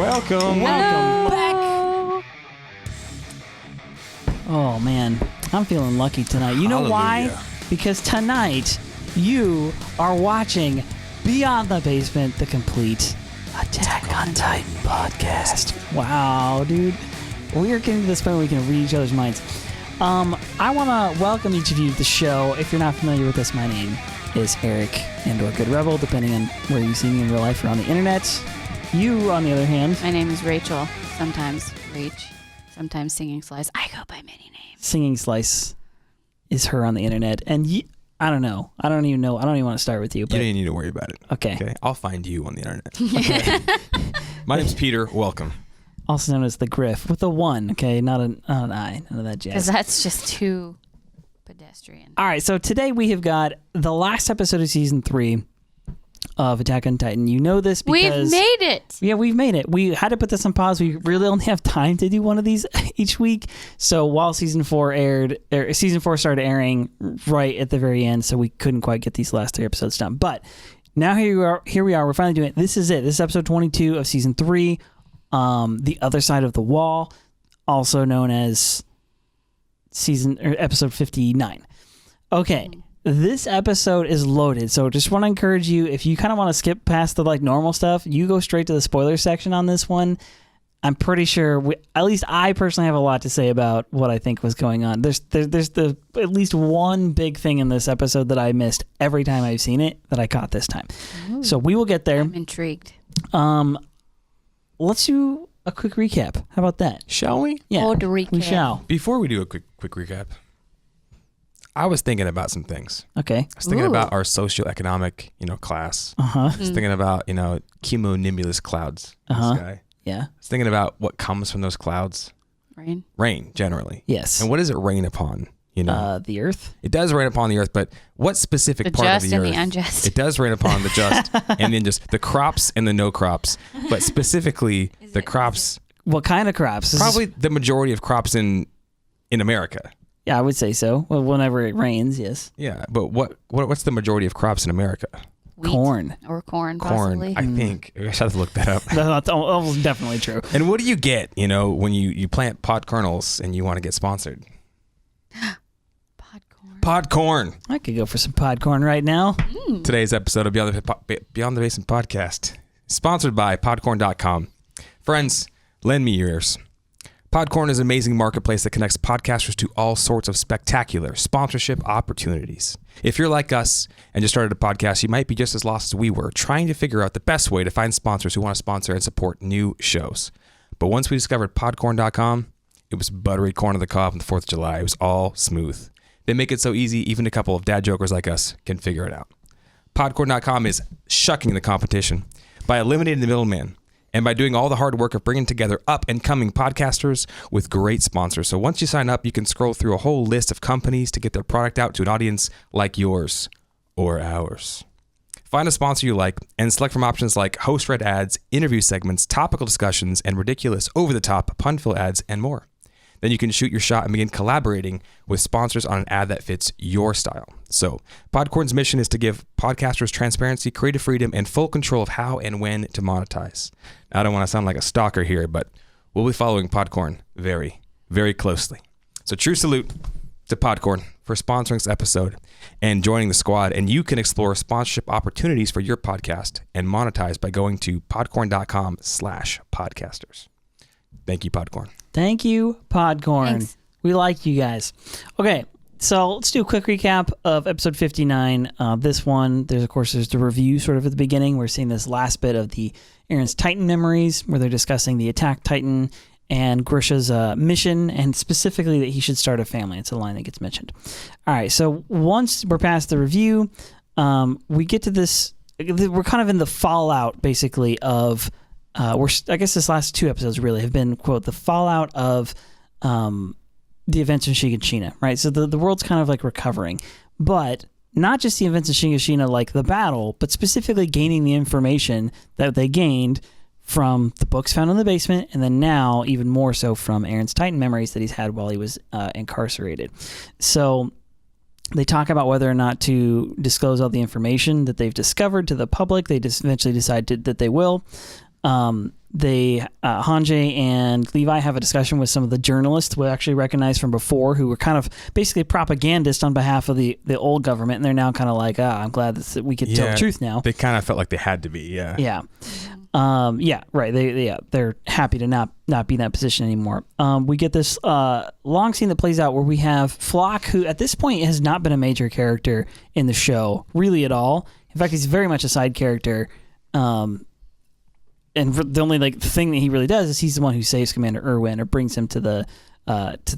Welcome back. Oh man, I'm feeling lucky tonight. You know why? Because tonight you are watching Beyond the Basement, the complete Attack on Titan podcast. Wow, dude. We are getting to this point where we can read each other's minds. I want to welcome each of you to the show. If you're not familiar with us, my name is Eric and/or Good Rebel, depending on where you see me in real life or on the internet. You, on the other hand... My name is Rachel, sometimes Rach, sometimes Singing Slice. I go by many names. Singing Slice is her on the internet, and I don't know. I don't even want to start with you. But... You don't need to worry about it. Okay. I'll find you on the internet. Okay. My name's Peter. Welcome. Also known as the Griff, with a 1, okay? Not an I. None of that jazz. Because that's just too pedestrian. All right, so today we have got the last episode of Season 3 of Attack on Titan. You know this because... We've made it! Yeah, we've made it. We had to put this on pause. We really only have time to do one of these each week. So while Season 4 started airing right at the very end, so we couldn't quite get these last 3 episodes done. But now here we are. We're finally doing it. This is it. This is episode 22 of Season 3. The Other Side of the Wall, also known as episode 59. Okay, this episode is loaded, so just want to encourage you, if you kind of want to skip past the normal stuff, you go straight to the spoiler section on this one. I'm pretty sure, at least I personally have a lot to say about what I think was going on. There's at least one big thing in this episode that I missed every time I've seen it that I caught this time. Ooh, so we will get there. I'm intrigued. Let's do a quick recap. How about that? Shall we? Yeah, Old recap. we shall. Before we do a quick recap, I was thinking about some things. Okay. I was thinking about our socioeconomic, class. Uh-huh. I was thinking about, cumulonimbus clouds in the sky. Yeah. I was thinking about what comes from those clouds. Rain. Rain, generally. Yes. And what does it rain upon? The earth. It does rain upon the earth, but what specific part of the earth? The just and the unjust. It does rain upon the just and the unjust, the crops and the no crops, but specifically the crops. What kind of crops? Probably the majority of crops in America. Yeah, I would say so. Well, whenever it rains, yes. Yeah, but what's the majority of crops in America? Wheat corn. Or corn, possibly. I think. I should have to look that up. That's almost definitely true. And what do you get, when you plant pod kernels and you want to get sponsored? Pod corn. I could go for some pod corn right now. Today's episode of Beyond the Basement podcast is sponsored by podcorn.com. Friends, lend me your ears. Podcorn is an amazing marketplace that connects podcasters to all sorts of spectacular sponsorship opportunities. If you're like us and just started a podcast, you might be just as lost as we were, trying to figure out the best way to find sponsors who want to sponsor and support new shows. But once we discovered podcorn.com, it was buttery corn on the cob on the 4th of July. It was all smooth. They make it so easy, even a couple of dad jokers like us can figure it out. Podcorn.com is shucking the competition by eliminating the middleman and by doing all the hard work of bringing together up-and-coming podcasters with great sponsors. So once you sign up, you can scroll through a whole list of companies to get their product out to an audience like yours or ours. Find a sponsor you like and select from options like host-read ads, interview segments, topical discussions, and ridiculous, over-the-top, pun-filled ads, and more. Then you can shoot your shot and begin collaborating with sponsors on an ad that fits your style. So, Podcorn's mission is to give podcasters transparency, creative freedom, and full control of how and when to monetize. Now, I don't want to sound like a stalker here, but we'll be following Podcorn very, very closely. So, true salute to Podcorn for sponsoring this episode and joining the squad. And you can explore sponsorship opportunities for your podcast and monetize by going to podcorn.com/podcasters. Thank you, Podcorn. Thank you, Podcorn. Thanks. We like you guys. Okay, so let's do a quick recap of episode 59. This one, there's the review sort of at the beginning. We're seeing this last bit of the Eren's Titan memories where they're discussing the Attack Titan and Grisha's mission, and specifically that he should start a family. It's a line that gets mentioned. All right, so once we're past the review, we get to this. We're kind of in the fallout, basically, of... I guess this last 2 episodes really have been, quote, the fallout of the events in Shiganshina, right? So the world's kind of like recovering, but not just the events in Shiganshina, like the battle, but specifically gaining the information that they gained from the books found in the basement, and then now even more so from Eren's Titan memories that he's had while he was incarcerated. So they talk about whether or not to disclose all the information that they've discovered to the public. They just eventually decide that they will. Hanjay and Levi have a discussion with some of the journalists we actually recognized from before, who were kind of basically propagandists on behalf of the old government, and they're now kind of like, I'm glad that we can tell the truth now. They kind of felt like they had to be, yeah. Yeah. Right. They're happy to not be in that position anymore. We get this long scene that plays out where we have Floch, who at this point has not been a major character in the show really at all. In fact, he's very much a side character. And the only thing that he really does is he's the one who saves Commander Erwin or brings him to the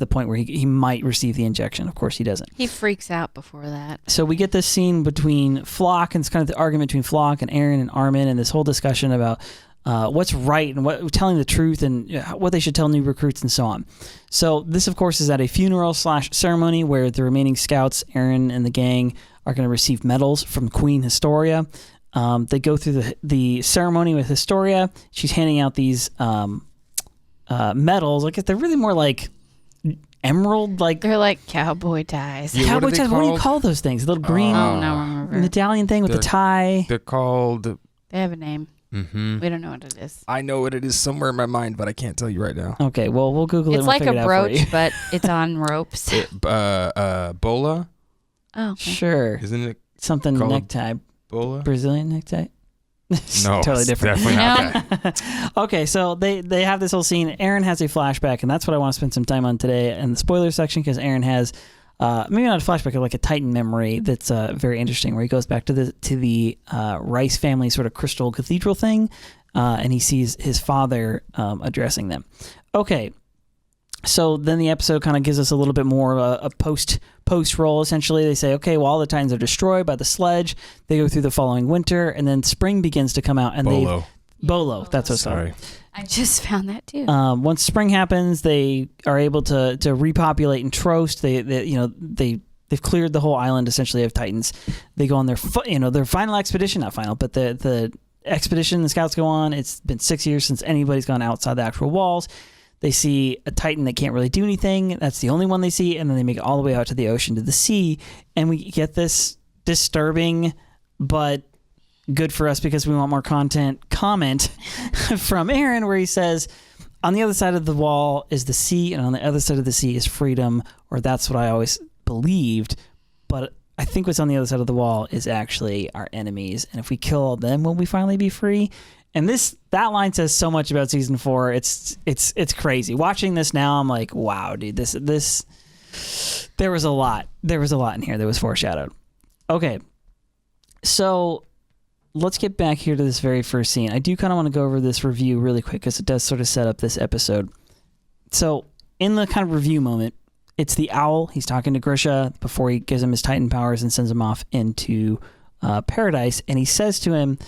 point where he might receive the injection. Of course, he doesn't. He freaks out before that. So we get this scene between Floch, and it's kind of the argument between Floch and Eren and Armin, and this whole discussion about what's right and what telling the truth and what they should tell new recruits and so on. So this, of course, is at a funeral/ceremony where the remaining scouts, Eren and the gang, are going to receive medals from Queen Historia. They go through the ceremony with Historia. She's handing out these medals. They're really more like emerald, they're like cowboy ties. Yeah, cowboy ties. What do you call those things? The little green medallion thing with the tie. They're called. They have a name. Mm-hmm. We don't know what it is. I know what it is somewhere in my mind, but I can't tell you right now. Okay, well we'll Google it. It's like a brooch, but it's on ropes. Bola. Oh, okay. Sure. Isn't it something necktie? Bola? Brazilian necktie? No, totally different. Definitely not that. Okay, so they have this whole scene. Eren has a flashback, and that's what I want to spend some time on today in the spoiler section, because Eren has maybe not a flashback, but like a Titan memory that's very interesting, where he goes back to the Reiss family sort of crystal cathedral thing, and he sees his father addressing them. Okay. So then the episode kind of gives us a little bit more a post roll. Essentially, they say, okay, well, all the Titans are destroyed by the sledge. They go through the following winter, and then spring begins to come out. And Bolo. That's what it's called. I just found that too. Once spring happens, they are able to repopulate and Trost. They've cleared the whole island essentially of Titans. They go on their final expedition, not final, but the expedition the scouts go on. It's been 6 years since anybody's gone outside the actual walls. They see a Titan that can't really do anything. That's the only one they see. And then they make it all the way out to the ocean, to the sea. And we get this disturbing, but good for us because we want more comment from Eren, where he says, on the other side of the wall is the sea, and on the other side of the sea is freedom, or that's what I always believed. But I think what's on the other side of the wall is actually our enemies. And if we kill all them, will we finally be free? And that line says so much about season 4. It's crazy. Watching this now, I'm like, wow, dude, this there was a lot. There was a lot in here that was foreshadowed. Okay. So let's get back here to this very first scene. I do kind of want to go over this review really quick because it does sort of set up this episode. So in the kind of review moment, it's the owl. He's talking to Grisha before he gives him his Titan powers and sends him off into paradise. And he says to him,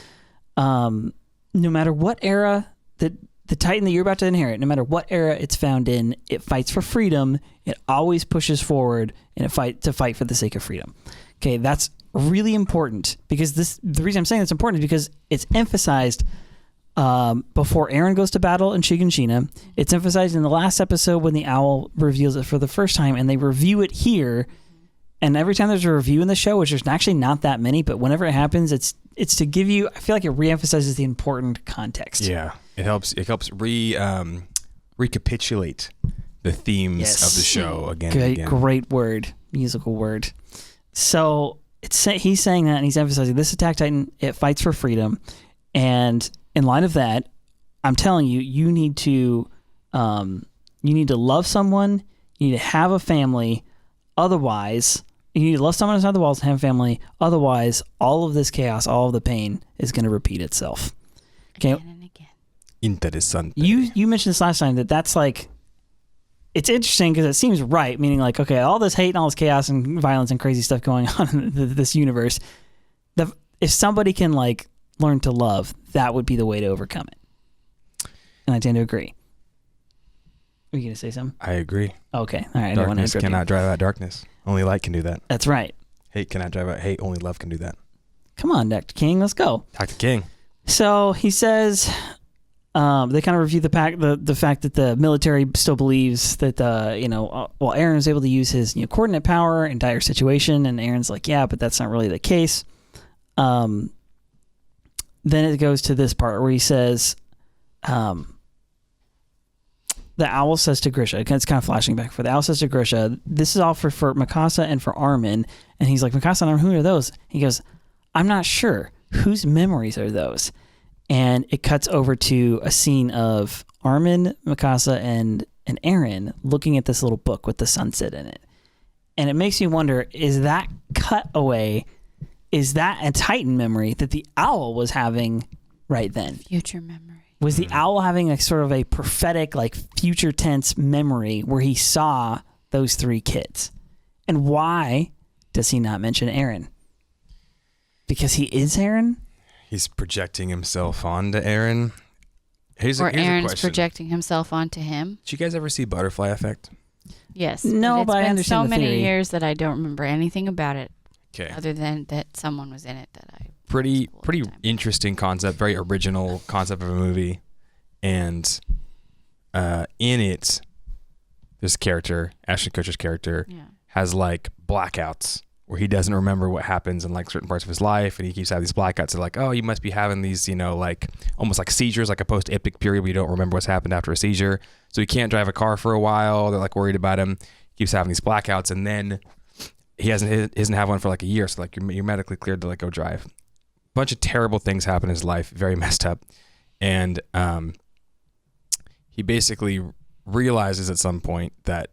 no matter what era that the Titan that you're about to inherit, no matter what era it's found in, it fights for freedom. It always pushes forward and fight for the sake of freedom. Okay, that's really important because the reason I'm saying it's important is because it's emphasized before Eren goes to battle in Shiganshina. It's emphasized in the last episode when the owl reveals it for the first time, and they review it here. And every time there's a review in the show, which there's actually not that many, but whenever it happens, it's to give you, I feel like it reemphasizes the important context. Yeah, it helps recapitulate the themes of the show again and again. Great word, musical word. So he's saying that, and he's emphasizing this Attack Titan, it fights for freedom. And in light of that, I'm telling you, you need to love someone, you need to have a family, otherwise... You need to love someone inside the walls and have a family. Otherwise, all of this chaos, all of the pain is going to repeat itself. Okay. Again and again. Interesante. You mentioned this last time that's like, it's interesting because it seems right, meaning like, okay, all this hate and all this chaos and violence and crazy stuff going on in this universe, if somebody can like learn to love, that would be the way to overcome it. And I tend to agree. Are you going to say something? I agree. Okay. All right. Darkness cannot drive out darkness. Only light can do that. That's right. Hate cannot drive out hate. Only love can do that. Come on, Dr. King. Let's go. Dr. King. So he says they kind of review the fact that the military still believes that, Eren is able to use his coordinate power in dire situation. And Eren's like, yeah, but that's not really the case. Then it goes to this part where he says, the owl says to Grisha, it's kind of flashing back for the owl says to Grisha, this is all for Mikasa and for Armin. And he's like, Mikasa and Armin, who are those? He goes, I'm not sure. Whose memories are those? And it cuts over to a scene of Armin, Mikasa, and Eren looking at this little book with the sunset in it. And it makes me wonder, is that cutaway, is that a Titan memory that the owl was having right then? Future memory. Was the owl having a sort of a prophetic, like future tense memory where he saw those 3 kids? And why does he not mention Eren? Because he is Eren? He's projecting himself onto Eren. Here's a Eren's question. projecting himself onto him. Did you guys ever see Butterfly Effect? Yes. No, it's but I been understand so the many theory. years that I don't remember anything about it. Okay. Other than that someone was in it that I Pretty at the time. interesting concept, very original concept of a movie. And in it, this character, Ashton Kutcher's character, has like blackouts where he doesn't remember what happens in like certain parts of his life, and he keeps having these blackouts. They're like, oh, you must be having these, like almost like seizures, like a post-epic period where you don't remember what's happened after a seizure. So he can't drive a car for a while. They're like worried about him. He keeps having these blackouts, and then he doesn't have one for like a year. So like you're medically cleared to like go drive. Bunch of terrible things happen in his life, very messed up, and he basically realizes at some point that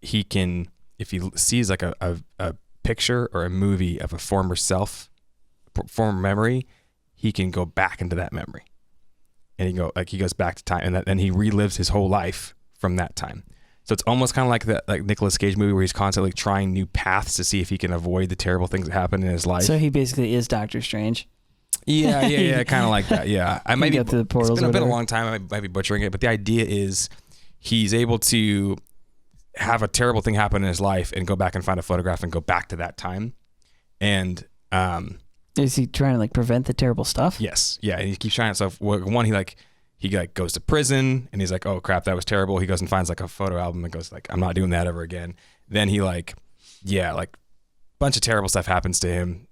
he can, if he sees like a picture or a movie of a former self, former memory, he can go back into that memory, and he goes back to time, and he relives his whole life from that time. So it's almost kind of like that like Nicolas Cage movie where he's constantly trying new paths to see if he can avoid the terrible things that happen in his life. So he basically is Doctor Strange. Yeah, kind of like that. Yeah, I might be. Through the portals. It's been a long time. I might be butchering it, but the idea is he's able to have a terrible thing happen in his life and go back and find a photograph and go back to that time. And is he trying to like prevent the terrible stuff? Yes, yeah, and he keeps trying. So one, he goes to prison and he's like, oh crap, that was terrible. He goes and finds like a photo album and goes like, I'm not doing that ever again. Then he bunch of terrible stuff happens to him.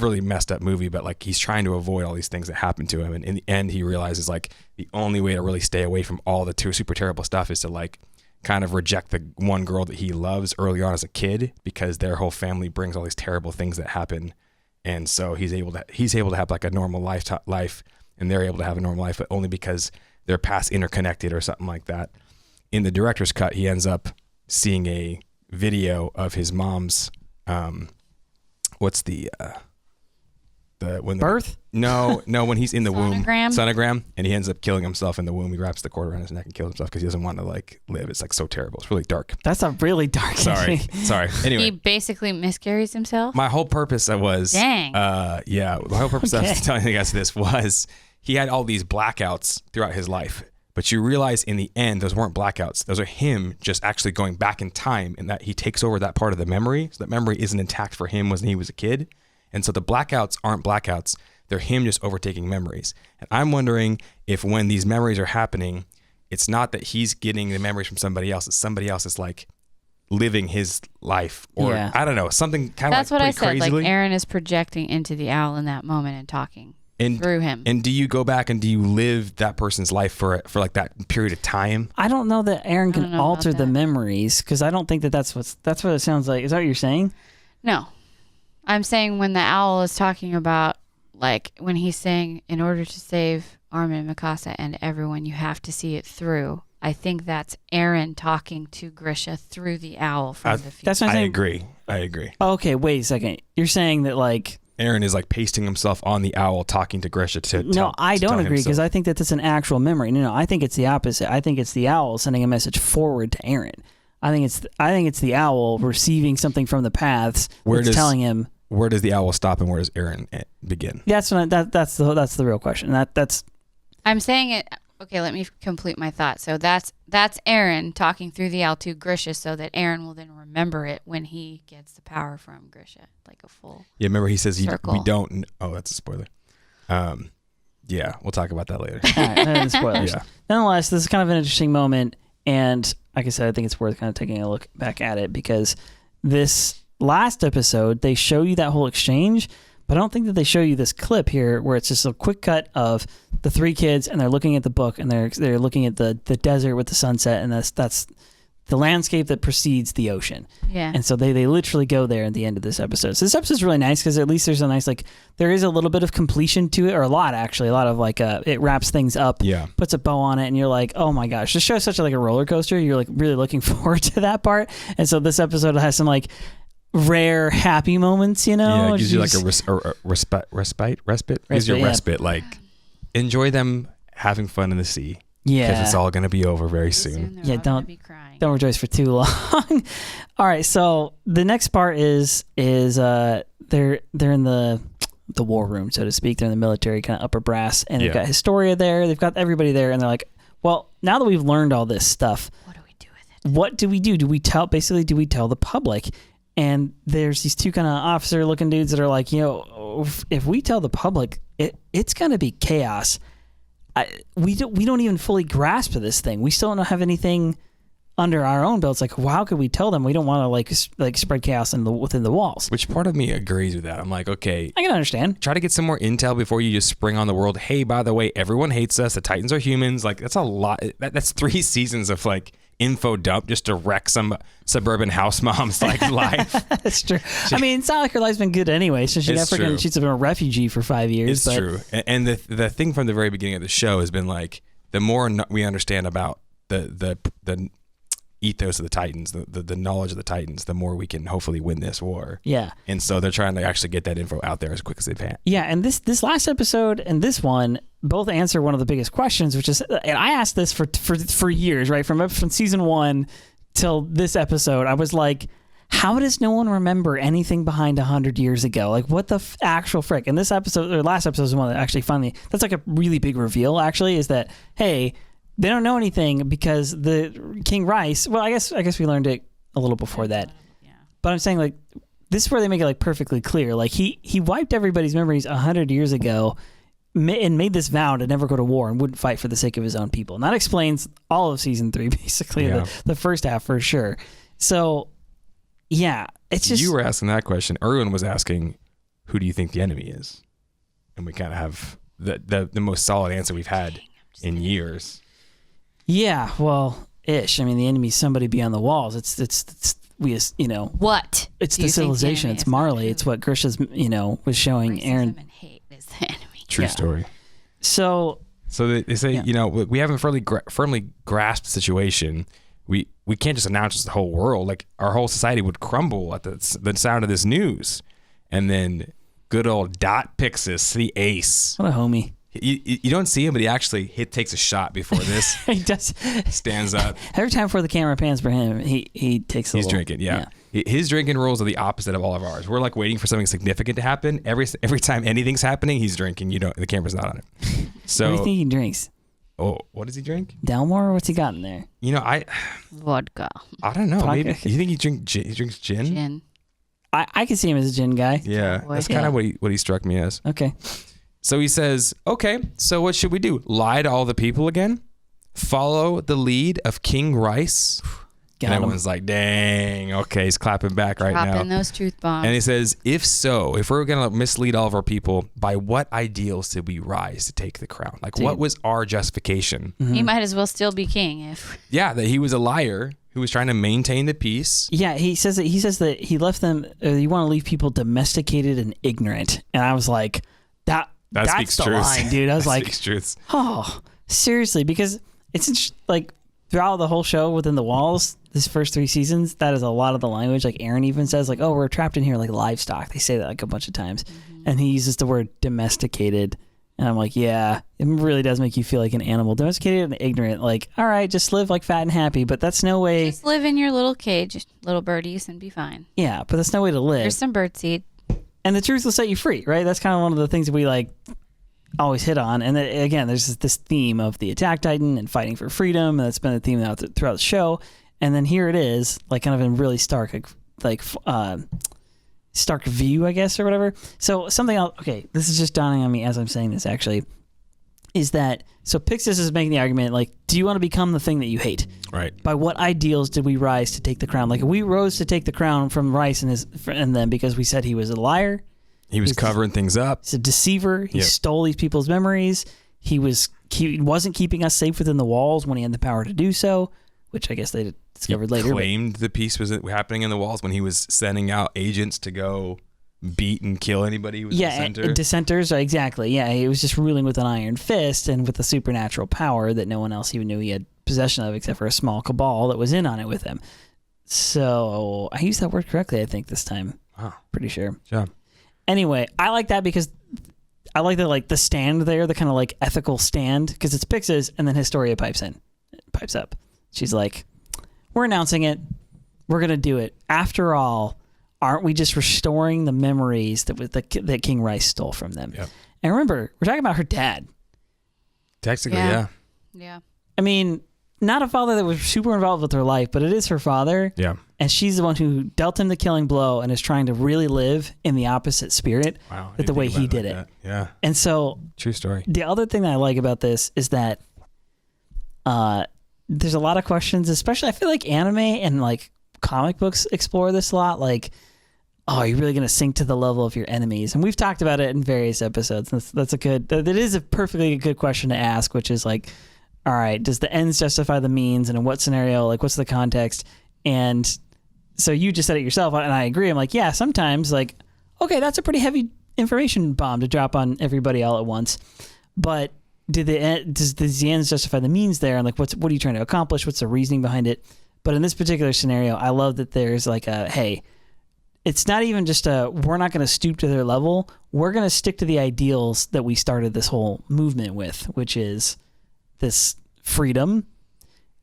Really messed up movie, but like he's trying to avoid all these things that happen to him, and in the end he realizes like the only way to really stay away from all the super terrible stuff is to like kind of reject the one girl that he loves early on as a kid, because their whole family brings all these terrible things that happen, and so he's able to have like a normal life, and they're able to have a normal life, but only because their paths interconnected or something like that. In the director's cut, he ends up seeing a video of his mom's Birth? No, when he's in the womb. Sonogram? And he ends up killing himself in the womb. He wraps the cord around his neck and kills himself because he doesn't want to like live. It's like so terrible. It's really dark. That's a really dark. Sorry. Anyway, He basically miscarries himself. my whole purpose was, Dang. my whole purpose of telling you guys this was he had all these blackouts throughout his life, but you realize in the end those weren't blackouts. Those are him just actually going back in time, and that he takes over that part of the memory, so that memory isn't intact for him when he was a kid. And so the blackouts aren't blackouts. They're him just overtaking memories. And I'm wondering if when these memories are happening, it's not that he's getting the memories from somebody else. It's somebody else that's like living his life. Or I don't know, something kind of like That's what I said. crazily. Like Eren is projecting into the owl in that moment and talking through him. And do you go back and do you live that person's life for like that period of time? I don't know that Eren can know alter about the that. memories, because I don't think that's what it sounds like. Is that what you're saying? No. I'm saying when the owl is talking about, like, when he's saying, in order to save Armin, Mikasa, and everyone, you have to see it through. I think that's Eren talking to Grisha through the owl from the future. That's what I'm saying. I agree. Okay, wait a second. You're saying that like Eren is like pasting himself on the owl, talking to Grisha to no, I don't agree, because I think that that's an actual memory. No, I think it's the opposite. I think it's the owl sending a message forward to Eren. I think it's the owl receiving something from the paths telling him. Where does the owl stop and where does Eren begin? That's the real question. That's. I'm saying it. Okay, let me complete my thought. So that's Eren talking through the owl to Grisha, so that Eren will then remember it when he gets the power from Grisha, like a full. Yeah, remember he says circle. we don't. Oh, that's a spoiler. Yeah, we'll talk about that later. All right, spoilers. Yeah. Nonetheless, this is kind of an interesting moment, and like I said, I think it's worth kind of taking a look back at it, because this last episode they show you that whole exchange, But I don't think that they show you this clip here where it's just a quick cut of the three kids and they're looking at the book and they're looking at the desert with the sunset, and that's the landscape that precedes the ocean. Yeah. And so they literally go there at the end of this episode. So this episode's really nice because at least there's a nice, like, there is a little bit of completion to it, or a lot actually, a lot of like, it wraps things up, puts a bow on it, and you're like, oh my gosh, this show's such like a roller coaster. You're like really looking forward to that part. And so this episode has some like rare happy moments, you know? Yeah, it gives you like a respite. Gives you a respite, like enjoy them having fun in the sea. Yeah. Because it's all going to be over very soon. Yeah, don't rejoice for too long. All right, so the next part is they're in the war room, so to speak. They're in the military kind of upper brass, and they've got Historia there. They've got everybody there, and they're like, well, now that we've learned all this stuff, what do we do with it? What do we do? Do we tell the public? And there's these two kind of officer-looking dudes that are like, you know, if we tell the public, it's going to be chaos. We don't even fully grasp this thing. We still don't have anything under our own belts. Like, well, how could we tell them? We don't want to like spread chaos within the walls. Which part of me agrees with that? I'm like, okay, I can understand. Try to get some more intel before you just spring on the world. Hey, by the way, everyone hates us. The Titans are humans. Like, that's a lot. That's 3 seasons of like info dump just to wreck some suburban house mom's like life. That's true. I mean, it's not like her life's been good anyway. So she's been a refugee for 5 years. It's true. And the thing from the very beginning of the show has been like, the more we understand about the ethos of the Titans, the knowledge of the Titans, the more we can hopefully win this war. Yeah. And so they're trying to actually get that info out there as quick as they can. Yeah, and this last episode and this one both answer one of the biggest questions, which is, and I asked this for years, right? From season 1 till this episode, I was like, how does no one remember anything behind 100 years ago? Like, what the actual frick? And this episode, or last episode, is the one that actually finally, that's like a really big reveal, actually, is that, hey, they don't know anything because the King Reiss, well, I guess we learned it a little before that. Yeah. But I'm saying, like, this is where they make it like perfectly clear. Like, he wiped everybody's memories 100 years ago and made this vow to never go to war and wouldn't fight for the sake of his own people. And that explains all of season 3, basically, the first half for sure. So, yeah, it's just... You were asking that question. Erwin was asking, who do you think the enemy is? And we kind of have the most solid answer we've had in years. Yeah, well, ish. I mean, the enemy's somebody beyond the walls. It's you know... What? It's the civilization. It's Marley. It's what Grisha's, was showing Eren. Racism and hate is the enemy. True story. So they say, we haven't firmly grasped the situation. We can't just announce the whole world. Like, our whole society would crumble at the sound of this news. And then good old Dot Pixis, the ace. What a homie. You don't see him, but he actually takes a shot before this. He does. Stands up. Every time before the camera pans for him, he takes a He's drinking, yeah. His drinking rules are the opposite of all of ours. We're like waiting for something significant to happen. Every time anything's happening, he's drinking. The camera's not on him. So, what do you think he drinks? Oh, what does he drink? Dalmore? What's he got in there? Vodka. I don't know. Maybe you think he drinks gin? Gin. I can see him as a gin guy. Yeah, that's kind of what he struck me as. Okay. So he says, okay, so what should we do? Lie to all the people again? Follow the lead of King Reiss? And everyone's like, dang, okay, he's clapping back right now. Dropping those truth bombs. And he says, if we're going to mislead all of our people, by what ideals did we rise to take the crown? Like, what was our justification? Mm-hmm. He might as well still be king Yeah, that he was a liar who was trying to maintain the peace. Yeah, he says that he left them, you want to leave people domesticated and ignorant. And I was like, that's the line, dude. I was like, oh, seriously, because it's like throughout the whole show within the walls, this first 3 seasons, that is a lot of the language. Like Eren even says, like, oh, we're trapped in here like livestock. They say that like a bunch of times. Mm-hmm. And he uses the word domesticated. And I'm like, yeah, it really does make you feel like an animal. Domesticated and ignorant. Like, all right, just live like fat and happy, but that's no way. Just live in your little cage, little birdies, and be fine. Yeah, but that's no way to live. Here's some birdseed. And the truth will set you free, right? That's kind of one of the things that we like always hit on. And then, again, there's this theme of the Attack Titan and fighting for freedom. And that's been a theme throughout the show. And then here it is, like kind of in really stark, stark view, I guess, or whatever. So something else. Okay, this is just dawning on me as I'm saying this. Actually, is that so? Pixis is making the argument like, do you want to become the thing that you hate? Right. By what ideals did we rise to take the crown? Like, we rose to take the crown from Reiss and them because we said he was a liar. He was covering things up. He's a deceiver. He stole these people's memories. He wasn't keeping us safe within the walls when he had the power to do so, which I guess they discovered later. Claimed the peace was happening in the walls when he was sending out agents to go beat and kill anybody who was dissenters, exactly. Yeah, he was just ruling with an iron fist and with a supernatural power that no one else even knew he had possession of except for a small cabal that was in on it with him. So I used that word correctly, I think, this time. Wow. Pretty sure. Good job. Anyway, I like that because I like the stand there, the kind of like ethical stand, because it's Pix's, and then Historia pipes up. She's like, we're announcing it. We're going to do it. After all, aren't we just restoring the memories that King Reiss stole from them? Yep. And remember, we're talking about her dad. Technically, Yeah. I mean, not a father that was super involved with her life, but it is her father. Yeah. And she's the one who dealt him the killing blow and is trying to really live in the opposite spirit with the way he did it. Yeah. And so, true story. The other thing that I like about this is that there's a lot of questions, especially I feel like anime and like comic books explore this a lot. Like, oh, are you really going to sink to the level of your enemies? And we've talked about it in various episodes. That is a perfectly good question to ask, which is like, all right, does the ends justify the means? And in what scenario, like what's the context? And so you just said it yourself, and I agree. I'm like, yeah, sometimes like, okay, that's a pretty heavy information bomb to drop on everybody all at once. But does the ends justify the means there? And like, what are you trying to accomplish? What's the reasoning behind it? But in this particular scenario, I love that there's like hey, it's not even just we're not going to stoop to their level. We're going to stick to the ideals that we started this whole movement with, which is this freedom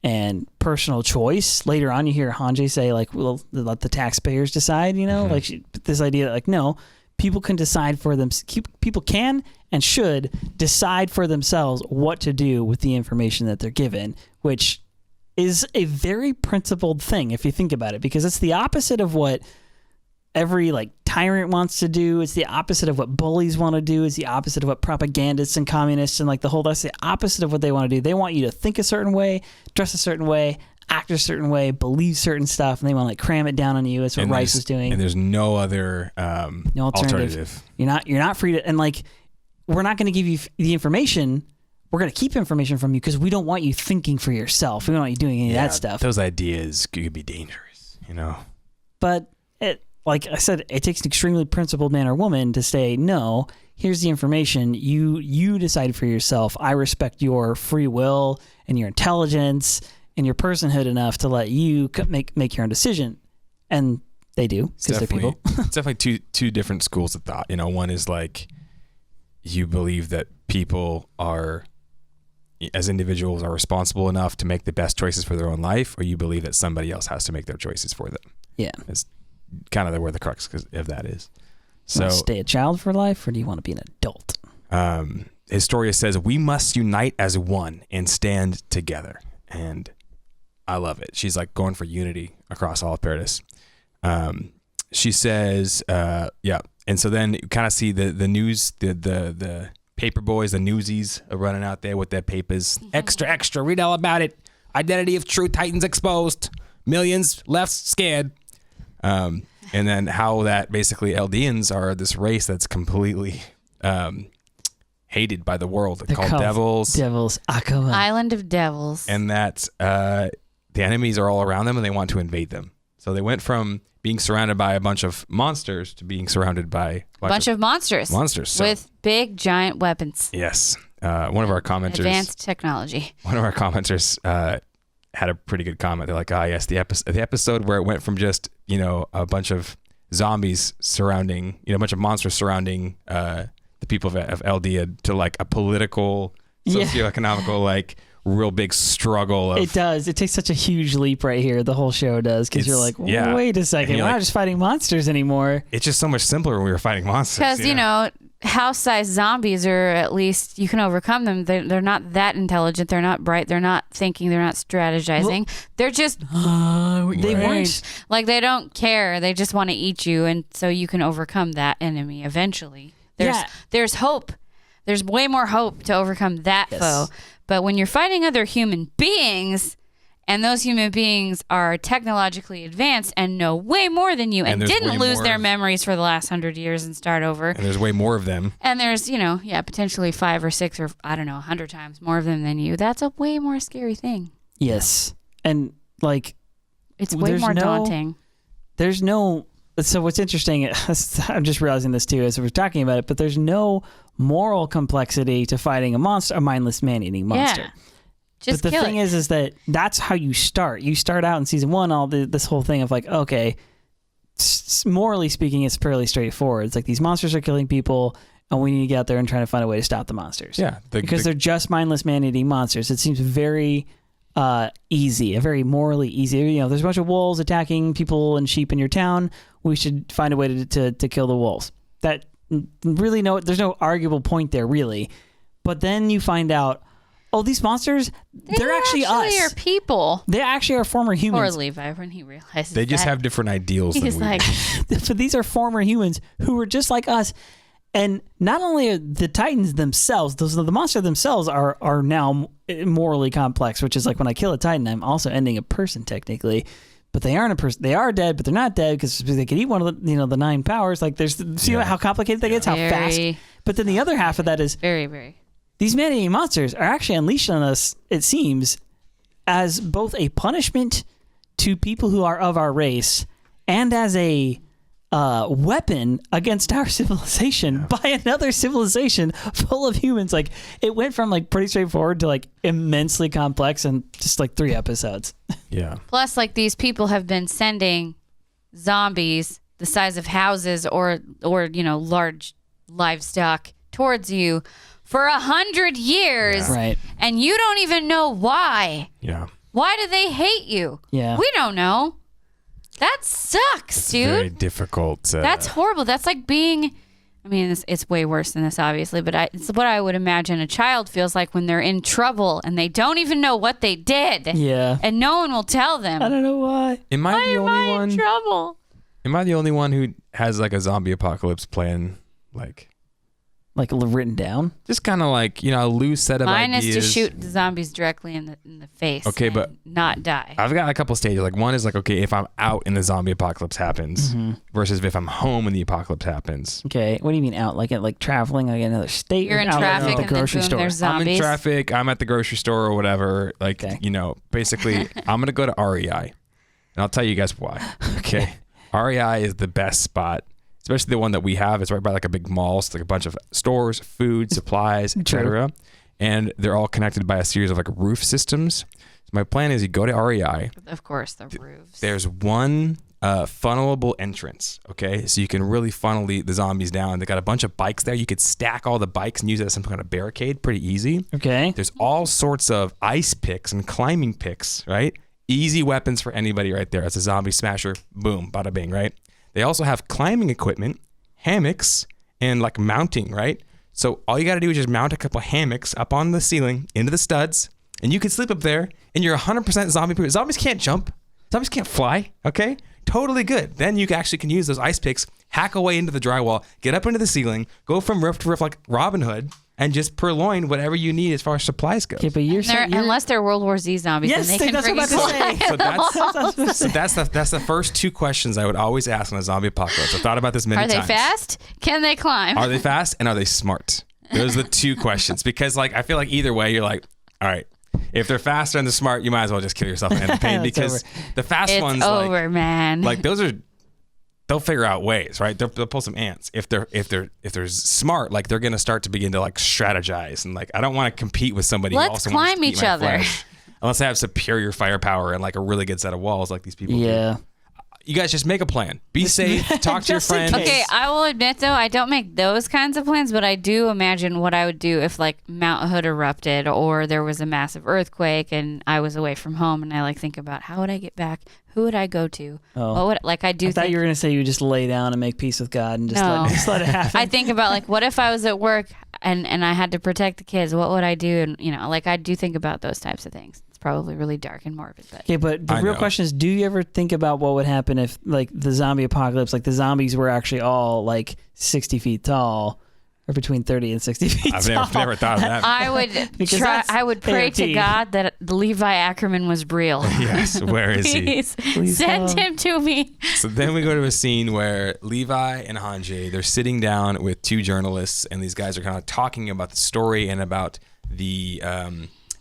and personal choice. Later on, you hear Hanji say, like, well, let the taxpayers decide, like this idea that, like, no, people can decide for them. People can and should decide for themselves what to do with the information that they're given, which is a very principled thing if you think about it, because it's the opposite of what every like tyrant wants to do. It's the opposite of what bullies want to do. It's the opposite of what propagandists and communists and like that's the opposite of what they want to do. They want you to think a certain way, dress a certain way, act a certain way, believe certain stuff, and they want to like cram it down on you. That's what Reiss was doing. And there's no other no alternative. You're not free to, and like, we're not going to give you the information. We're going to keep information from you because we don't want you thinking for yourself. We don't want you doing any of that stuff. Those ideas could be dangerous, But like I said, it takes an extremely principled man or woman to say, no, here's the information. You decide for yourself. I respect your free will and your intelligence and your personhood enough to let you make your own decision. And they do, because they're people. It's definitely two different schools of thought. One is like, you believe that people are, as individuals, are responsible enough to make the best choices for their own life, or you believe that somebody else has to make their choices for them. Yeah. It's kind of where the crux of that is. So, stay a child for life, or do you want to be an adult? Historia says, we must unite as one and stand together. And I love it. She's like going for unity across all of Paradise. She says, yeah. And so then you kind of see the news, the paper boys, the newsies are running out there with their papers. Extra, read all about it. Identity of true Titans exposed. Millions left scared. And then how that basically Eldians are this race that's completely hated by the world. They're called devils. Devils. Island of devils. And that the enemies are all around them and they want to invade them. So they went from being surrounded by a bunch of monsters to being surrounded by a bunch of monsters. So, with big, giant weapons. Yes. One of our commenters. Advanced technology. One of our commenters had a pretty good comment. They're like, yes, the episode where it went from just, a bunch of zombies surrounding, a bunch of monsters surrounding the people of Eldia to like a political, socioeconomical, like real big struggle. It does. It takes such a huge leap right here. The whole show does, because you're like, wait a second, we're not just fighting monsters anymore. It's just so much simpler when we were fighting monsters. Because, house-sized zombies are, at least you can overcome them. They're not that intelligent. They're not bright. They're not thinking. They're not strategizing. They're just they weren't like, they don't care. They just want to eat you, and so you can overcome that enemy eventually. There's hope. There's way more hope to overcome that foe. But when you're fighting other human beings And those human beings are technologically advanced and know way more than you and didn't lose their memories for the last 100 years and start over. And there's way more of them. And there's, potentially 5 or 6 or, 100 times more of them than you. That's a way more scary thing. Yes. And, like... It's way more daunting. So what's interesting, I'm just realizing this too as we're talking about it, but there's no moral complexity to fighting a mindless man-eating monster. Yeah. Just but the thing is that that's how you start. You start out in season 1, this whole thing of like, okay, morally speaking, it's fairly straightforward. It's like these monsters are killing people, and we need to get out there and try to find a way to stop the monsters. Yeah, because they're just mindless man-eating monsters. It seems very easy, very morally easy. There's a bunch of wolves attacking people and sheep in your town. We should find a way to kill the wolves. That really there's no arguable point there, really. But then you find out, these monsters, they're actually us. Are people. They actually are former humans. Poor Levi when he realizes they just have different ideals than we do. So these are former humans who are just like us. And not only are the Titans themselves, the monsters themselves are now morally complex, which is like when I kill a Titan, I'm also ending a person technically. But they aren't a person. They are dead, but they're not dead because they can eat one of the the 9 powers. Like see how complicated that gets, how fast. But then the other half of that is very, very. These man-eating monsters are actually unleashed on us, it seems, as both a punishment to people who are of our race and as a weapon against our civilization by another civilization full of humans. Like, it went from like pretty straightforward to like immensely complex in just like 3 episodes. Yeah. Plus, like, these people have been sending zombies the size of houses or large livestock towards you for 100 years, right? And you don't even know why. Yeah. Why do they hate you? Yeah. We don't know. That sucks, dude. Very difficult. That's horrible. That's like being... I mean, it's way worse than this, obviously, but it's what I would imagine a child feels like when they're in trouble and they don't even know what they did. Yeah. And no one will tell them. I don't know why. Am I the only one in trouble? Am I the only one who has like a zombie apocalypse plan, like written down? just kind of like, a loose set of Mine ideas? is to shoot the zombies directly in the face. Okay, and but not die. I've got a couple stages. Like, one is like, okay, if I'm out and the zombie apocalypse happens, versus if I'm home and the apocalypse happens. Okay, what do you mean out? Like traveling like another state? You're in out traffic at the and grocery then boom, store. there's I'm zombies. in traffic. I'm at the grocery store or whatever. Like, Okay. Basically, I'm gonna go to REI, and I'll tell you guys why. Okay, REI is the best spot. Especially the one that we have. It's right by like a big mall. It's like a bunch of stores, food, supplies, etc. And they're all connected by a series of like roof systems. So my plan is you go to REI. Of course, the roofs. There's one funnelable entrance. Okay, so you can really funnel the zombies down. They got a bunch of bikes there. You could stack all the bikes and use it as some kind of barricade. Pretty easy. Okay. There's all sorts of ice picks and climbing picks. Right, easy weapons for anybody right there. As a zombie smasher, boom, bada bing. Right. They also have climbing equipment, hammocks, and like mounting, right? So all you got to do is just mount a couple hammocks up on the ceiling into the studs, and you can sleep up there, and you're 100% zombie-proof. Zombies can't jump. Zombies can't fly, okay? Totally good. Then you actually can use those ice picks, hack away into the drywall, get up into the ceiling, go from roof to roof like Robin Hood, and just purloin whatever you need as far as supplies go. Okay, but Unless they're World War Z zombies, yes, then they can that's bring what I'm about to say. So that's the first 2 questions I would always ask on a zombie apocalypse. I've thought about this many times. Are they fast? Can they climb? Are they fast? And are they smart? Those are the 2 questions. Because like I feel like either way, you're like, all right, if they're faster and they're smart, you might as well just kill yourself and end the pain. Because the fast ones, over, man. Like those are. They'll figure out ways, right? They'll pull some ants. If they're smart, like they're gonna start to begin to like strategize and like I don't want to compete with somebody. Let's who also wants climb to eat each my other. flesh, unless I have superior firepower and like a really good set of walls, like these people. Yeah. Do. You guys just make a plan. Be safe. Talk to your Just in friends. case. Okay, I will admit though, I don't make those kinds of plans, but I do imagine what I would do if like Mount Hood erupted or there was a massive earthquake and I was away from home, and I like think about how would I get back? Who would I go to? Oh. What would I do? I thought you were gonna say you would just lay down and make peace with God and just No. let it happen. I think about like what if I was at work and I had to protect the kids? What would I do? And like I do think about those types of things. It's probably really dark and morbid, but Okay, but the I real know. question is, do you ever think about what would happen if, like, the zombie apocalypse, like, the zombies were actually all, like, 60 feet tall, are between 30 and 60 feet I've tall. never thought of that. I would pray AOT. to God that Levi Ackerman was real. Yes, where is he? Please send him to me. So then we go to a scene where Levi and Hanji, they're sitting down with two journalists, and these guys are kind of talking about the story and about the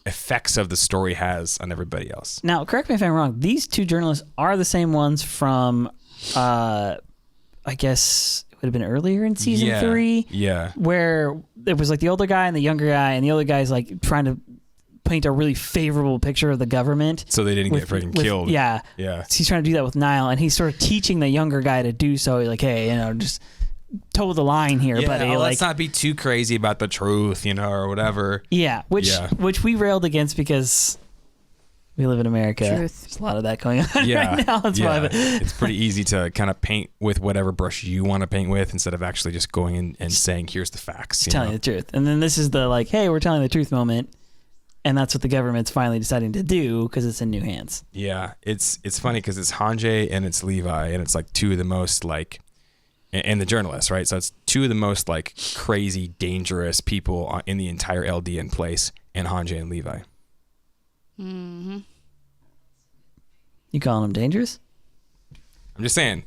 effects of the story has on everybody else. Now, correct me if I'm wrong. These two journalists are the same ones from, I guess it would have been earlier in season 3. Yeah. Where it was like the older guy and the younger guy, and the older guy's like trying to paint a really favorable picture of the government. So they didn't get freaking killed. Yeah. Yeah. So he's trying to do that with Niall, and he's sort of teaching the younger guy to do so. He's like, hey, just toe the line here, Yeah, buddy. let's not be too crazy about the truth, or whatever. Yeah, which we railed against because we live in America. Truth. There's a lot of that going on Yeah. right now. That's why. It's pretty easy to kind of paint with whatever brush you want to paint with instead of actually just going in and saying, here's the facts. Telling the truth. And then this is the like, hey, we're telling the truth moment. And that's what the government's finally deciding to do because it's in new hands. Yeah, it's funny because it's Hanji and it's Levi, and it's like two of the most like, and the journalists, right? So it's two of the most like crazy, dangerous people in the entire LD in place, and Hanji and Levi. Mm-hmm. You calling them dangerous? I'm just saying,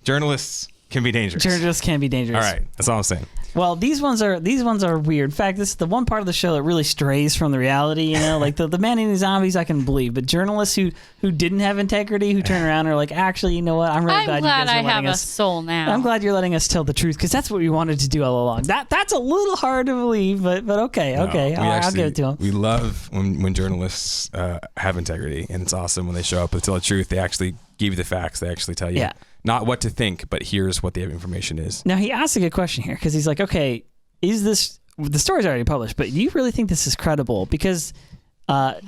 journalists can be dangerous. Journalists can be dangerous. All right, that's all I'm saying. Well, these ones are weird. In fact, this is the one part of the show that really strays from the reality. Like the man-eating zombies, I can believe, but journalists who didn't have integrity, who turn around and are like, actually, you know what? I'm really glad you guys are letting us. A soul now. I'm glad you're letting us tell the truth because that's what we wanted to do all along. That's a little hard to believe, but okay, No, I'll give it to them. We love when journalists have integrity, and it's awesome when they show up and tell the truth. They actually give you the facts. They actually tell you not what to think, but here's what the information is. Now, he asks a good question here because he's like, okay, is this, the story's already published, but do you really think this is credible? Because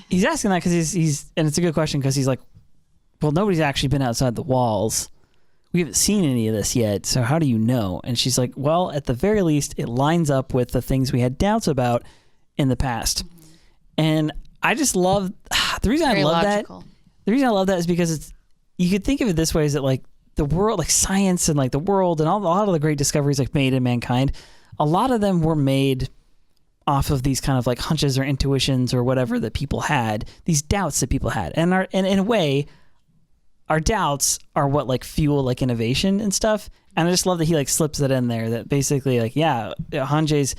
he's asking that because he's, and it's a good question because he's like, well, nobody's actually been outside the walls. We haven't seen any of this yet, so how do you know? And she's like, well, at the very least, it lines up with the things we had doubts about in the past. And I just love, the reason I love that is because it's, you could think of it this way, is that like the world, like science and like the world and a lot of the great discoveries like made in mankind, a lot of them were made off of these kind of like hunches or intuitions or whatever that people had, these doubts that people had. And in a way, our doubts are what like fuel like innovation and stuff. And I just love that he like slips that in there, that basically like, yeah, Hanji's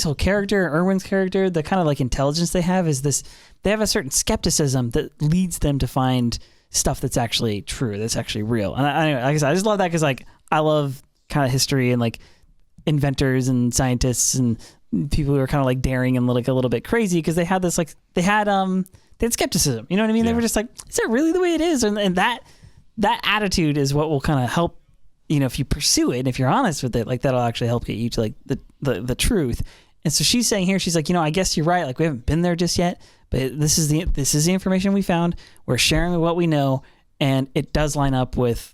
whole character, Erwin's character, the kind of like intelligence they have is this, they have a certain skepticism that leads them to find stuff that's actually true, that's actually real. And like I said, I just love that because like I love kind of history and like inventors and scientists and people who are kind of like daring and like a little bit crazy because they had this like they had skepticism. You know what I mean? Yeah. They were just like, is that really the way it is? And that attitude is what will kind of help, if you pursue it and if you're honest with it, like that'll actually help get you to like the truth. And so she's saying here, she's like, I guess you're right. Like we haven't been there just yet, but this is the information we found. We're sharing what we know, and it does line up with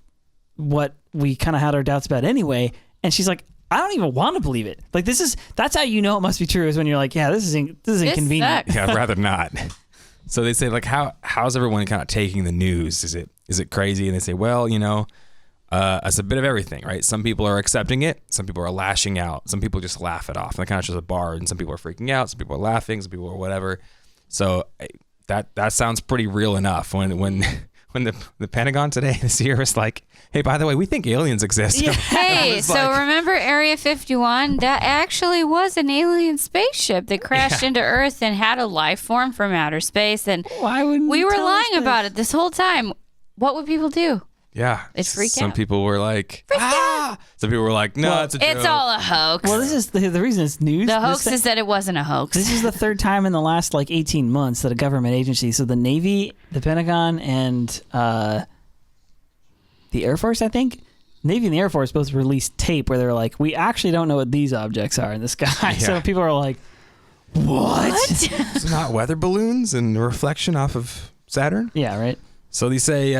what we kind of had our doubts about anyway. And she's like, I don't even want to believe it. Like that's how you know it must be true, is when you're like, yeah, this is inconvenient. Sucks. Yeah, I'd rather not. So they say like, how's everyone kind of taking the news? Is it crazy? And they say, well, it's a bit of everything, right? Some people are accepting it. Some people are lashing out. Some people just laugh it off. And that kind of shows a bar. And some people are freaking out. Some people are laughing. Some people are whatever. So that sounds pretty real enough. When the Pentagon today this year was like, hey, by the way, we think aliens exist. Yeah. Hey, so remember Area 51? That actually was an alien spaceship that crashed into Earth and had a life form from outer space. And why wouldn't we you were tell us lying about this? it this whole time. What would people do? Yeah. They'd freak Some out. people were like, Some people were like, no, it's a joke. It's all a hoax. Well, this is the reason it's news. The hoax is that it wasn't a hoax. This is the third time in the last like 18 months that a government agency, so the Navy, the Pentagon, and the Air Force, I think, Navy and the Air Force both released tape where they're like, we actually don't know what these objects are in the sky. Yeah. So people are like, what? It's not weather balloons and a reflection off of Saturn. Yeah, right. So they say,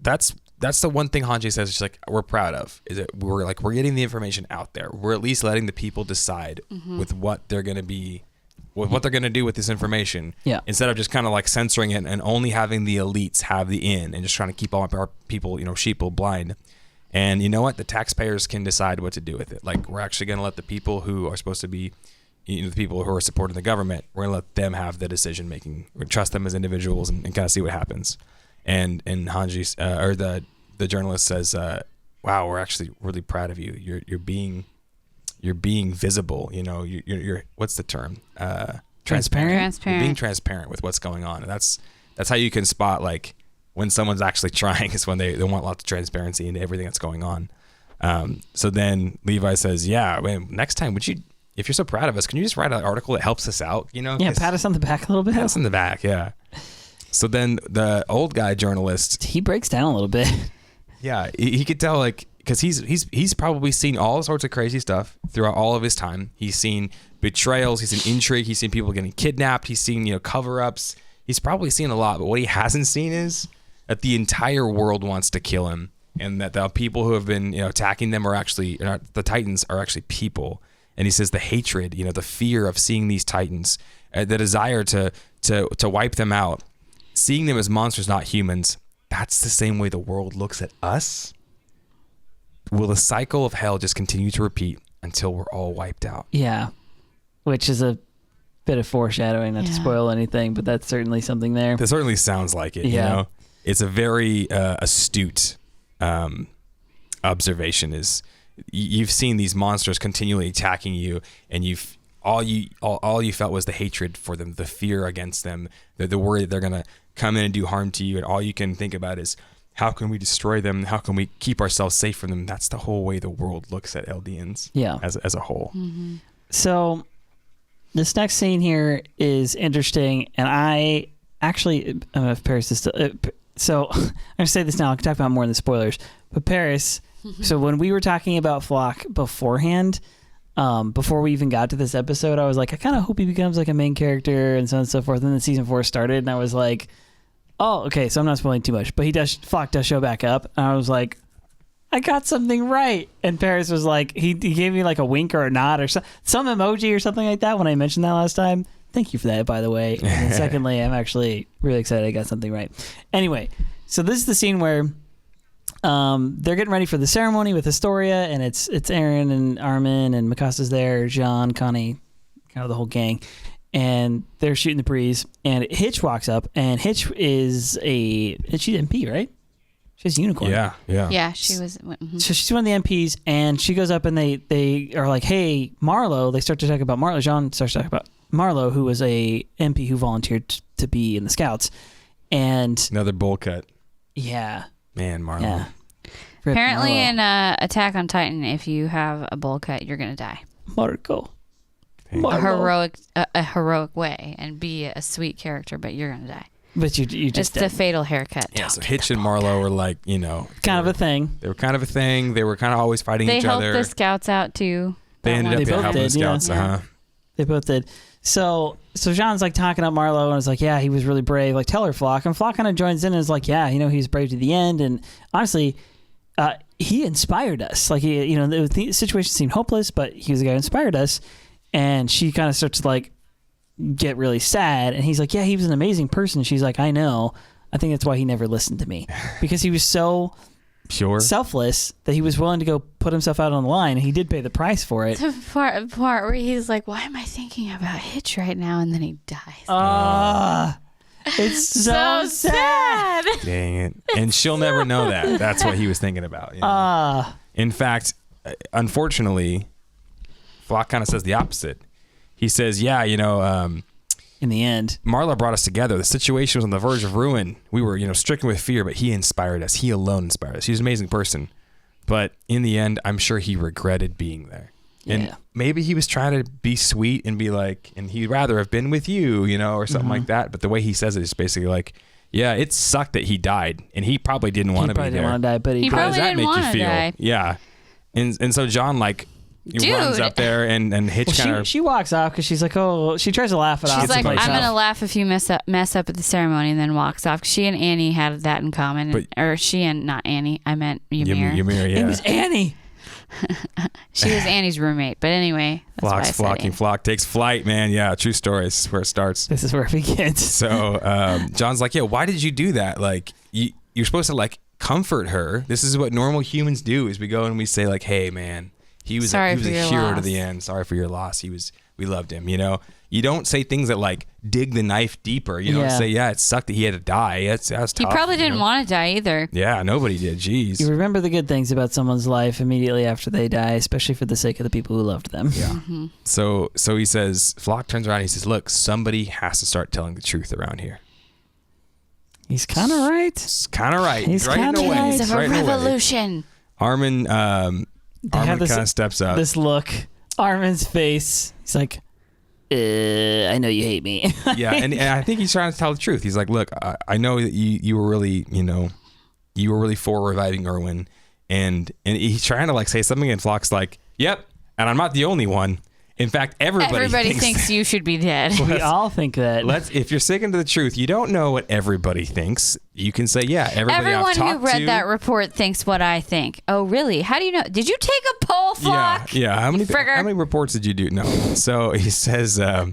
that's the one thing Hanji says. She's like, we're proud of is that we're getting the information out there. We're at least letting the people decide with what they're going to be, with what they're going to do with this information. Yeah. Instead of just kind of like censoring it and only having the elites have the in and just trying to keep all our people, sheeple blind. And you know what? The taxpayers can decide what to do with it. Like, we're actually going to let the people who are supposed to be, the people who are supporting the government, we're going to let them have the decision making. We're gonna trust them as individuals and kind of see what happens. And Hanji, or the journalist says, wow, we're actually really proud of you. You're being visible. You're what's the term? Transparent. You're being transparent with what's going on. And that's how you can spot, like, when someone's actually trying, is when they want lots of transparency into everything that's going on. So then Levi says, yeah, next time, if you're so proud of us, can you just write an article that helps us out? Yeah, pat us on the back a little bit. Pat us on the back, yeah. So then the old guy journalist, he breaks down a little bit. Yeah, he could tell, like, because he's probably seen all sorts of crazy stuff throughout all of his time. He's seen betrayals, he's seen intrigue, he's seen people getting kidnapped, he's seen cover-ups. He's probably seen a lot, but what he hasn't seen is that the entire world wants to kill him, and that the people who have been attacking them the Titans are actually people. And he says the hatred, the fear of seeing these Titans, the desire to wipe them out, seeing them as monsters, not humans. That's the same way the world looks at us. Will the cycle of hell just continue to repeat until we're all wiped out? Yeah, which is a bit of foreshadowing, not to spoil anything, but that's certainly something there. That certainly sounds like it. Yeah. It's a very astute observation. Is you've seen these monsters continually attacking you, and all you felt was the hatred for them, the fear against them, the worry that they're gonna come in and do harm to you, and all you can think about is, how can we destroy them? How can we keep ourselves safe from them? That's the whole way the world looks at Eldians. Yeah. As a whole. Mm-hmm. So this next scene here is interesting, and I actually, I don't know if Paris is still. So I'm gonna say this now. I can talk about more in the spoilers. But Paris. So when we were talking about Floch beforehand, before we even got to this episode, I was like, I kind of hope he becomes like a main character and so on and so forth. And then season 4 started, and I was like, oh, okay, so I'm not spoiling too much. But Floch does show back up, and I was like, I got something right. And Paris was like, he gave me like a wink or a nod or some emoji or something like that when I mentioned that last time. Thank you for that, by the way. And then secondly, I'm actually really excited I got something right. Anyway, so this is the scene where they're getting ready for the ceremony with Historia, and it's Eren and Armin and Mikasa's there, Jean, Connie, kind of the whole gang, and they're shooting the breeze. And Hitch walks up, and Hitch she's MP, right? She's a unicorn. Yeah, she was. Mm-hmm. So she's one of the MPs, and she goes up, and they are like, hey, Marlo. They start to talk about Marlo. Jean starts to talk about Marlo, who was a MP who volunteered to be in the Scouts, and another bowl cut. Yeah. Man, Marlo. Yeah. Apparently, in Attack on Titan, if you have a bowl cut, you're gonna die. Marco. A heroic way, and be a sweet character, but you're gonna die. But you just it's the fatal haircut. Yeah. So Hitch and Marlo were like, kind of a thing. They were kind of a thing. They were kind of always fighting each other. They helped the Scouts out too. They ended up helping the Scouts. Yeah. They both did. So Jean's like talking up Marlo, and it's like, yeah, he was really brave. Like, tell her, Floch. And Floch kind of joins in and is like, yeah, he was brave to the end. And honestly, he inspired us. Like, the situation seemed hopeless, but he was the guy who inspired us. And she kind of starts to like get really sad. And he's like, yeah, he was an amazing person. She's like, I know. I think that's why he never listened to me, because he was so pure, selfless that he was willing to go put himself out on the line, and he did pay the price for it. The part where he's like, why am I thinking about Hitch right now? And then he dies. It's so sad. Dang it. And she'll never know that. That's what he was thinking about. In fact, unfortunately, Floch kind of says the opposite. He says, yeah, in the end, Marlo brought us together. The situation was on the verge of ruin. We were, stricken with fear, but he inspired us. He alone inspired us. He's an amazing person. But in the end, I'm sure he regretted being there. Yeah. And maybe he was trying to be sweet and be like, and he'd rather have been with you, or something like that. But the way he says it is basically like, yeah, it sucked that he died, and he probably didn't want to be there. He probably didn't want to die, but he probably How does that didn't make want you to feel? die. Yeah. And so John, like, he runs up there, and Hitch kind of... She walks off because she's like, oh, she tries to laugh it off. She's like, I'm going to laugh if you mess up at the ceremony, and then walks off. She and Annie had that in common. Or she and, not Annie, I meant Ymir. Ymir, yeah. It was Annie. She was Annie's roommate. But anyway, that's why I said flocking. Floch takes flight, man. Yeah, true story. This is where it starts. This is where it begins. So John's like, yeah, why did you do that? Like, you're supposed to, like, comfort her. This is what normal humans do, is we go and we say like, hey man, he was a hero to the end. Sorry for your loss. We loved him, you know. You don't say things that like dig the knife deeper. You don't say, yeah, it sucked that he had to die. That's tough. He probably didn't want to die either. Yeah, nobody did. Jeez. You remember the good things about someone's life immediately after they die, especially for the sake of the people who loved them. Yeah. Mm-hmm. So he says, Floch turns around and he says, look, somebody has to start telling the truth around here. He's kind of right. He's kind of right. He's kind of right. It's a revolution. Armin kind of steps up. This look, Armin's face. He's like, I know you hate me. Yeah, and I think he's trying to tell the truth. He's like, look, I know that you were really, you were really for reviving Erwin, and he's trying to like say something, and Floch's like, yep, and I'm not the only one. In fact, everybody thinks you should be dead. We all think that. If you're sticking to the truth, you don't know what everybody thinks. You can say, yeah, everyone who read that report thinks what I think. Oh, really? How do you know? Did you take a poll, Floch? Yeah. How many reports did you do? No. So he says, I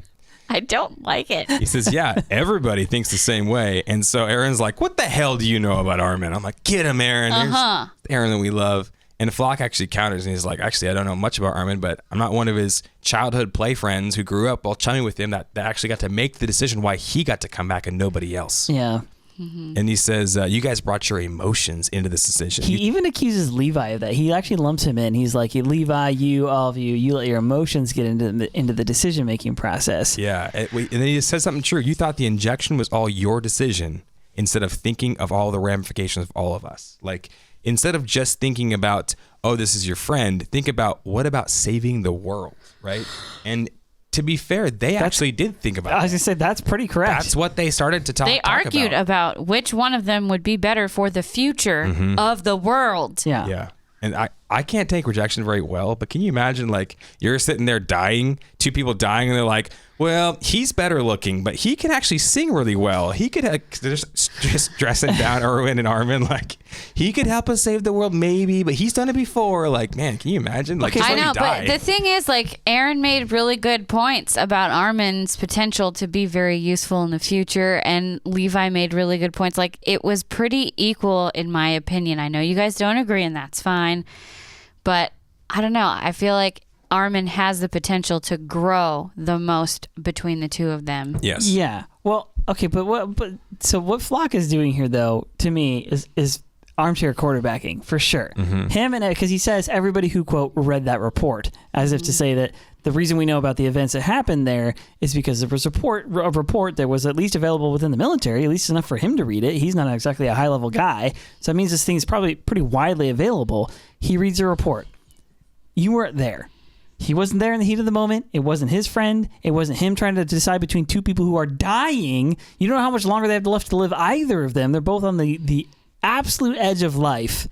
don't like it. He says, yeah, everybody thinks the same way. And so Eren's like, what the hell do you know about Armin? I'm like, get him, Eren. There's Eren that we love. And Floch actually counters, and he's like, actually, I don't know much about Armin, but I'm not one of his childhood play friends who grew up while chumming with him that actually got to make the decision why he got to come back and nobody else. Yeah. Mm-hmm. And he says, you guys brought your emotions into this decision. He even accuses Levi of that. He actually lumps him in. He's like, Levi, all of you let your emotions get into the decision-making process. Yeah. And then he says something true. You thought the injection was all your decision instead of thinking of all the ramifications of all of us. Like, instead of just thinking about, oh, this is your friend, think about, what about saving the world, right? And to be fair, they actually did think about it. I was going to say, that's pretty correct. That's what they started to talk about. They argued about which one of them would be better for the future of the world. Yeah. Yeah. And I can't take rejection very well, but can you imagine, like, you're sitting there dying, two people dying, and they're like, well, he's better looking, but he can actually sing really well. He could just dressing down Erwin and Armin, like, he could help us save the world maybe, but he's done it before. Like, man, can you imagine? Like, I know, but the thing is, like, Eren made really good points about Armin's potential to be very useful in the future, and Levi made really good points. Like, it was pretty equal, in my opinion. I know you guys don't agree, and that's fine, but I don't know. I feel like Armin has the potential to grow the most between the two of them. Yes. Yeah. Well, okay, but what Floch is doing here, though, to me, is armchair quarterbacking for sure. Mm-hmm. Him and because he says everybody who quote read that report, as if to say that the reason we know about the events that happened there is because there was a report that was at least available within the military, at least enough for him to read it. He's not exactly a high level guy, so that means this thing's probably pretty widely available. He reads a report. You weren't there. He wasn't there in the heat of the moment. It wasn't his friend. It wasn't him trying to decide between two people who are dying. You don't know how much longer they have left to live, either of them. They're both on the absolute edge of life.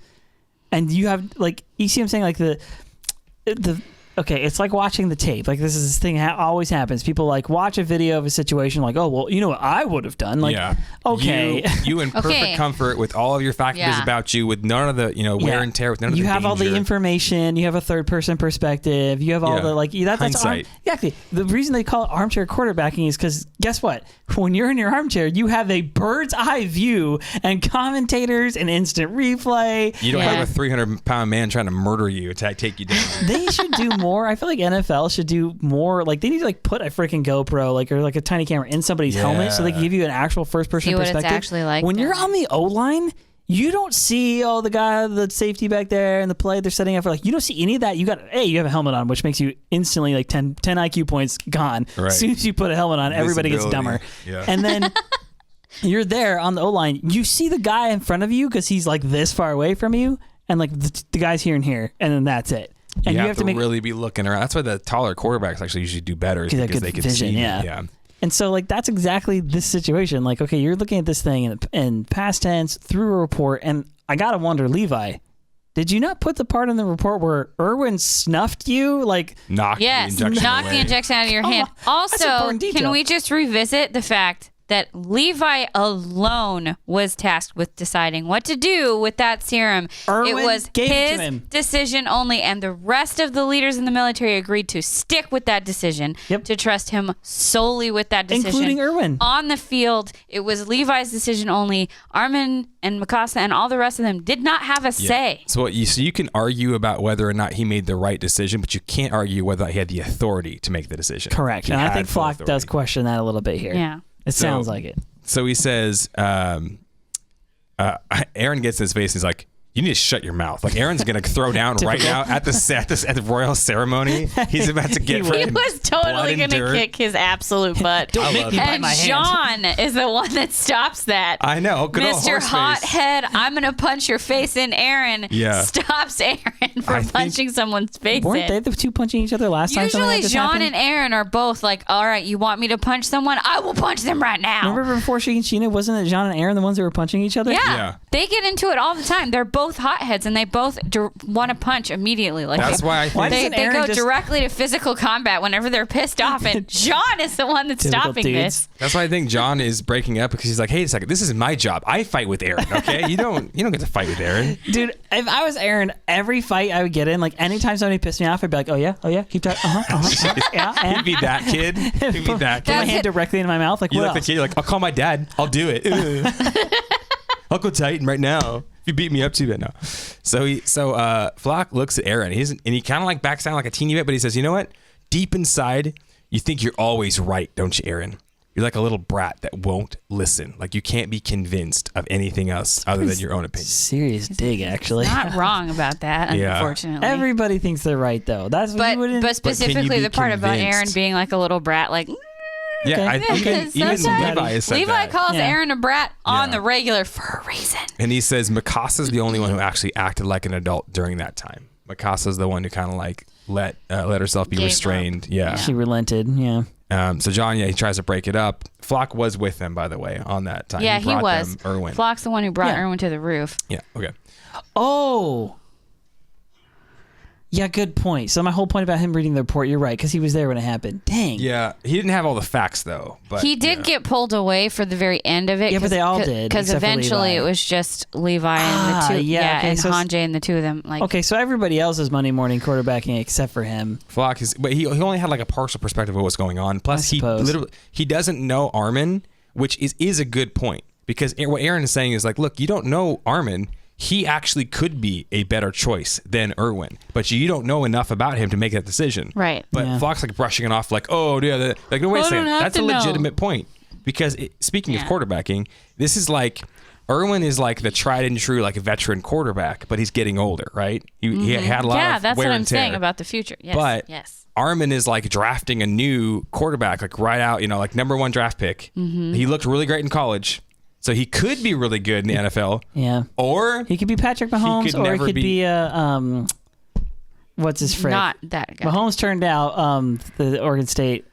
And you have, like, you see what I'm saying? Like, okay, it's like watching the tape. Like, this thing always happens. People, like, watch a video of a situation like, oh, well, you know what I would have done? Like, yeah. Okay. You in perfect comfort with all of your faculties about you, with none of the, wear and tear, with none of the danger. You have all the information. You have a third-person perspective. You have all the, like, that's hindsight. Exactly. The reason they call it armchair quarterbacking is because, guess what? When you're in your armchair, you have a bird's-eye view and commentators and instant replay. You don't have a 300-pound man trying to murder you to take you down. They should do more. I feel like NFL should do more. Like, they need to, like, put a freaking GoPro, like, or like a tiny camera in somebody's helmet so they can give you an actual first-person perspective. It's actually like when you're on the O-line, you don't see the guy, the safety back there, and the play they're setting up for. Like, you don't see any of that. You have a helmet on, which makes you instantly like 10 IQ points gone. Right. As soon as you put a helmet on, everybody gets dumber. Yeah. And then you're there on the O-line. You see the guy in front of you because he's like this far away from you, and like the guy's here and here, and then that's it. And you have to really be looking around. That's why the taller quarterbacks actually usually do better, because they can vision, see. Yeah. And so, like, that's exactly this situation. Like, okay, you're looking at this thing in past tense through a report, and I gotta wonder, Levi, did you not put the part in the report where Erwin snuffed you? Like, knock the injection out of your hand. Also, can we just revisit the fact that Levi alone was tasked with deciding what to do with that serum. Erwin it was gave it to his him. decision only, and the rest of the leaders in the military agreed to stick with that decision, to trust him solely with that decision. Including Erwin. On the field, it was Levi's decision only. Armin and Mikasa and all the rest of them did not have a say. So you can argue about whether or not he made the right decision, but you can't argue whether he had the authority to make the decision. Correct. He And I had think full Floch authority. does question that a little bit here. Yeah. It sounds like it. So he says, Eren gets in his face and he's like, you need to shut your mouth. Like, Eren's going to throw down right now at the royal ceremony. He's about to get He was totally going to kick his absolute butt. Don't make me bite And my hand. John is the one that stops that. I know. Good old Mr. horse Hothead, I'm going to punch your face in. Eren stops Eren from punching someone's face Weren't they in. the two punching each other last time? Usually John happened? and Eren are both like, all right, you want me to punch someone? I will punch them right now. Remember before Shiganshina, wasn't it John and Eren the ones that were punching each other? Yeah. They get into it all the time. They're both hotheads, and they both want to punch immediately. Like That's why I think doesn't they Eren go just- directly to physical combat whenever they're pissed off, and John is the one that's Typical stopping dudes. this. That's why I think John is breaking up, because he's like, hey, a second, this is my job. I fight with Eren, okay? You don't get to fight with Eren. Dude, if I was Eren, every fight I would get in, like anytime somebody pissed me off, I'd be like, oh yeah, keep talking, yeah, He'd be that kid. He'd be that Put my kid. hand directly into my mouth, like You what like the else? kid, you're like, I'll call my dad. I'll do it. I'll go Titan right now. If you beat me up too bad now. So Floch looks at Eren, and he kind of like backs down like a teeny bit, but he says, you know what? Deep inside, you think you're always right, don't you, Eren? You're like a little brat that won't listen. Like, you can't be convinced of anything else other than your own opinion. Serious dig, actually. Not wrong about that, Yeah. unfortunately. Everybody thinks they're right, though. That's what you wouldn't. But specifically be the part about convinced? Eren being like a little brat, like Yeah, Okay. even Sometimes Levi has said Levi that. calls Yeah. Eren a brat on Yeah. the regular for a reason. And he says Mikasa's the only one who actually acted like an adult during that time. Mikasa's the one who kind of like let herself be Gave restrained. up. Yeah. She relented, yeah. So John, he tries to break it up. Floch was with them, by the way, on that time. Yeah, he brought was. them Erwin. Floch's the one who brought Yeah. Erwin to the roof. Yeah. Okay. Oh. Yeah, good point. So my whole point about him reading the report, you're right, because he was there when it happened. Dang. Yeah, he didn't have all the facts though. But He did get pulled away for the very end of it. Yeah, but they all did, Because except for eventually Levi. it was just Levi and the two. yeah, okay, and so Hanjay and the two of them. Like, Okay, so everybody else is Monday morning quarterbacking except for him. Floch is, but he only had like a partial perspective of what's going on. Plus, I he suppose. literally doesn't know Armin, which is a good point, because what Eren is saying is like, look, you don't know Armin. He actually could be a better choice than Erwin, but you don't know enough about him to make that decision. Right. But Yeah. Floch's like brushing it off, like, oh yeah, like no, wait a I don't second, have that's a to know. legitimate point, because speaking of Yeah. quarterbacking, this is like. Erwin is like the tried and true, like a veteran quarterback, but he's getting older, right? He had a lot yeah, of that's wear what and I'm saying tear. about the future. Yes. But yes. Armin is like drafting a new quarterback, like right out, like #1 draft pick. Mm-hmm. He looked really great in college, so he could be really good in the NFL. Yeah. Or He could be Patrick Mahomes, could or he never could be- be what's his friend? Not that guy. Mahomes turned out the Oregon State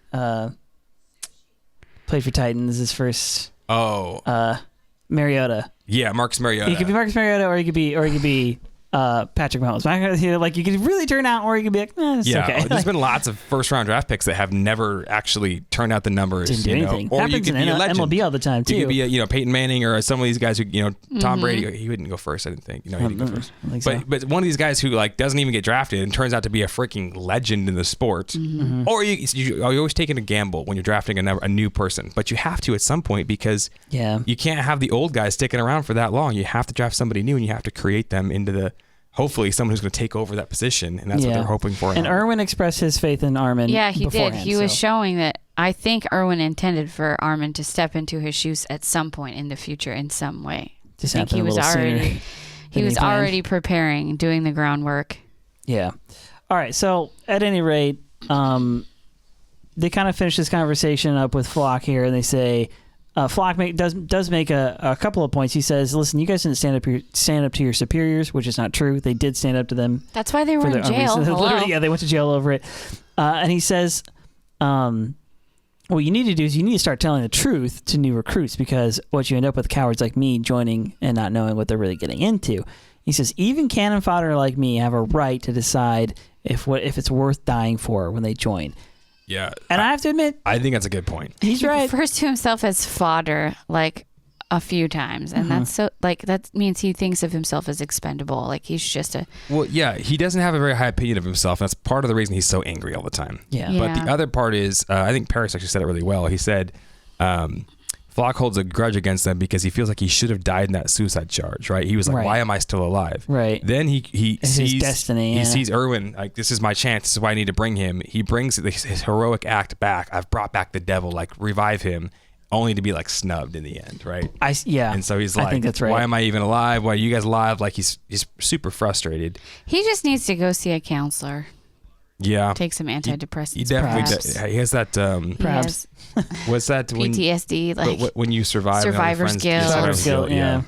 played for Titans his first Mariota. yeah, Marcus Mariota. He could be Marcus Mariota, or he could be Patrick Mahomes. Like you could really turn out, or you could be like, it's Yeah, okay. there's been lots of first-round draft picks that have never actually turned out the numbers. Didn't do anything. Or Happens you could in be a legend. MLB all the time too. You could be a Peyton Manning or some of these guys who Tom Mm-hmm. Brady. He wouldn't go first, I didn't think. He didn't go first. I think so. But one of these guys who like doesn't even get drafted and turns out to be a freaking legend in the sport. Mm-hmm. Or you're always taking a gamble when you're drafting a new person, but you have to at some point, because Yeah. you can't have the old guys sticking around for that long. You have to draft somebody new, and you have to create them into hopefully someone who's going to take over that position, and that's what they're hoping for. And Erwin expressed his faith in Armin. Yeah, he did. beforehand, He was so. showing that I think Erwin intended for Armin to step into his shoes at some point in the future in some way. Just I think happened he a was little sooner already than he he was planned. already preparing, doing the groundwork. Yeah. All right. So at any rate, they kind of finish this conversation up with Floch here, and they say Floch does make a couple of points. He says, "Listen, you guys didn't stand up to your superiors, which is not true. They did stand up to them. That's why they were for in their own jail. reasons." Hello. Literally, yeah, they went to jail over it. And he says, what you need to do is you need to start telling the truth to new recruits, because what you end up with cowards like me joining and not knowing what they're really getting into. He says, even cannon fodder like me have a right to decide if it's worth dying for when they join. Yeah. And I have to admit, I think that's a good point. he's He right. refers to himself as fodder like a few times, and that's so like that means he thinks of himself as expendable. Like he's just a Well, yeah, he doesn't have a very high opinion of himself. That's part of the reason he's so angry all the time. Yeah. But the other part is, I think Paris actually said it really well. He said, Floch holds a grudge against them because he feels like he should have died in that suicide charge, right? He was like, Right. why am I still alive? Right. Then he It's sees his destiny. He sees Erwin, like, this is my chance. This is why I need to bring him. He brings his heroic act back. I've brought back the devil, like revive him, only to be like snubbed in the end, right? Yeah. And so he's I like, think that's right. why am I even alive? Why are you guys alive? Like he's super frustrated. he just needs to go see a counselor. Yeah. Take some antidepressants. He definitely perhaps. he has that He Perhaps. has what's that when PTSD, like when you survive and all your survivor's friends- guilt. Survivor's guilt, yeah.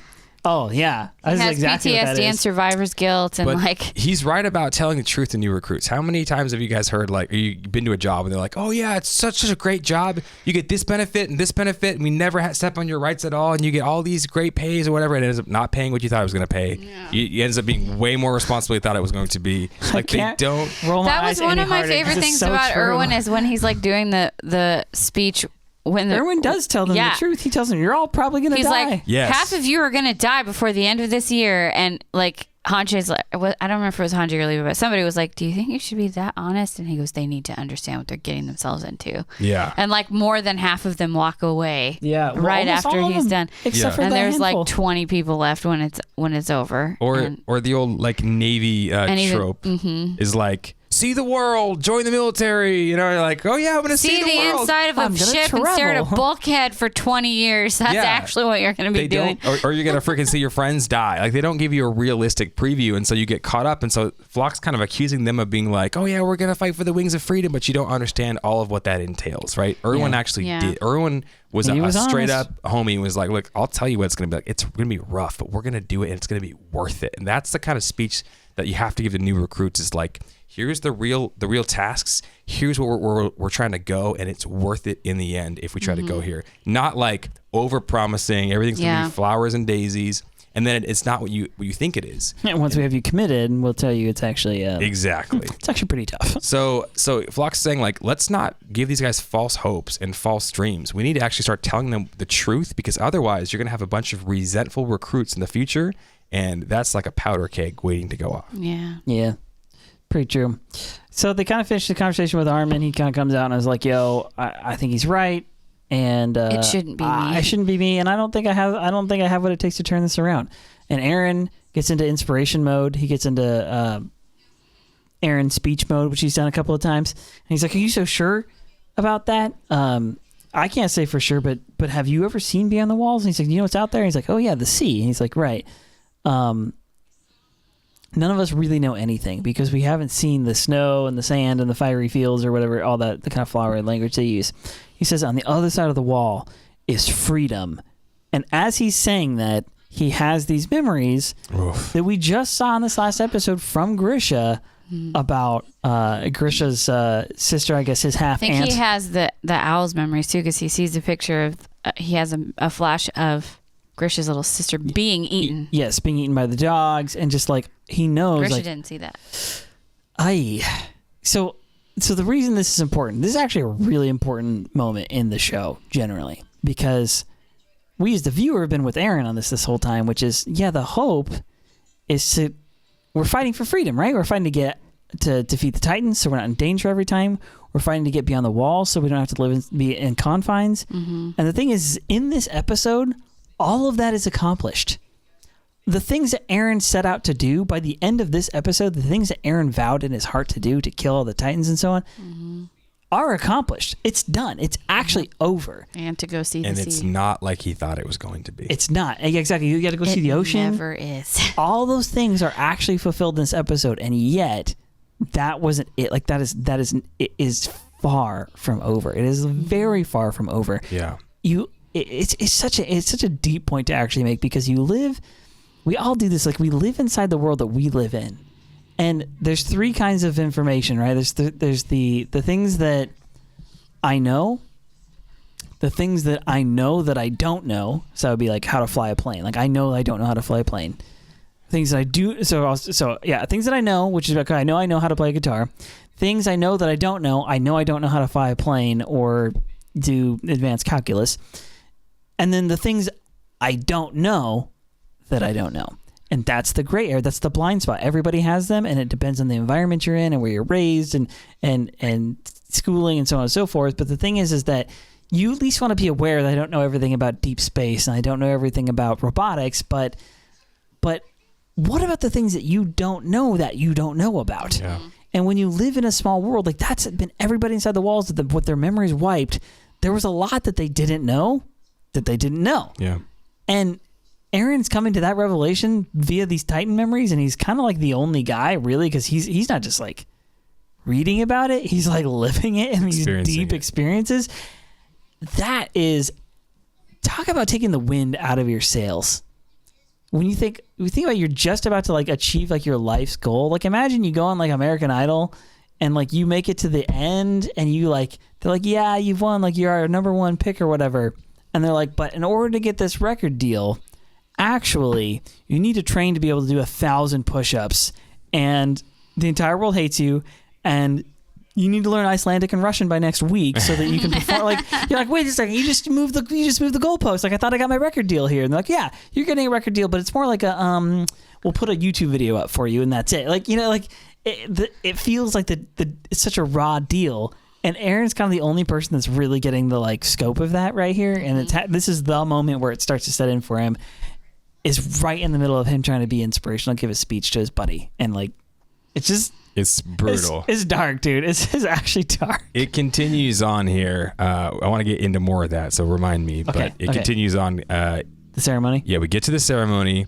Oh, yeah. he That's has exactly what that PTSD and is. survivor's guilt, and But like he's right about telling the truth to new recruits. How many times have you guys heard, like, or you been to a job and they're like, oh yeah, it's such a great job. You get this benefit and this benefit, and we never step on your rights at all, and you get all these great pays or whatever, and it ends up not paying what you thought it was going to pay. Yeah. You ends up being way more responsible than you thought it was going to be. Like they can't don't. roll my that eyes was one any of my harder, 'cause favorite it's things so about true. Erwin is when he's like doing the speech when Erwin does tell them Yeah. the truth. He tells them, you're all probably going to He's die. like, Yes. half of you are gonna die before the end of this year, and like Hanji's like, I don't remember if it was Hanji or Levi, but somebody was like, do you think you should be that honest? And he goes, they need to understand what they're getting themselves into. Yeah. And like more than half of them walk away. Yeah, well, right almost after all of he's them, done. except Yeah. for And that there's handful. like 20 people left when it's over. And Or the old like Navy even- trope is like, see the world, join the military. You know, you're like, oh yeah, I'm gonna see, see the world. inside of I'm a gonna ship and stare at a travel. bulkhead for 20 years. That's Yeah. actually what you're going to be They doing. don't, or you're gonna freaking see your friends die. Like they don't give you a realistic preview, and so you get caught up. And so Floch's kind of accusing them of being like, oh yeah, we're gonna fight for the wings of freedom, but you don't understand all of what that entails, right? Erwin actually Yeah. did. Erwin was He a was straight honest. up homie. And was like, look, I'll tell you what it's gonna be like. It's gonna be rough, but we're gonna do it, and it's gonna be worth it. And that's the kind of speech that you have to give to new recruits. Is like, here's the real tasks. Here's where we're trying to go, and it's worth it in the end if we try to go here. Not like over promising everything's gonna Yeah. be flowers and daisies, and then it's not what you think it is. And once we have you committed, we'll tell you it's actually Exactly. it's actually pretty tough. So Floch's saying, like, let's not give these guys false hopes and false dreams. We need to actually start telling them the truth, because otherwise you're gonna have a bunch of resentful recruits in the future, and that's like a powder keg waiting to go off. Yeah. Yeah, pretty true. So they kind of finished the conversation with Armin. He kind of comes out and is like, yo, I think he's right. And It shouldn't be me. I shouldn't be me, and I don't think I have what it takes to turn this around. And Eren gets into inspiration mode. He gets into Eren's speech mode, which he's done a couple of times. And he's like, "Are you so sure about that?" I can't say for sure, but have you ever seen Beyond the Walls? And he's like, "You know what's out there?" And he's like, "Oh yeah, the sea." And he's like, "Right." None of us really know anything because we haven't seen the snow and the sand and the fiery fields or whatever, all that, the kind of flowery language they use. He says on the other side of the wall is freedom. And as he's saying that, he has these memories that we just saw in this last episode from Grisha about Grisha's sister, I guess his half I think aunt. he has the owl's memories too, because he sees a picture of he has a flash of Grisha's little sister being eaten. Yes, being eaten by the dogs, and just like he knows. Grisha like, didn't see that. So the reason this is important, this is actually a really important moment in the show generally, because we as the viewer have been with Eren on this whole time, which is, the hope is we're fighting for freedom, right? We're fighting to defeat the Titans, so we're not in danger every time. We're fighting to get beyond the wall, so we don't have to be in confines. Mm-hmm. And the thing is, in this episode, all of that is accomplished. The things that Eren set out to do by the end of this episode, the things that Eren vowed in his heart to do to kill all the Titans and so on, are accomplished. It's done. It's actually over. And to go see the And sea. it's not like he thought it was going to be. It's not. Exactly. You got to go see the ocean. It never is. All those things are actually fulfilled in this episode, and yet that wasn't it. Like it is far from over. It is very far from over. Yeah. It's such a deep point to actually make, because we all do this. Like, we live inside the world that we live in, and there's three kinds of information, right? There's the things that I know, the things that I know that I don't know. So it would be like how to fly a plane. Like, I know I don't know how to fly a plane. Things that I do. Things that I know, which is, okay, I know how to play a guitar. things I know that I don't know. I don't know how to fly a plane or do advanced calculus. And then the things I don't know that I don't know. And that's the gray area. That's the blind spot. Everybody has them, and it depends on the environment you're in and where you're raised and schooling and so on and so forth. But the thing is that you at least want to be aware that I don't know everything about deep space and I don't know everything about robotics, but what about the things that you don't know about? Yeah. And when you live in a small world, like that's been everybody inside the walls with their memories wiped, there was a lot that they didn't know. Yeah. And Eren's coming to that revelation via these Titan memories, and he's kind of like the only guy, really, because he's not just like reading about it, he's like living it in these deep experiences. That is, talk about taking the wind out of your sails. When you think about you're just about to like achieve like your life's goal, like imagine you go on like American Idol and like you make it to the end and you like, they're like, yeah, you've won, like you're our number one pick or whatever. And they're like, but in order to get this record deal, actually, you need to train to be able to do 1,000 push-ups, and the entire world hates you, and you need to learn Icelandic and Russian by next week so that you can perform. Like you're like, wait a second, you just moved the goalpost. Like I thought I got my record deal here, and they're like, yeah, you're getting a record deal, but it's more like a we'll put a YouTube video up for you, and that's it. Like like it feels like it's such a raw deal. And Eren's kind of the only person that's really getting the like scope of that right here, and this is the moment where it starts to set in for him. Is right in the middle of him trying to be inspirational, give a speech to his buddy, and like it's brutal. It's dark, dude. It's actually dark. It continues on here. I want to get into more of that, so remind me. Okay, but it continues on. The ceremony. Yeah, we get to the ceremony.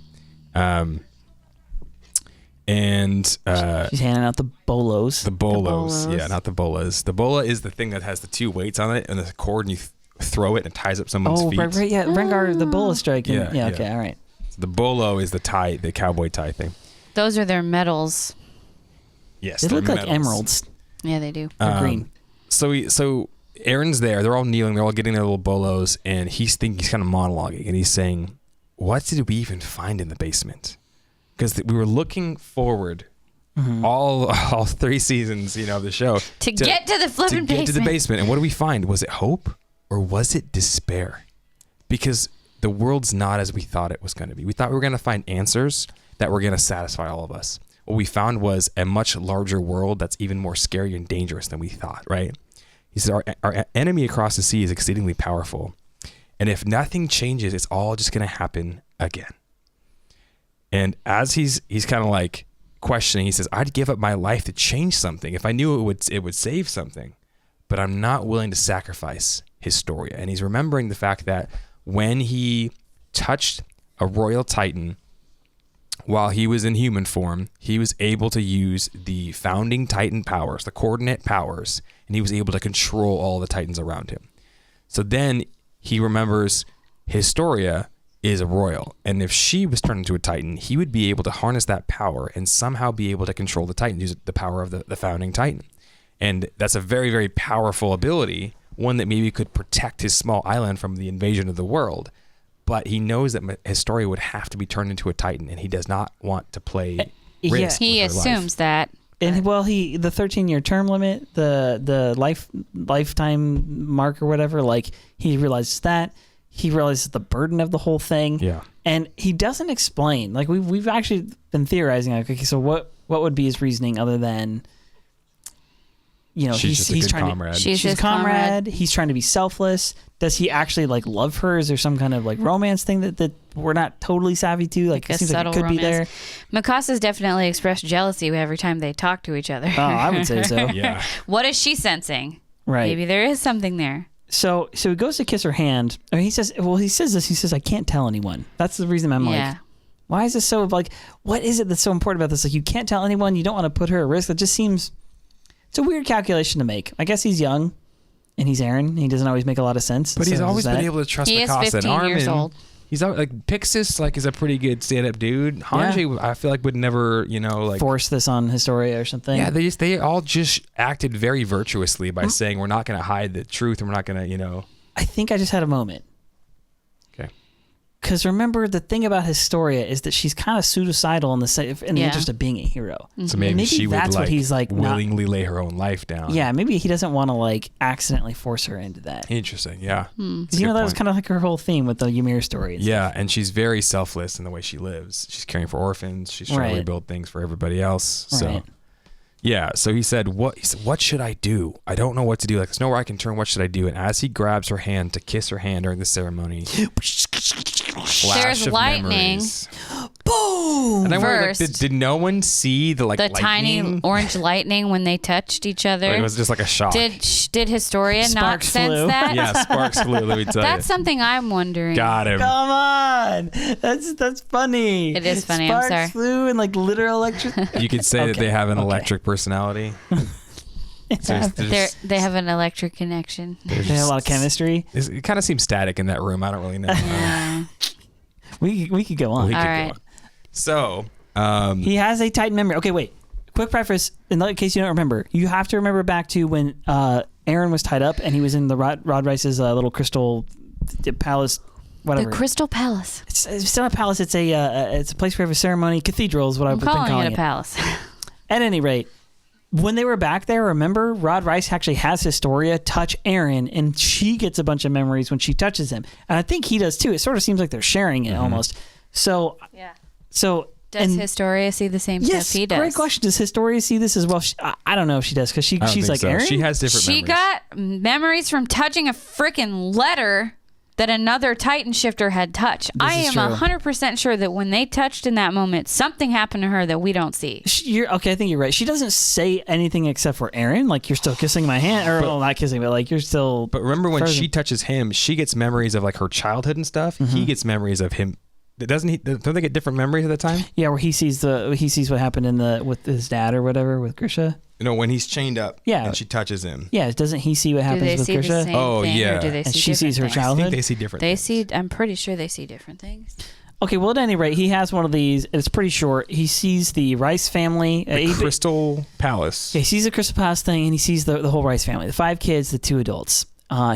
And she's handing out the bolos. The bolos. Yeah, not the bolas. The bola is the thing that has the two weights on it and the cord, and you throw it and it ties up someone's feet. Right, yeah. Rengar, the bola strike. Yeah, okay, all right. So the bolo is the tie, the cowboy tie thing. Those are their medals. Yes, they look medals. like emeralds. Yeah, they do. They're green. So Eren's there. They're all kneeling. They're all getting their little bolos, and he's kind of monologuing, and he's saying, "What did we even find in the basement?" Because we were looking forward all 3 seasons, of the show to get to the flipping basement. To the basement, and what did we find? Was it hope or was it despair? Because the world's not as we thought it was going to be. We thought we were going to find answers that were going to satisfy all of us. What we found was a much larger world that's even more scary and dangerous than we thought, right? He said, our enemy across the sea is exceedingly powerful. And if nothing changes, it's all just going to happen again. And as he's kind of like questioning, he says, I'd give up my life to change something if I knew it would save something, but I'm not willing to sacrifice Historia. And he's remembering the fact that when he touched a royal titan while he was in human form, he was able to use the founding titan powers, the coordinate powers, and he was able to control all the titans around him. So then he remembers Historia is a royal, and if she was turned into a titan, he would be able to harness that power and somehow be able to control the titan, use the power of the founding titan. And that's a very, very powerful ability, one that maybe could protect his small island from the invasion of the world. But he knows that Historia would have to be turned into a titan, and he does not want to play risk. He assumes that. And well, the 13-year term limit, the lifetime mark or whatever, like he realizes that. He realizes the burden of the whole thing. Yeah. And he doesn't explain. Like we've actually been theorizing, like, okay, so what would be his reasoning other than he's trying comrade. She's his comrade. He's trying to be selfless. Does he actually like love her? Is there some kind of like romance thing that we're not totally savvy to? Like it seems like it could be there. Mikasa's definitely expressed jealousy every time they talk to each other. Oh, I would say so. Yeah. What is she sensing? Right. Maybe there is something there. So he goes to kiss her hand. I mean, he says this. I can't tell anyone. That's the reason I'm like, why is this so like, what is it that's so important about this? Like, you can't tell anyone. You don't want to put her at risk. That just seems, it's a weird calculation to make. I guess he's young and he's Eren. He doesn't always make a lot of sense. But he's always been able to trust Mikasa. He is 15 years old. He's like Pixis, like is a pretty good stand-up dude. Hanji, I feel like would never, force this on Historia or something. Yeah, they all just acted very virtuously by saying we're not going to hide the truth and we're not going to, I think I just had a moment. Okay. Because remember, the thing about Historia is that she's kind of suicidal in the interest of being a hero. So maybe she would that's what he's like willingly lay her own life down. Yeah, maybe he doesn't want to like accidentally force her into that. Interesting, yeah. That was kind of like her whole theme with the Ymir story. And yeah, stuff. and she's very selfless in the way she lives. She's caring for orphans. She's trying to rebuild things for everybody else. So. Right. Yeah, so he said, what should I do? I don't know what to do. Like, there's nowhere I can turn. What should I do? And as he grabs her hand to kiss her hand during the ceremony, there's lightning. Boom! And I wonder, like, First, did no one see the the lightning? tiny orange lightning when they touched each other? Like, it was just like a shock. Did Historia not Sparks sense flew. that? Yeah, sparks flew. Let me tell That's you. something I'm wondering. Got him. Come on, that's funny. It is funny, Sparks I'm sorry. flew and like literal electric. You could say that they have an electric personality. They have an electric connection. They have a lot of chemistry. It kind of seems static in that room. I don't really know. We could go on. We could All go right. on. So, He has a Titan memory. Okay, wait. Quick preface, in case you don't remember, you have to remember back to when Eren was tied up and he was in the Rod Reiss's little crystal palace, whatever. The Crystal Palace. It's not a palace. It's a place where we have a ceremony. Cathedral is what I've been calling it a palace. At any rate, when they were back there, remember, Rod Reiss actually has Historia touch Eren, and she gets a bunch of memories when she touches him. And I think he does too. It sort of seems like they're sharing it almost. So, Yeah. So Does Historia see the same stuff he does? Great question. Does Historia see this as well? I don't know if she does because she's like Eren. She has different She memories. got memories from touching a freaking letter that another Titan shifter had touched. I am 100% sure that when they touched in that moment, something happened to her that we don't see. Okay, I think you're right. She doesn't say anything except for Eren, like, you're still kissing my hand, or well, not kissing, but like, you're still. But remember when frozen. she touches him, she gets memories of like her childhood and stuff. He gets memories of him. Doesn't he? Don't they get different memories at the time? Yeah, where he sees what happened with his dad or whatever with Grisha. No, when he's chained up. Yeah. And she touches him. Yeah, doesn't he see what Do happens they with see the Grisha? same Oh, thing, yeah. or do they And see she sees her different things? I childhood. think they see different They things. see. I'm pretty sure they see different things. Okay, well, at any rate, he has one of these. It's pretty short. He sees the Reiss family. The Crystal Palace. He sees the Crystal Palace thing, and he sees the whole Reiss family, the 5 kids, the 2 adults.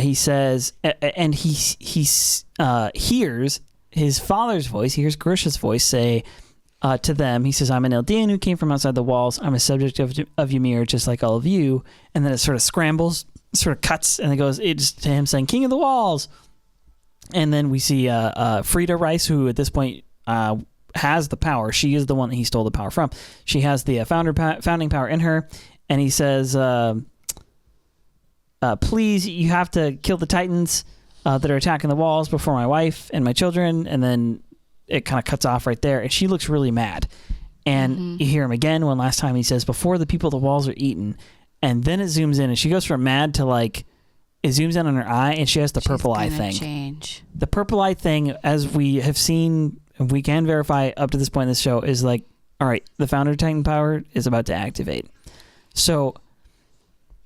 He says, and he hears his father's voice. He hears Grisha's voice say to them, he says, "I'm an Eldian who came from outside the walls. I'm a subject of Ymir, just like all of you." And then it sort of scrambles, sort of cuts, and it goes it's to him saying, "King of the walls." And then we see Freida Reiss, who at this point has the power. She is the one that he stole the power from. She has the founding power in her. And he says, "Please, you have to kill the Titans that are attacking the walls before my wife and my children." And then it kind of cuts off right there. And she looks really mad. And you hear him again one last time. He says, "Before the people, the walls are eaten." And then it zooms in, and she goes from mad to like, it zooms in on her eye, and she has the purple eye thing. Change. The purple eye thing, as we have seen, and we can verify up to this point in this show, is like, all right, the Founder Titan power is about to activate. So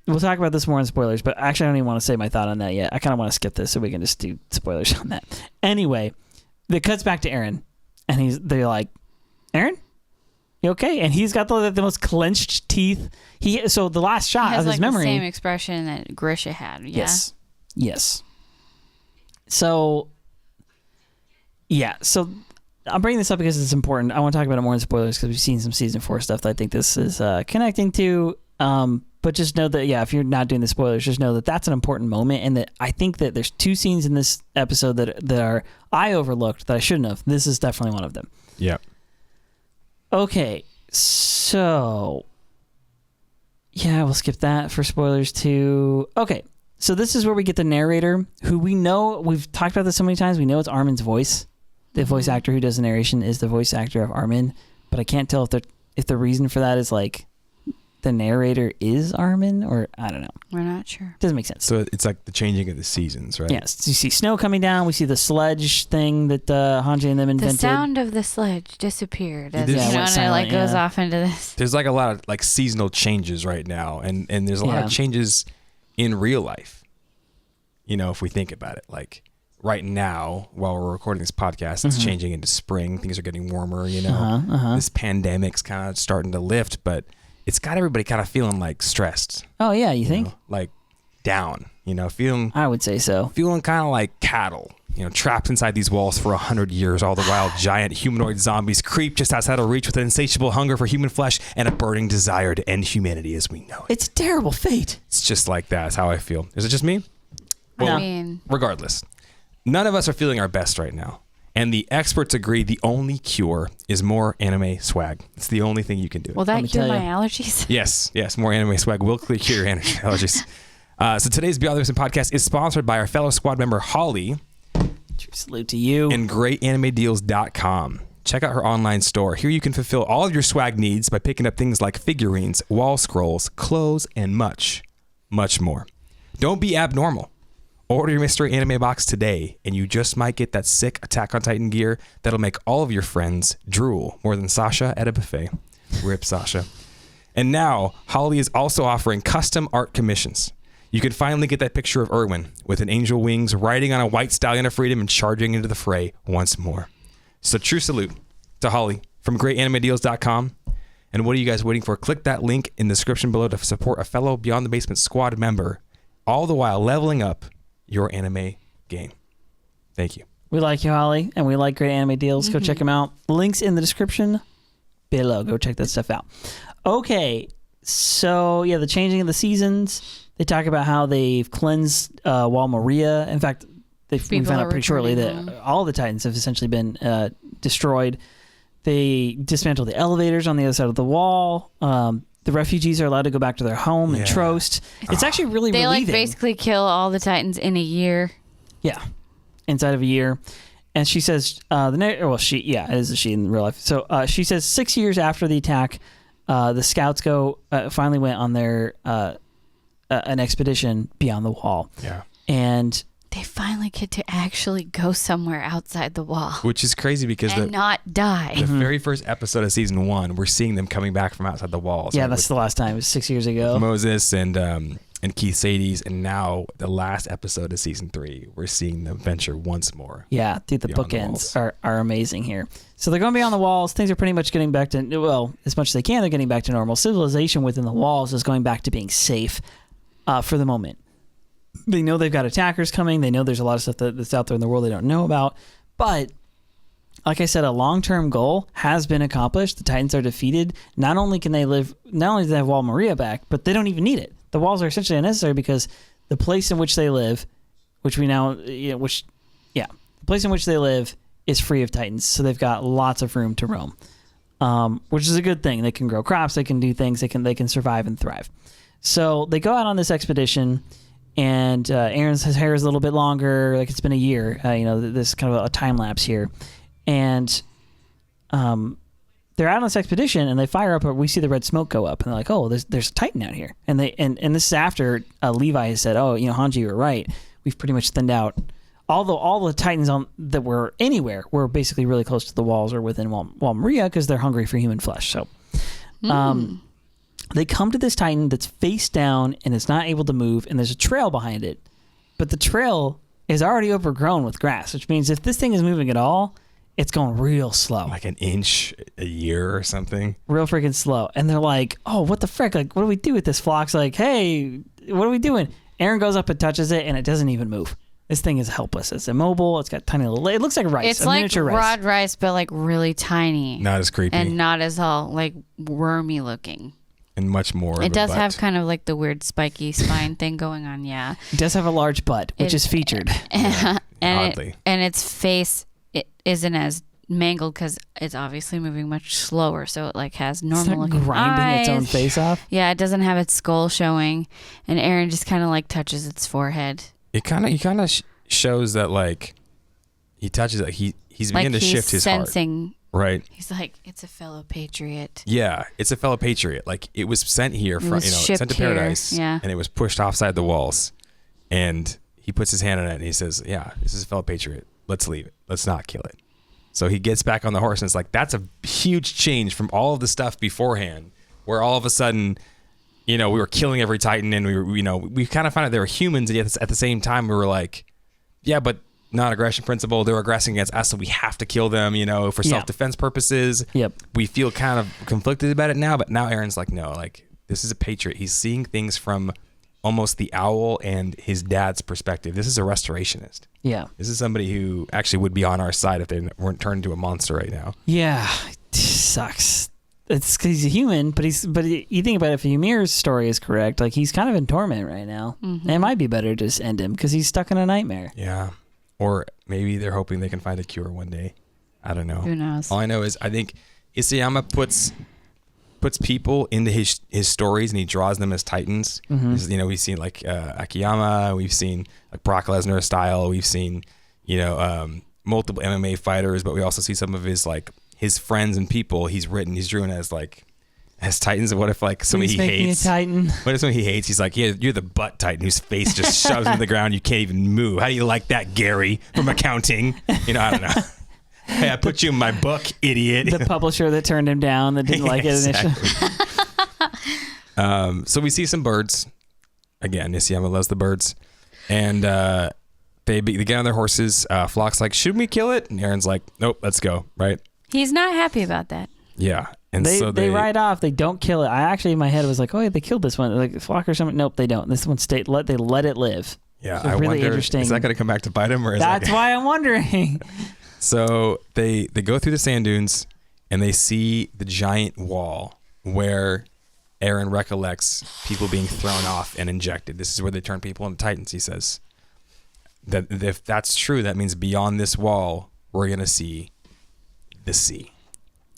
we'll talk about this more in spoilers, but actually I don't even want to say my thought on that yet. I kind of want to skip this so we can just do spoilers on that. Anyway, it cuts back to Eren, and they're like, "Eren, you okay?" And he's got the most clenched teeth. So the last shot He has of his like memory. the same expression that Grisha had. Yeah? Yes. So, yeah. So I'm bringing this up because it's important. I want to talk about it more in spoilers because we've seen some season 4 stuff that I think this is connecting to. But just know that, yeah, if you're not doing the spoilers, just know that that's an important moment, and that I think that there's 2 scenes in this episode that I overlooked that I shouldn't have. This is definitely one of them. Yeah. Okay, so yeah, we'll skip that for spoilers too. Okay, so this is where we get the narrator, who we know, we've talked about this so many times, we know it's Armin's voice. The voice actor who does the narration is the voice actor of Armin, but I can't tell if the reason for that is like the narrator is Armin, or I don't know. We're not sure. Doesn't make sense. So it's like the changing of the seasons, right? Yes, you see snow coming down. We see the sledge thing that Hanji and them invented. The sound of the sledge disappeared as It you is. know, went and it like silent, goes yeah. off into this. There's like a lot of like seasonal changes right now, and there's a lot of changes in real life. You know, if we think about it, like right now, while we're recording this podcast, it's changing into spring. Things are getting warmer. You know, this pandemic's kind of starting to lift, but it's got everybody kind of feeling like stressed. Oh yeah, you think? Know, like down. You know, feeling. I would say so. Feeling kind of like cattle. trapped inside these walls for 100 years, all the while giant humanoid zombies creep just outside of reach with an insatiable hunger for human flesh and a burning desire to end humanity as we know it. It's a terrible fate. It's just like that. That's how I feel. Is it just me? I mean, regardless, none of us are feeling our best right now. And the experts agree the only cure is more anime swag. It's the only thing you can do. Will that cure my allergies? Yes, more anime swag will clear your allergies. So today's Beyond the Basement podcast is sponsored by our fellow squad member, Holly. True salute to you. And GreatAnimeDeals.com. Check out her online store. Here you can fulfill all of your swag needs by picking up things like figurines, wall scrolls, clothes, and much, much more. Don't be abnormal. Order your mystery anime box today, and you just might get that sick Attack on Titan gear that'll make all of your friends drool more than Sasha at a buffet. Rip Sasha. And now, Holly is also offering custom art commissions. You can finally get that picture of Erwin with an angel wings riding on a white stallion of freedom and charging into the fray once more. So true salute to Holly from GreatAnimeDeals.com. And what are you guys waiting for? Click that link in the description below to support a fellow Beyond the Basement squad member, all the while leveling up your anime game. Thank you. We like you, Holly, and we like Great Anime Deals. Go check them out. Links in the description below. Go check that stuff out. Okay, so yeah, the changing of the seasons. They talk about how they've cleansed Wall Maria. In fact, we found out pretty shortly that all the Titans have essentially been destroyed. They dismantled the elevators on the other side of the wall. The refugees are allowed to go back to their home and Trost. It's actually really relieving. They basically kill all the Titans in a year. Yeah, inside of a year. And she says, it is a she in real life. So she says 6 years after the attack, the scouts finally went on their an expedition beyond the wall. Yeah. And they finally get to actually go somewhere outside the wall. Which is crazy because not die. The very first episode of season 1, we're seeing them coming back from outside the walls. Yeah, that's the last time. It was 6 years ago. Moses and Keith Sadie's, and now the last episode of season 3, we're seeing them venture once more. Yeah, dude, the bookends are amazing here. So they're going beyond the walls. Things are pretty much getting back to, well, as much as they can, they're getting back to normal. Civilization within the walls is going back to being safe for the moment. They know they've got attackers coming. They know there's a lot of stuff that's out there in the world they don't know about. But like I said, a long-term goal has been accomplished. The Titans are defeated. Not only do they have Wall Maria back, but they don't even need it. The walls are essentially unnecessary because the place in which they live, the place in which they live is free of Titans. So they've got lots of room to roam, which is a good thing. They can grow crops. They can do things. They can survive and thrive. So they go out on this expedition. And Eren's his hair is a little bit longer, like it's been a year. This kind of a time lapse here, and they're out on this expedition, and they fire up. We see the red smoke go up, and they're like, "Oh, there's a Titan out here." And this is after Levi has said, "Oh, Hanji, you were right. We've pretty much thinned out all the Titans that were anywhere were basically really close to the walls or within Wall Maria because they're hungry for human flesh." So, they come to this Titan that's face down and is not able to move, and there's a trail behind it. But the trail is already overgrown with grass, which means if this thing is moving at all, it's going real slow. Like an inch a year or something. Real freaking slow. And they're like, oh, what the frick? Like, what do we do with this? Floch's like, hey, what are we doing? Eren goes up and touches it, and it doesn't even move. This thing is helpless. It's immobile. It's got tiny little... It looks like rice. It's like raw rice, but like really tiny. Not as creepy. And not as all like wormy looking. And much more. It does have kind of like the weird spiky spine thing going on, yeah. It does have a large butt, which is featured. Oddly. And its face isn't as mangled because it's obviously moving much slower, so it like has normal looking grinding eyes. Its own face off. Yeah, it doesn't have its skull showing, and Eren just kind of like touches its forehead. He kind of shows that like he touches it. He's beginning to shift his sensing. Heart. Right. He's like, it's a fellow patriot. Yeah, it's a fellow patriot. Like it was sent here from sent to paradise, yeah. And it was pushed offside the walls. And he puts his hand on it and he says, "Yeah, this is a fellow patriot. Let's leave it. Let's not kill it." So he gets back on the horse, and it's like that's a huge change from all of the stuff beforehand, where all of a sudden, we were killing every Titan, and we kind of found out they were humans, and yet at the same time we were like, yeah, but non-aggression principle, they're aggressing against us, so we have to kill them, for self-defense purposes. Yep. We feel kind of conflicted about it now, but now Eren's like, no, like this is a patriot. He's seeing things from almost the owl and his dad's perspective. This is a restorationist. Yeah. This is somebody who actually would be on our side if they weren't turned into a monster right now. Yeah. Sucks. It's because he's a human, but you think about it, if Ymir's story is correct, like he's kind of in torment right now. Mm-hmm. It might be better to just end him because he's stuck in a nightmare. Yeah. Or maybe they're hoping they can find a cure one day. I don't know. Who knows? All I know is I think Isayama puts people into his stories and he draws them as titans. Mm-hmm. You know, we've seen like Akiyama, we've seen like Brock Lesnar style, we've seen, you know, multiple MMA fighters, but we also see some of his like his friends and people he's drawn as like as titans. And what if like somebody he hates? A titan. What if somebody he hates? He's like, yeah, you're the butt titan whose face just shoves into the ground. You can't even move. How do you like that, Gary from accounting? You know, I don't know. Hey, I put you in my book, idiot. The publisher that turned him down that didn't like it initially. So we see some birds. Again, Isayama loves the birds. And they get on their horses. Floch's like, should we kill it? And Eren's like, nope, let's go, right? He's not happy about that. Yeah. And they ride off. They don't kill it. I actually, in my head, was like, oh, yeah, they killed this one. Like Floch or something. Nope, they don't. This one stayed. They let it live. Yeah, so I really wonder, interesting. Is that going to come back to bite him? Or That's why I'm wondering. So they go through the sand dunes and they see the giant wall where Eren recollects people being thrown off and injected. This is where they turn people into titans, he says. That if that's true, that means beyond this wall, we're going to see the sea.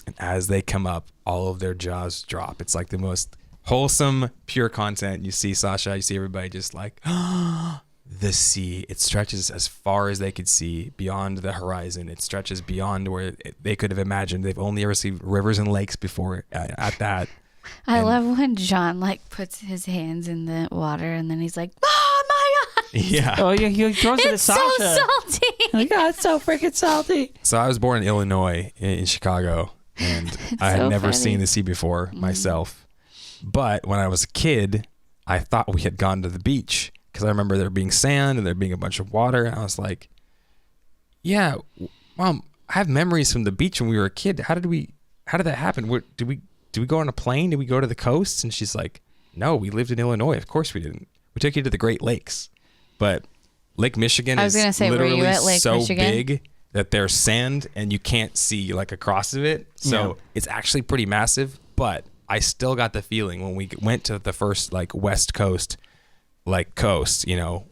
And as they come up, all of their jaws drop. It's like the most wholesome, pure content. You see Sasha, you see everybody just like, the sea. It stretches as far as they could see beyond the horizon. It stretches beyond where they could have imagined. They've only ever seen rivers and lakes before at that. I love when John like puts his hands in the water and then he's like, oh my God. Yeah. Oh, yeah, he throws it at Sasha. It's so salty. Like, oh, it's so freaking salty. So I was born in Illinois, in Chicago, and I had never seen the sea before myself. But when I was a kid, I thought we had gone to the beach because I remember there being sand and there being a bunch of water. And I was like, yeah, Mom, I have memories from the beach when we were a kid. How did that happen? Did we go on a plane? Did we go to the coast? And she's like, no, we lived in Illinois. Of course we didn't. We took you to the Great Lakes. But Lake Michigan is literally so big that there's sand and you can't see like across of it. So it's actually pretty massive. But I still got the feeling when we went to the first like West Coast, like coast, you know,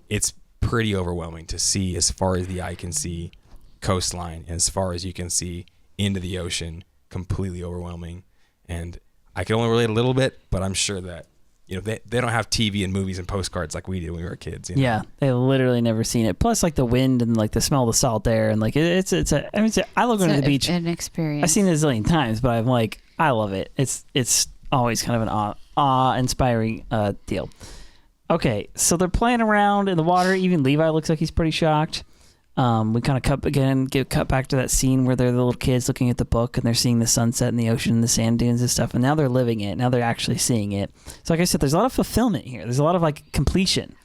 it's pretty overwhelming to see as far as the eye can see coastline and as far as you can see into the ocean, completely overwhelming. And I can only relate a little bit, but I'm sure that, you know, they don't have TV and movies and postcards like we did when we were kids. You know? Yeah, they literally never seen it. Plus, like the wind and like the smell of the salt air and like I love going to the beach. An experience. I've seen it a zillion times, but I'm like, I love it. It's always kind of an awe-inspiring deal. Okay, so they're playing around in the water. Even Levi looks like he's pretty shocked. We kind of cut back to that scene where they're the little kids looking at the book and they're seeing the sunset and the ocean and the sand dunes and stuff. And now they're living it. Now they're actually seeing it. So like I said, there's a lot of fulfillment here. There's a lot of like completion.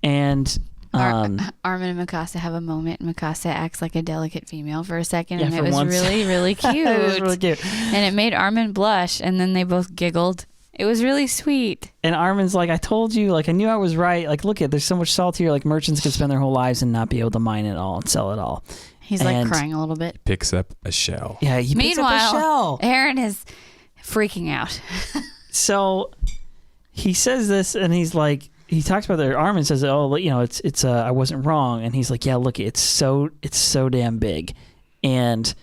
And Armin and Mikasa have a moment. Mikasa acts like a delicate female for a second, and it was once. really, really cute. It was really cute. And it made Armin blush, and then they both giggled. It was really sweet. And Armin's like, I told you, like, I knew I was right. Like, look there's so much salt here. Like, merchants could spend their whole lives and not be able to mine it all and sell it all. He's like crying a little bit. Picks up a shell. Yeah, he picks up a shell. Eren is freaking out. So he says this, and he's like, he talks about their Armin says, oh, you know, it's I wasn't wrong. And he's like, yeah, look, it's so damn big. And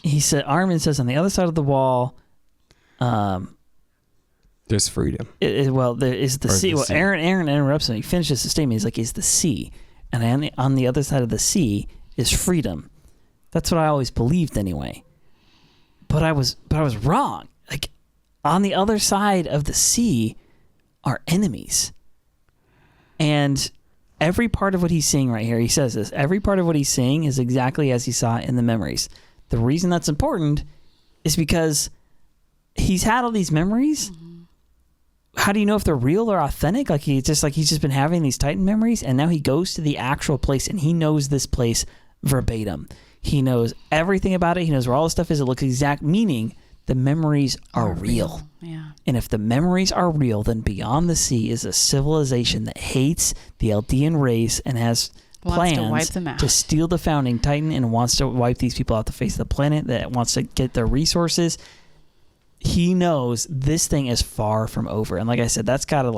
he said, Armin says on the other side of the wall, there's freedom. There is the sea. Well, Eren interrupts him. He finishes the statement. He's like, "Is the sea?" And on the other side of the sea is freedom. That's what I always believed, anyway. But I was wrong. Like, on the other side of the sea are enemies. And every part of what he's seeing right here, he says this. Every part of what he's seeing is exactly as he saw it in the memories. The reason that's important is because he's had all these memories. How do you know if they're real or authentic? Like he's just been having these Titan memories, and now he goes to the actual place and he knows this place verbatim. He knows everything about it. He knows where all the stuff is. It looks exact, meaning the memories are real. Yeah. And if the memories are real, then beyond the sea is a civilization that hates the Eldian race and has Wants to wipe plans them out. to steal the founding Titan and wants to wipe these people off the face of the planet, that wants to get their resources. He knows this thing is far from over. And like I said, that's got to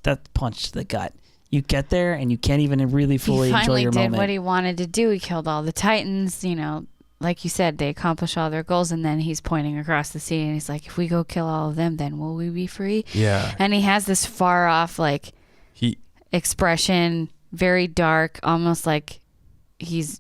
that punch to the gut. You get there and you can't even really fully enjoy your moment. He finally did what he wanted to do. He killed all the Titans, like you said, they accomplished all their goals, and then he's pointing across the sea and he's like, if we go kill all of them, then will we be free? Yeah. And he has this far off expression, very dark, almost like he's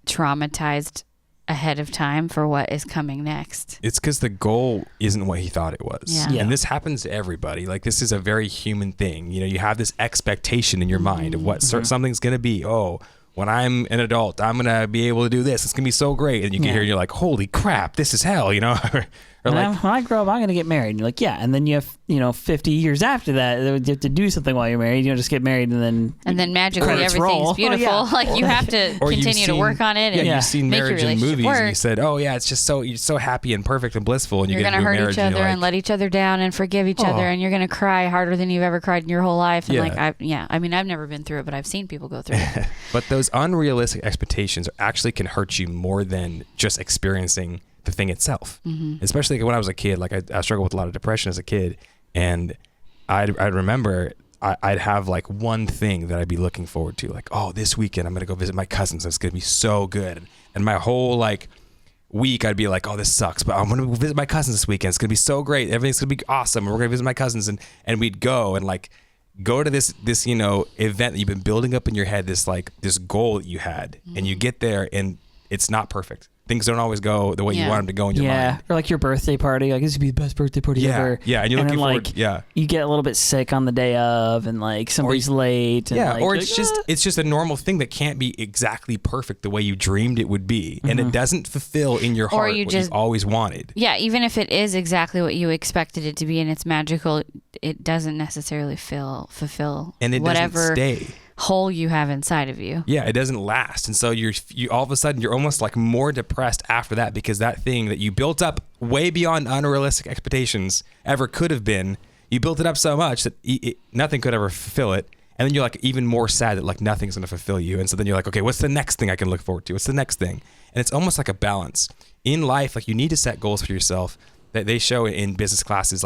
traumatized ahead of time for what is coming next. It's because the goal isn't what he thought it was. Yeah. And this happens to everybody. Like, this is a very human thing. You have this expectation in your mind of what something's going to be. Oh, when I'm an adult, I'm going to be able to do this. It's going to be so great. And you can hear, you're like, holy crap, this is hell, Or when I grow up, I'm going to get married. And you're like, yeah. And then you have, 50 years after that, you have to do something while you're married. You don't just get married and then magically credits everything's roll. beautiful. Oh, yeah. Like, you have to continue to work on it. And you've seen make marriage your in relationship movies work. and you said, oh yeah, it's just you're so happy and perfect and blissful, and You're going to hurt marriage each other and like, let each other down and forgive each other, and you're going to cry harder than you've ever cried in your whole life. And I've never been through it, but I've seen people go through it. But those unrealistic expectations actually can hurt you more than just experiencing the thing itself. Especially when I was a kid, like I struggled with a lot of depression as a kid, and I'd remember I'd have like one thing that I'd be looking forward to, like, oh, this weekend I'm gonna go visit my cousins. It's gonna be so good. And my whole week I'd be like, oh, this sucks, but I'm gonna visit my cousins this weekend. It's gonna be so great. Everything's gonna be awesome. And we're gonna visit my cousins, and we'd go and go to this event that you've been building up in your head, this goal that you had, and you get there and it's not perfect. Things don't always go the way you want them to go in your mind. Or like your birthday party, like this would be the best birthday party ever. Yeah, and you're looking forward. You get a little bit sick on the day of, and somebody's late. And or it's just a normal thing that can't be exactly perfect the way you dreamed it would be, and it doesn't fulfill in your heart what you've always wanted. Yeah, even if it is exactly what you expected it to be and it's magical, it doesn't necessarily fulfill and it whatever doesn't stay. Hole you have inside of you. Yeah, it doesn't last. And so you all of a sudden you're almost more depressed after that, because that thing that you built up way beyond unrealistic expectations ever could have been, you built it up so much that nothing could ever fulfill it. And then you're even more sad that nothing's going to fulfill you. And so then you're like, okay, what's the next thing I can look forward to? What's the next thing? And it's almost like a balance in life. You need to set goals for yourself. That they show in business classes,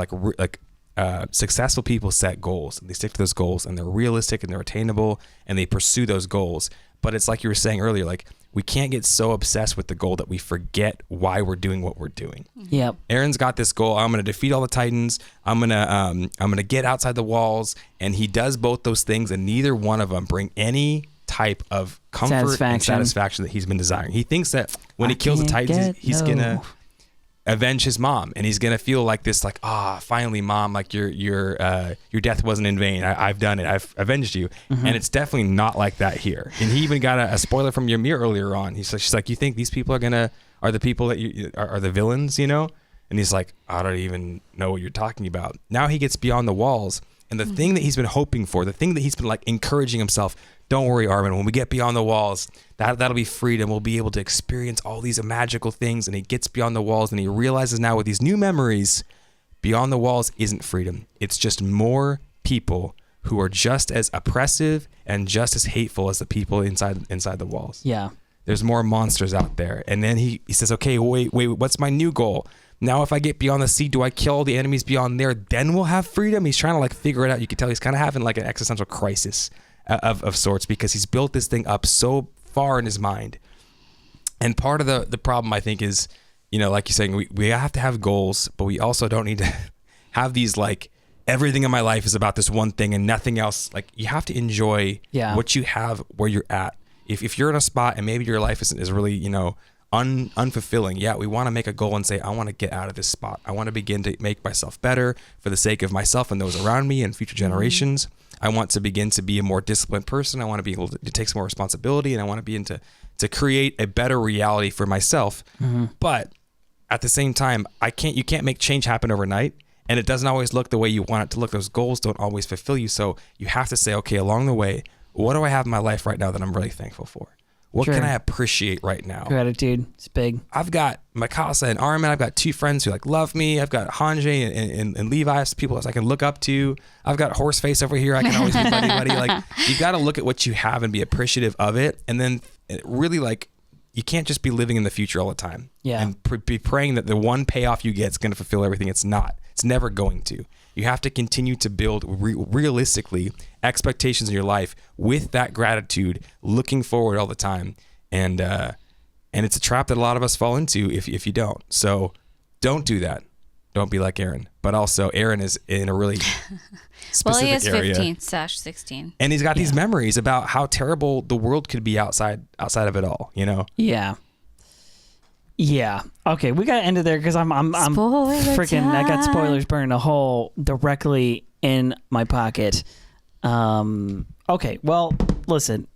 successful people set goals, and they stick to those goals, and they're realistic and they're attainable, and they pursue those goals. But it's like you were saying earlier, we can't get so obsessed with the goal that we forget why we're doing what we're doing. Yep. Eren's got this goal. I'm going to defeat all the Titans. I'm going to get outside the walls, and he does both those things, and neither one of them bring any type of comfort and satisfaction that he's been desiring. He thinks that when he kills the Titans, he's going to avenge his mom, and he's gonna feel like this, finally, mom, your death wasn't in vain. I've done it. I've avenged you. And it's definitely not like that here. And he even got a spoiler from Ymir earlier on. She's like, you think these people are the people that are the villains, And he's like, I don't even know what you're talking about. Now he gets beyond the walls, and the thing that he's been hoping for, the thing that he's been encouraging himself, don't worry, Armin, when we get beyond the walls, that'll be freedom. We'll be able to experience all these magical things. And he gets beyond the walls, and he realizes now with these new memories, beyond the walls isn't freedom. It's just more people who are just as oppressive and just as hateful as the people inside the walls. Yeah. There's more monsters out there. And then he says, okay, wait, what's my new goal? Now, if I get beyond the sea, do I kill all the enemies beyond there? Then we'll have freedom. He's trying to figure it out. You can tell he's kind of having an existential crisis of sorts, because he's built this thing up so far in his mind. And part of the problem, I think, is, like you're saying, we have to have goals, but we also don't need to have these everything in my life is about this one thing and nothing else. You have to enjoy what you have where you're at. If you're in a spot and maybe your life is really, unfulfilling, we want to make a goal and say, I want to get out of this spot. I want to begin to make myself better for the sake of myself and those around me and future generations. I want to begin to be a more disciplined person. I want to be able to take some more responsibility, and I want to begin to create a better reality for myself. But at the same time, you can't make change happen overnight, and it doesn't always look the way you want it to look. Those goals don't always fulfill you. So you have to say, okay, along the way, what do I have in my life right now that I'm really thankful for? What can I appreciate right now? Gratitude. It's big. I've got Mikasa and Armin. I've got 2 friends who like love me. I've got Hanji and Levi, people I can look up to. I've got Horseface over here. I can always be buddy. Like, you got to look at what you have and be appreciative of it. And then really, like, you can't just be living in the future all the time. Yeah. And be praying that the one payoff you get is going to fulfill everything. It's not. It's never going to. You have to continue to build realistically expectations in your life with that gratitude, looking forward all the time. And it's a trap that a lot of us fall into if you don't. So don't do that. Don't be like Eren. But also, Eren is in a really specific area. Well, he is 15/16. And he's got these memories about how terrible the world could be outside of it all, you know? Yeah. Yeah. Okay, we gotta end it there because I'm freaking. I got spoilers burning a hole directly in my pocket. Okay. Well, listen.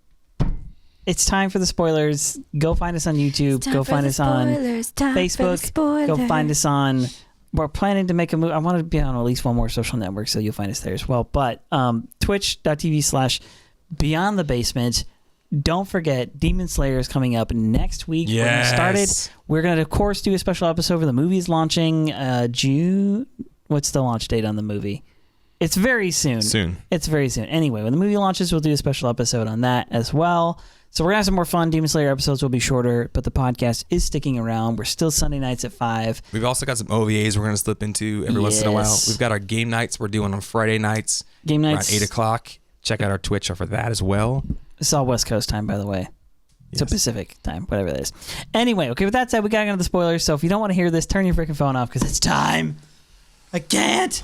It's time for the spoilers. Go find us on YouTube. Go find us on Facebook. Go find us on. We're planning to make a move. I want to be on at least one more social network, so you'll find us there as well. But twitch.tv/Beyond the Basement. Don't forget, Demon Slayer is coming up next week. Yes. We're going to start it. We're going to, of course, do a special episode where the movie's launching June. What's the launch date on the movie? It's very soon. It's very soon. Anyway, when the movie launches, we'll do a special episode on that as well. So we're going to have some more fun. Demon Slayer episodes will be shorter, but the podcast is sticking around. We're still Sunday nights at 5. We've also got some OVAs we're going to slip into every once in a while. We've got our game nights we're doing on Friday nights. Game nights. Around 8 o'clock. Check out our Twitch for that as well. It's all West Coast time, by the way. Yes. So Pacific time, whatever that is. Anyway, okay, with that said, we got to go to the spoilers. So if you don't want to hear this, turn your freaking phone off because it's time. I can't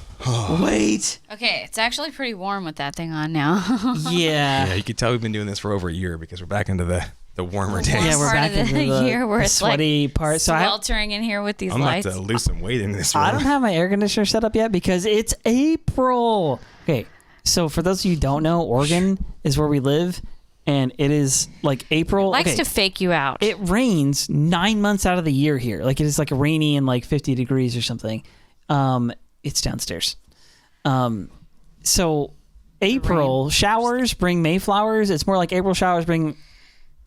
wait. Okay, it's actually pretty warm with that thing on now. Yeah, you can tell we've been doing this for over a year because we're back into the warmer days. Yeah, we're back into the year where it's sweaty like part. So sweltering in here with these lights. I'm about to lose some weight in this room. I don't have my air conditioner set up yet because it's April. Okay, so for those of you who don't know, Oregon is where we live. And it is like April. It likes to fake you out. It rains 9 months out of the year here. Like it is like rainy and like 50 degrees or something. It's downstairs. So April showers bring May flowers. It's more like April showers bring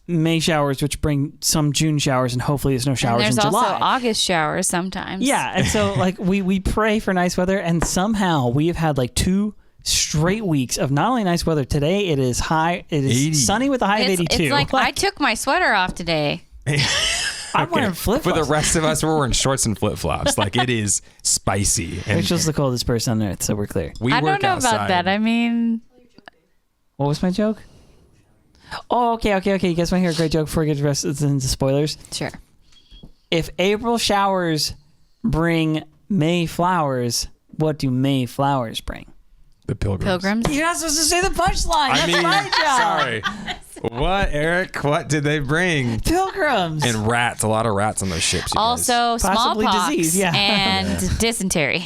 May showers, which bring some June showers, and hopefully there's no showers in July. There's also August showers sometimes. Yeah, and so like we pray for nice weather, and somehow we have had like 2 straight weeks of not only nice weather. Today it is 80. Sunny with a high of 82. It's like I took my sweater off today. I'm wearing flip-flops. For the rest of us, we're wearing shorts and flip-flops. Like, it is spicy. And Rachel's the coldest person on earth, so we're clear. I don't know about that. I mean... What was my joke? Oh, okay. You guys want to hear a great joke before we get the rest into spoilers? Sure. If April showers bring May flowers, what do May flowers bring? The Pilgrims. You're not supposed to say the punchline. That's my job. Sorry. What, Eric? What did they bring? Pilgrims. And rats. A lot of rats on those ships. Also, Possibly smallpox disease, yeah. and dysentery.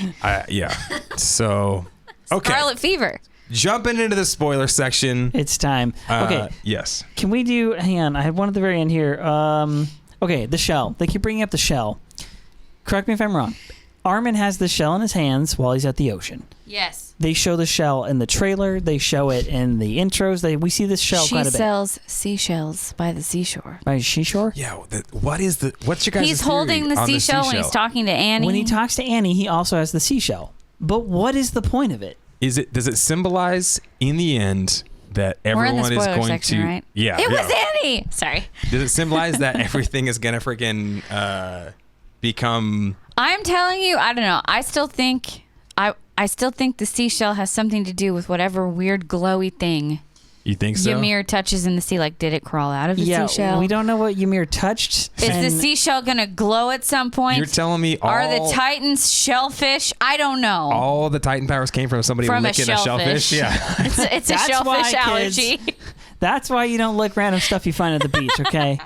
Yeah. So, okay. Scarlet fever. Jumping into the spoiler section. It's time. Okay. Yes. Can we do... Hang on. I had one at the very end here. Okay, the shell. They keep bringing up the shell. Correct me if I'm wrong. Armin has the shell in his hands while he's at the ocean. Yes. They show the shell in the trailer. They show it in the intros. We see this shell quite a bit. She sells seashells by the seashore. By the seashore? Yeah. What's your guys' He's holding the seashell when he's talking to Annie. When he talks to Annie, he also has the seashell. But what is the point of it? Does it symbolize in the end that everyone is going section, to... Right? Yeah. It was Annie! Sorry. Does it symbolize that everything is going to freaking become... I'm telling you, I don't know. I still think the seashell has something to do with whatever weird glowy thing You think so? Ymir touches in the sea. Like, did it crawl out of the seashell? We don't know what Ymir touched. Is the seashell going to glow at some point? You're telling me Are the Titans shellfish? I don't know. All the Titan powers came from somebody licking a shellfish? Yeah. It's a shellfish allergy. That's why you don't lick random stuff you find at the beach, okay?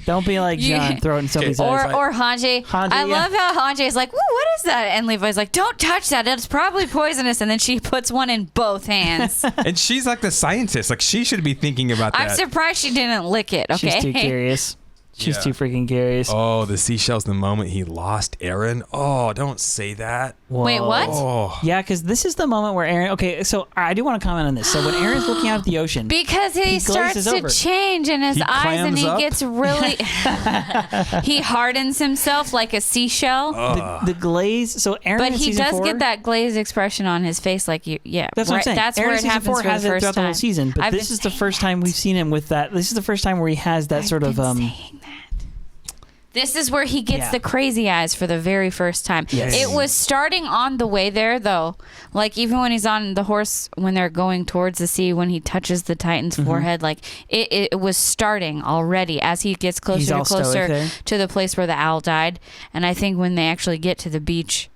Don't be like John, throw it in somebody's eyes. Or Hanji. I love how Hanji is like, what is that? And Levi's like, don't touch that. It's probably poisonous. And then she puts one in both hands. And she's like the scientist. Like, she should be thinking about that. I'm surprised she didn't lick it, okay? She's too curious. She's too freaking curious. Oh, the seashells the moment he lost Eren. Oh, don't say that. Whoa. Wait, what? Oh. Yeah, because this is the moment where Eren... Okay, so I do want to comment on this. So when Eren's looking out at the ocean... Because he starts glazes to over. change in his He eyes and clams he up? gets really... he hardens himself like a seashell. The glaze... So Eren But in he season does 4, get that glazed expression on his face like you... Yeah, That's what I'm saying. That's Eren where it season happens 4 for has the it first throughout the whole time. season, but I've this been is the saying first time we've seen him with that. This is the first time where he has that sort of... This is where he gets Yeah. the crazy eyes for the very first time. Yes. It was starting on the way there, though. Like, even when he's on the horse, when they're going towards the sea, when he touches the Titan's Mm-hmm. forehead, like, it was starting already as he gets He's closer all and stoic closer there. to the place where the owl died. And I think when they actually get to the beach,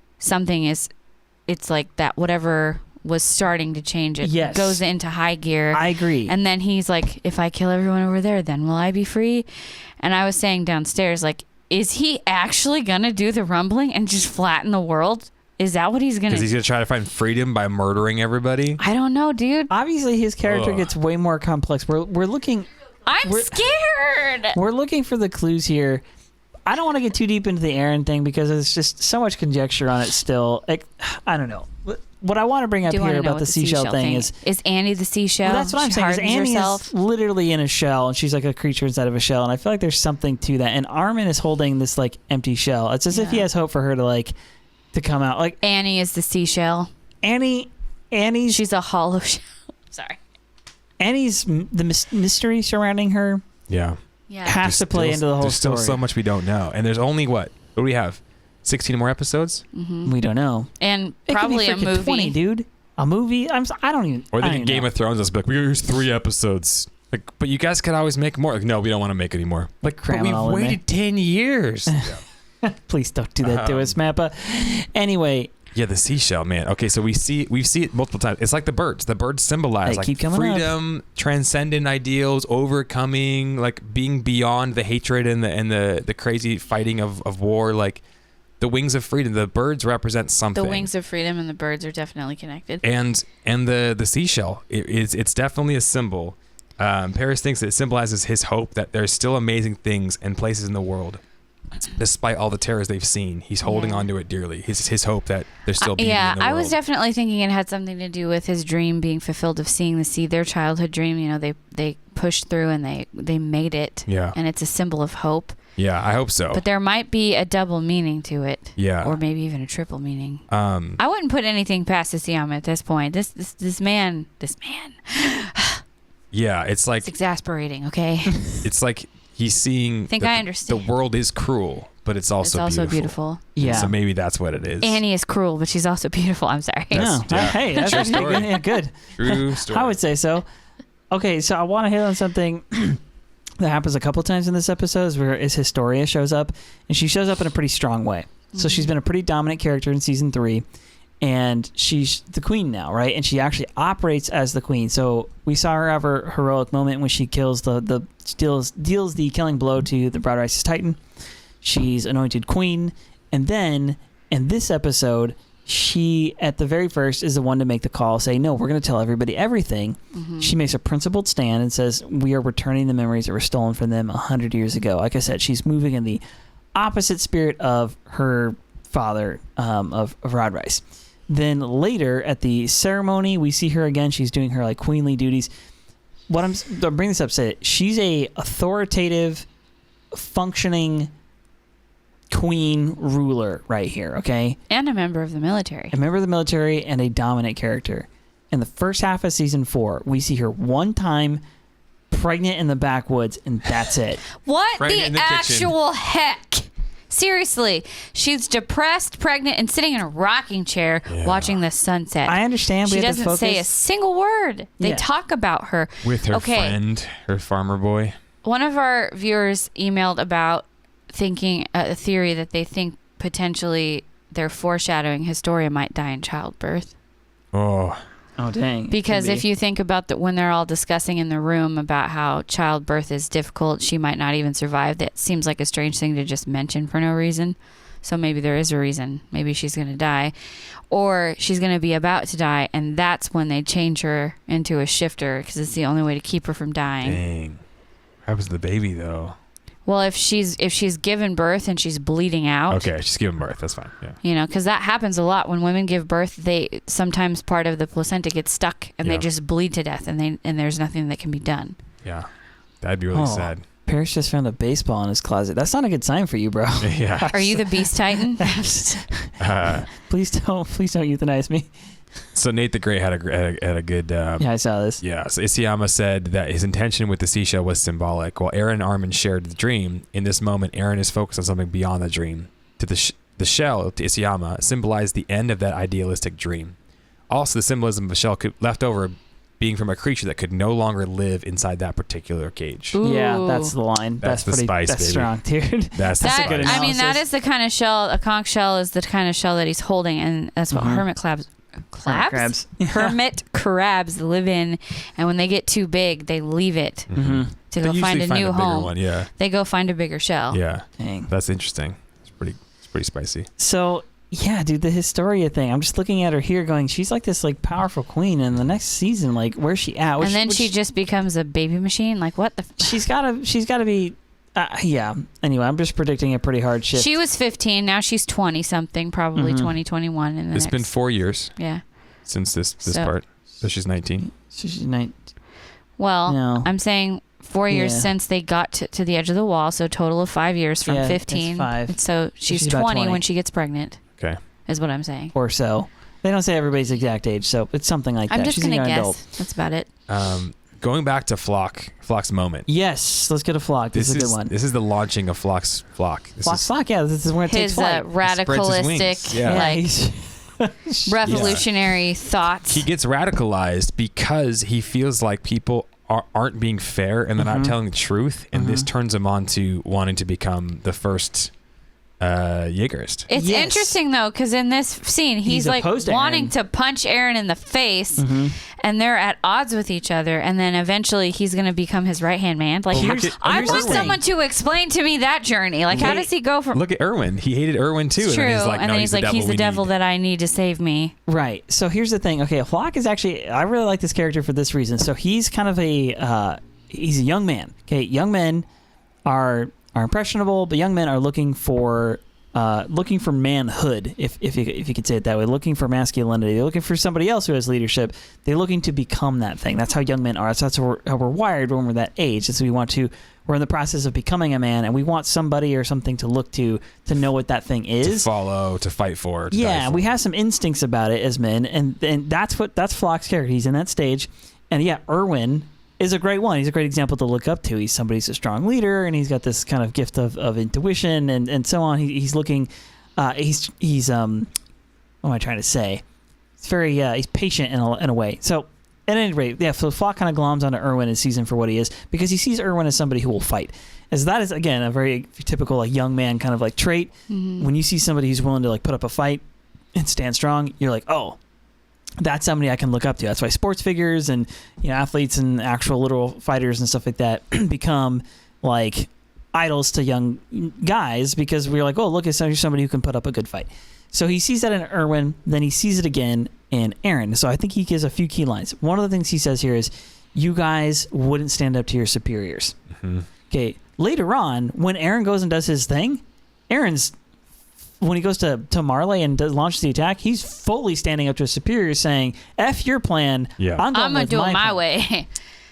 it's like that whatever was starting to change. It Yes. goes into high gear. I agree. And then he's like, if I kill everyone over there, then will I be free? And I was saying downstairs, like, is he actually going to do the rumbling and just flatten the world? Is that what he's going to Because do? he's going to try to find freedom by murdering everybody. I don't know, dude. Obviously, his character Ugh. gets way more complex. We're looking... I'm scared. We're looking for the clues here. I don't want to get too deep into the Eren thing because there's just so much conjecture on it still. Like, I don't know. What I want to bring up Do you want here to know about what the seashell thing is Annie the seashell? well, that's what I'm She saying. Is hardens Annie herself. is literally in a shell, and she's like a creature inside of a shell. And I feel like there's something to that. And Armin is holding this like empty shell. It's as if he Yeah. has hope for her to come out. Like Annie is the seashell. Annie's She's a hollow shell. Sorry. Annie's the mystery surrounding her Yeah. Yeah. has to play into the whole There's still story. so much we don't know. And there's only what do we have? 16 more episodes? We don't know. And It could be probably a freaking movie. 20, dude. A movie? I don't even. Or I they don't can even Game know. of Thrones us be like, here's 3 episodes. Like, but you guys could always make more. Like, no, we don't want to make any more. Like, Cram but it all we've in waited 10 years. Please don't do that to us, Mappa. Anyway, Yeah, the seashell, man. Okay, so we see it multiple times. It's like the birds. The birds symbolize They like keep coming up. freedom, transcendent ideals, overcoming, like being beyond the hatred and the crazy fighting of war. Like the wings of freedom. The birds represent something. The wings of freedom and the birds are definitely connected. and the seashell. It's definitely a symbol. Paris thinks it symbolizes his hope that there's still amazing things and places in the world. Despite all the terrors they've seen, he's holding on to it dearly. His hope that there's still beauty in the world. I was definitely thinking it had something to do with his dream being fulfilled of seeing the sea. Their childhood dream, you know, they pushed through and they made it. Yeah. And it's a symbol of hope. Yeah, I hope so. But there might be a double meaning to it. Yeah. Or maybe even a triple meaning. I wouldn't put anything past Isayama at this point. This man. Yeah, it's like It's exasperating, okay? it's like he's seeing. I understand. The world is cruel, but it's also beautiful. yeah. So maybe that's what it is. Annie is cruel, but she's also beautiful. I'm sorry. No. Yeah. Hey, that's True actually story. good. Yeah, good. True story. I would say so. Okay, so I want to hit on something that happens a couple times in this episode, where Historia shows up, and she shows up in a pretty strong way. So she's been a pretty dominant character in season 3, and she's the queen now, right? And she actually operates as the queen. So we saw her have her heroic moment when she kills deals the killing blow to the Broad Rice's Titan. She's anointed queen, and then in this episode, she at the very first is the one to make the call, say, no, we're going to tell everybody everything. She makes a principled stand and says, we are returning the memories that were stolen from them 100 years ago. Like I said, she's moving in the opposite spirit of her father, of Rod Reiss. Then later at the ceremony, we see her again. She's doing her like queenly duties. I'm bringing this up to say she's a authoritative, functioning queen ruler right here, okay? And a member of the military. A member of the military and a dominant character. In the first half of season 4, we see her one time pregnant in the backwoods, and that's it. What Pregnant in the the kitchen. actual heck? Seriously, she's depressed, pregnant, and sitting in a rocking chair watching the sunset. I understand. She we have to doesn't say a focus. single word. They Yeah. talk about her. with her Okay. friend, her farmer boy. One of our viewers emailed about thinking a theory that they think potentially they're foreshadowing Historia might die in childbirth. Oh, Oh, dang. Because if you think about that, when they're all discussing in the room about how childbirth is difficult, she might not even survive. That seems like a strange thing to just mention for no reason. So maybe there is a reason. Maybe she's going to die, or she's going to be about to die, and that's when they change her into a shifter because it's the only way to keep her from dying. dang. What happens to the baby though? Well, if she's given birth and she's bleeding out. Okay, she's giving birth. That's fine. Yeah. You know, because that happens a lot when women give birth. They sometimes part of the placenta gets stuck and they just bleed to death, and there's nothing that can be done. Yeah, that'd be really sad. Paris just found a baseball in his closet. That's not a good sign for you, bro. Yeah. Are you the Beast Titan? Please don't euthanize me. So Nate the Great had a good. Yeah, I saw this. Yeah, so Isayama said that his intention with the seashell was symbolic. While Eren and Armin shared the dream, in this moment, Eren is focused on something beyond the dream. To the shell, to Isayama, symbolized the end of that idealistic dream. Also, the symbolism of a shell left over being from a creature that could no longer live inside that particular cage. Ooh. Yeah, that's the line. That's the pretty, spice, that's baby. strong, dude. That's the That, spice. good I mean, that analysis. is the kind of shell. A conch shell is the kind of shell that he's holding, and that's what hermit crabs. Crabs. Hermit crabs live in, and when they get too big, they leave it to They go usually find a new bigger home. one, yeah. They go find a bigger shell. Yeah. Dang. That's interesting. It's pretty spicy. So, yeah, dude, the Historia thing. I'm just looking at her here going, she's like this like powerful queen, and the next season, like, where's she at? And then she just becomes a baby machine. Like, what the? She's gotta be. Yeah. Anyway, I'm just predicting a pretty hard shift. She was 15. Now she's 20 something, probably 2021. In the It's been 4 years Yeah. since this So- part. So she's 19. So she's 19. Well, No. I'm saying 4 years Yeah. since they got to the edge of the wall. So total of 5 years from Yeah, it's 15. 5. And so she's she's about 20 20. when she gets pregnant. Okay. Is what I'm saying. Or so. They don't say everybody's exact age, so it's something like I'm that. just She's a gonna young guess. adult. That's about it. Going back to Floch's moment. Yes, let's get a Floch. This is a good one. This is the launching of Floch. Floch, yeah, this is where it takes His flight. radicalistic, wings. Yeah. like he's- revolutionary thoughts. He gets radicalized because he feels like people aren't being fair and they're not telling the truth, and this turns him on to wanting to become the first Jaegerist. It's Yes. interesting though, because in this scene, he's like opposed to wanting Eren. to punch Eren in the face, and they're at odds with each other. And then eventually, he's going to become his right hand man. Like, I here's want the thing. someone to explain to me that journey. Like, how does he go from? Look at Erwin. He hated Erwin too. It's true, And then he's like, no, he's the devil we need. that I need to save me. Right. So here's the thing. Okay, Floch is actually, I really like this character for this reason. So he's kind of he's a young man. Okay, young men are impressionable, but young men are looking for manhood, if you could say it that way, looking for masculinity. They're looking for somebody else who has leadership. They're looking to become that thing. That's how young men are. So that's how we're wired when we're that age. It's we're in the process of becoming a man, and we want somebody or something to look to know what that thing To is. follow, to fight for. To die Yeah, for. we have some instincts about it as men, and that's Floch's character. He's in that stage, and yeah, Erwin is a great one. He's a great example to look up to. He's somebody who's a strong leader, and he's got this kind of gift of intuition and so on. He's looking, he's what am I trying to say? It's very he's patient in a way. So at any rate, yeah. So Floch kind of gloms onto Erwin and sees him for what he is because he sees Erwin as somebody who will fight. As that is again a very typical like young man kind of like trait. When you see somebody who's willing to like put up a fight and stand strong, you're like, oh, that's somebody I can look up to. That's why sports figures and athletes and actual literal fighters and stuff like that become like idols to young guys because we're like, oh, look at somebody who can put up a good fight. So he sees that in Erwin, then he sees it again in Eren. So I think he gives a few key lines. One of the things he says here is, you guys wouldn't stand up to your superiors. Okay, later on, when Eren goes and does his thing, when he goes to Marley and launches the attack, he's fully standing up to his superiors saying, F your plan, Yeah. I'm I'm going gonna with do it my plan." way.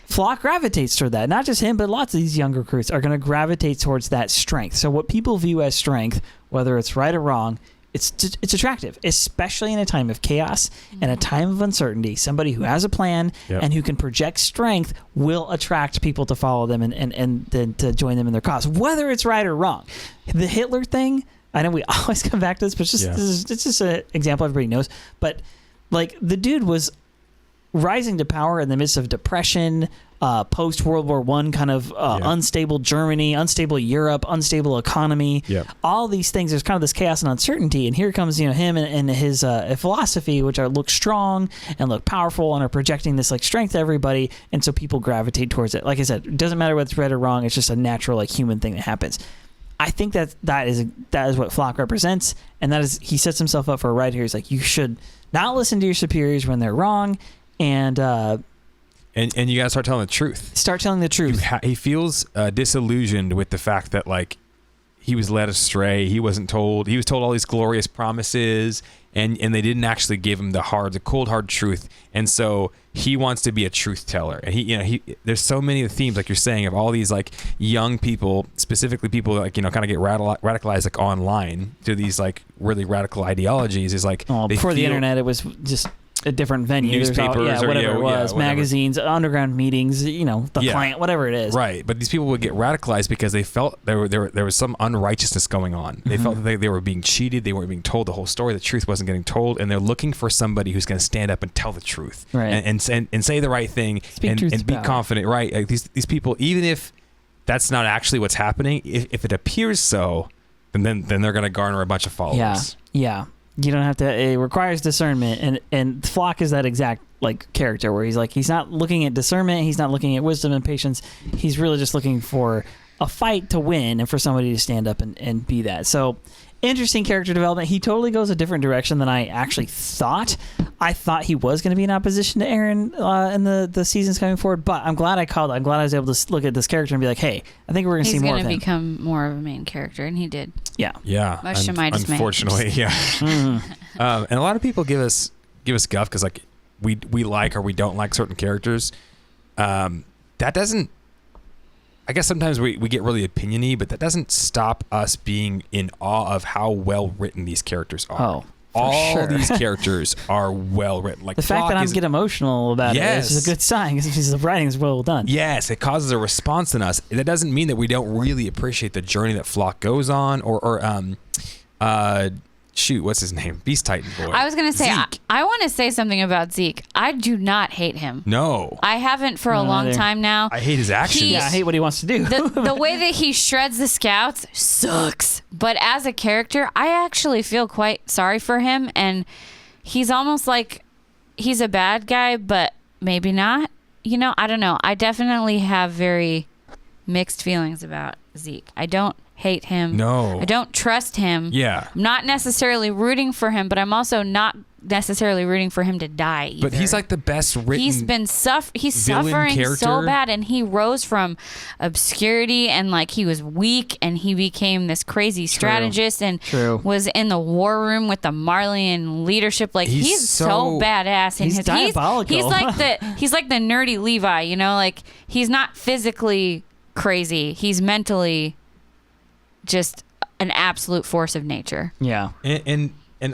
Floch gravitates toward that. Not just him, but lots of these young recruits are going to gravitate towards that strength. So what people view as strength, whether it's right or wrong, it's attractive, especially in a time of chaos and a time of uncertainty. Somebody who has a plan and who can project strength will attract people to follow them and then to join them in their cause, whether it's right or wrong. The Hitler thing, I know we always come back to this, but it's just an example everybody knows. But like the dude was rising to power in the midst of depression, post World War I kind of unstable Germany, unstable Europe, unstable economy, all these things. There's kind of this chaos and uncertainty, and here comes him and his philosophy, which look strong and look powerful and are projecting this like strength to everybody, and so people gravitate towards it. Like I said, it doesn't matter whether it's right or wrong. It's just a natural like human thing that happens. I think that is what Floch represents, and that is he sets himself up for a right here. He's like, you should not listen to your superiors when they're wrong, and And you got to start telling the truth. Start telling the truth. He feels disillusioned with the fact that like he was led astray. He wasn't told. He was told all these glorious promises, and they didn't actually give him the cold hard truth. And so he wants to be a truth teller. And he there's so many of the themes, like you're saying, of all these like young people, specifically people that, like, kind of get radicalized like online to these like really radical ideologies. Is like before the internet, it was just a different venue. Newspapers, whatever it was, magazines, underground meetings, the client, whatever it is. Right, but these people would get radicalized because they felt there was some unrighteousness going on. They felt that they were being cheated. They weren't being told the whole story. The truth wasn't getting told, and they're looking for somebody who's going to stand up and tell the truth, right, and say the right thing, and be confident. Right, like these people, even if that's not actually what's happening, if it appears so, then they're going to garner a bunch of followers. Yeah. You don't have to. It requires discernment, and Floch is that exact like character where he's not looking at discernment, he's not looking at wisdom and patience. He's really just looking for a fight to win and for somebody to stand up and be that. So interesting character development. He totally goes a different direction than I actually thought. I thought he was going to be in opposition to Eren in the seasons coming forward, but I'm glad I called. I'm glad I was able to look at this character and be like, hey, I think we're going to see more of him. He's going to become more of a main character, and he did. Yeah. Much to my dismay. Unfortunately, yeah. And a lot of people give us guff because like we like or we don't like certain characters. That doesn't. I guess sometimes we get really opiniony, but that doesn't stop us being in awe of how well written these characters are. All these characters are well written. Like the fact that I get emotional about it is a good sign because the writing is well done. Yes, it causes a response in us. That doesn't mean that we don't really appreciate the journey that Floch goes on, or what's his name? Beast Titan boy. I was going to say, I want to say something about Zeke. I do not hate him. No. I haven't for a long time now. I hate his actions. I hate what he wants to do. The way that he shreds the scouts sucks. But as a character, I actually feel quite sorry for him. And he's almost like he's a bad guy, but maybe not. I don't know. I definitely have very mixed feelings about Zeke. I don't hate him. No. I don't trust him. Yeah. I'm not necessarily rooting for him, but I'm also not necessarily rooting for him to die either. But he's like the best written. He's suffering character. So bad, and he rose from obscurity and like he was weak, and he became this crazy strategist and was in the war room with the Marleyean leadership. Like he's so badass. He's diabolical. He's like the nerdy Levi. Like he's not physically crazy. He's mentally just an absolute force of nature. Yeah. And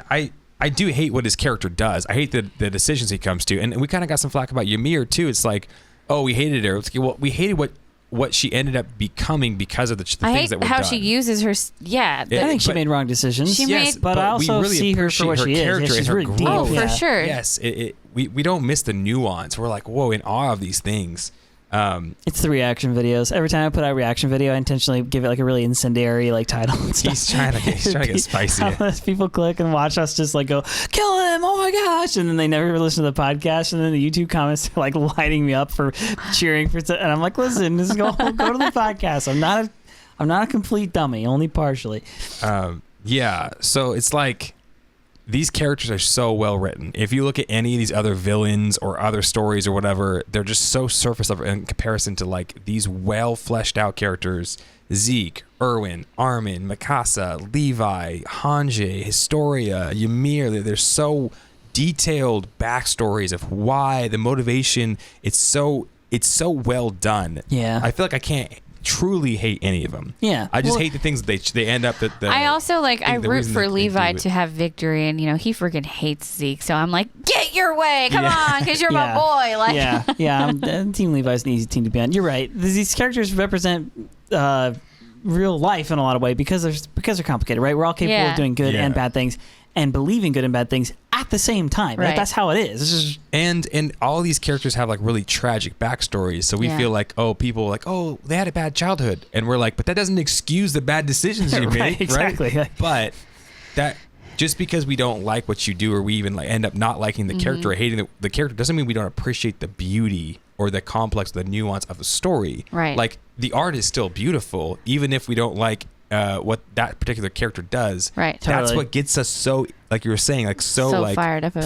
I do hate what his character does. I hate the decisions he comes to. And we kind of got some flack about Ymir too. It's like, oh, we hated her. It's like, well, we hated what she ended up becoming because of the things that were done. I hate how she uses her. I think she made wrong decisions. But I also really see her for what she is. She's really deep. Oh, for sure. Yes. We don't miss the nuance. We're like, whoa, in awe of these things. It's the reaction videos. Every time I put out a reaction video, I intentionally give it like a really incendiary like title and stuff. He's trying to get spicy. People click and watch us just like go, kill him, oh my gosh, and then they never listen to the podcast, and then the YouTube comments are like lighting me up for cheering for, and I'm like, listen, just go to the podcast. I'm not a complete dummy, only partially. Yeah, so it's like these characters are so well written. If you look at any of these other villains or other stories or whatever, they're just so surface level in comparison to like these well fleshed out characters. Zeke, Erwin, Armin, Mikasa, Levi, Hanji, Historia, Ymir. They're so detailed backstories of why, the motivation. It's so well done. Yeah. I feel like I can't truly hate any of them. Yeah. I just hate the things that they end up that. I also I root for Levi to have victory, and he freaking hates Zeke, so I'm like, get your way, come on, because you're my boy. Like, Team Levi's an easy team to be on. You're right. These characters represent real life in a lot of ways because they're complicated, right? We're all capable of doing good and bad things and believing good and bad things at the same time. Right? That's how it is. It's just... And all these characters have like really tragic backstories, so we feel like, people like, they had a bad childhood, and we're like, but that doesn't excuse the bad decisions you make, exactly. Right? But that just because we don't like what you do, or we even like end up not liking the character or hating the character, doesn't mean we don't appreciate the beauty or the complex, the nuance of the story. Right. Like the art is still beautiful, even if we don't like what that particular character does. Right. That's Totally. what gets us so, like you were saying, like so like fired up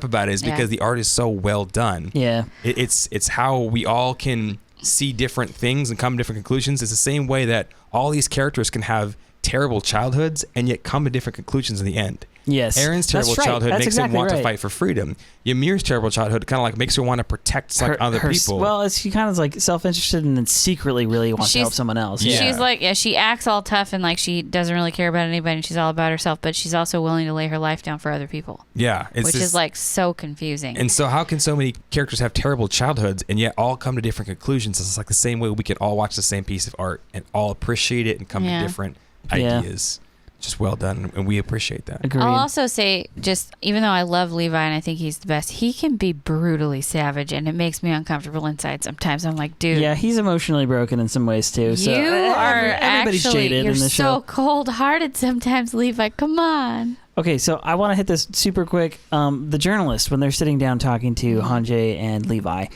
about it. is because the art is so well done. Yeah. It's how we all can see different things and come to different conclusions. It's the same way that all these characters can have terrible childhoods and yet come to different conclusions in the end. Yes. Aaron's That's terrible right. childhood That's makes him exactly want to right. fight for freedom. Ymir's terrible childhood kind of like makes her want to protect like other people. Well, she kind of like self-interested and then secretly really wants to help someone else. Yeah. She's like, she acts all tough and like she doesn't really care about anybody and she's all about herself, but she's also willing to lay her life down for other people. Yeah. Which is like so confusing. And so how can so many characters have terrible childhoods and yet all come to different conclusions? It's like the same way we can all watch the same piece of art and all appreciate it and come to different ideas. Just well done, and we appreciate that. Agreed. I'll also say, just even though I love Levi and I think he's the best, he can be brutally savage, and it makes me uncomfortable inside sometimes. I'm like, dude. Yeah, he's emotionally broken in some ways too. So You are everybody's actually, jaded you're in the so show. cold-hearted sometimes, Levi. Come on. Okay, so I want to hit this super quick. The journalist, when they're sitting down talking to Hanjay and Levi,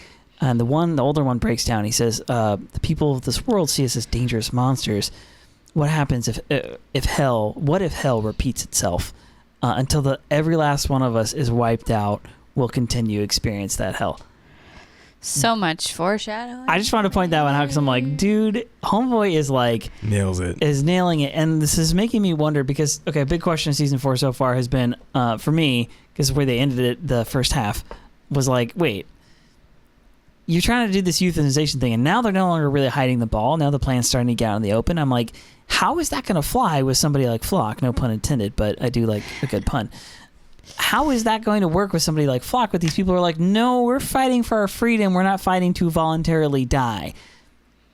and the older one breaks down. He says, "The people of this world see us as dangerous monsters. What happens if hell repeats itself until every last one of us is wiped out? We'll continue to experience that hell." So much foreshadowing. I just want to point that one out because I'm like, dude, Homeboy is like Nails it. is nailing it, and this is making me wonder because a big question of season 4 so far has been for me because where they ended it the first half was like, wait. You're trying to do this euthanization thing, and now they're no longer really hiding the ball. Now the plan's starting to get out in the open. I'm like, how is that going to fly with somebody like Floch? No pun intended, but I do like a good pun. How is that going to work with somebody like Floch? With these people who are like, no, we're fighting for our freedom. We're not fighting to voluntarily die.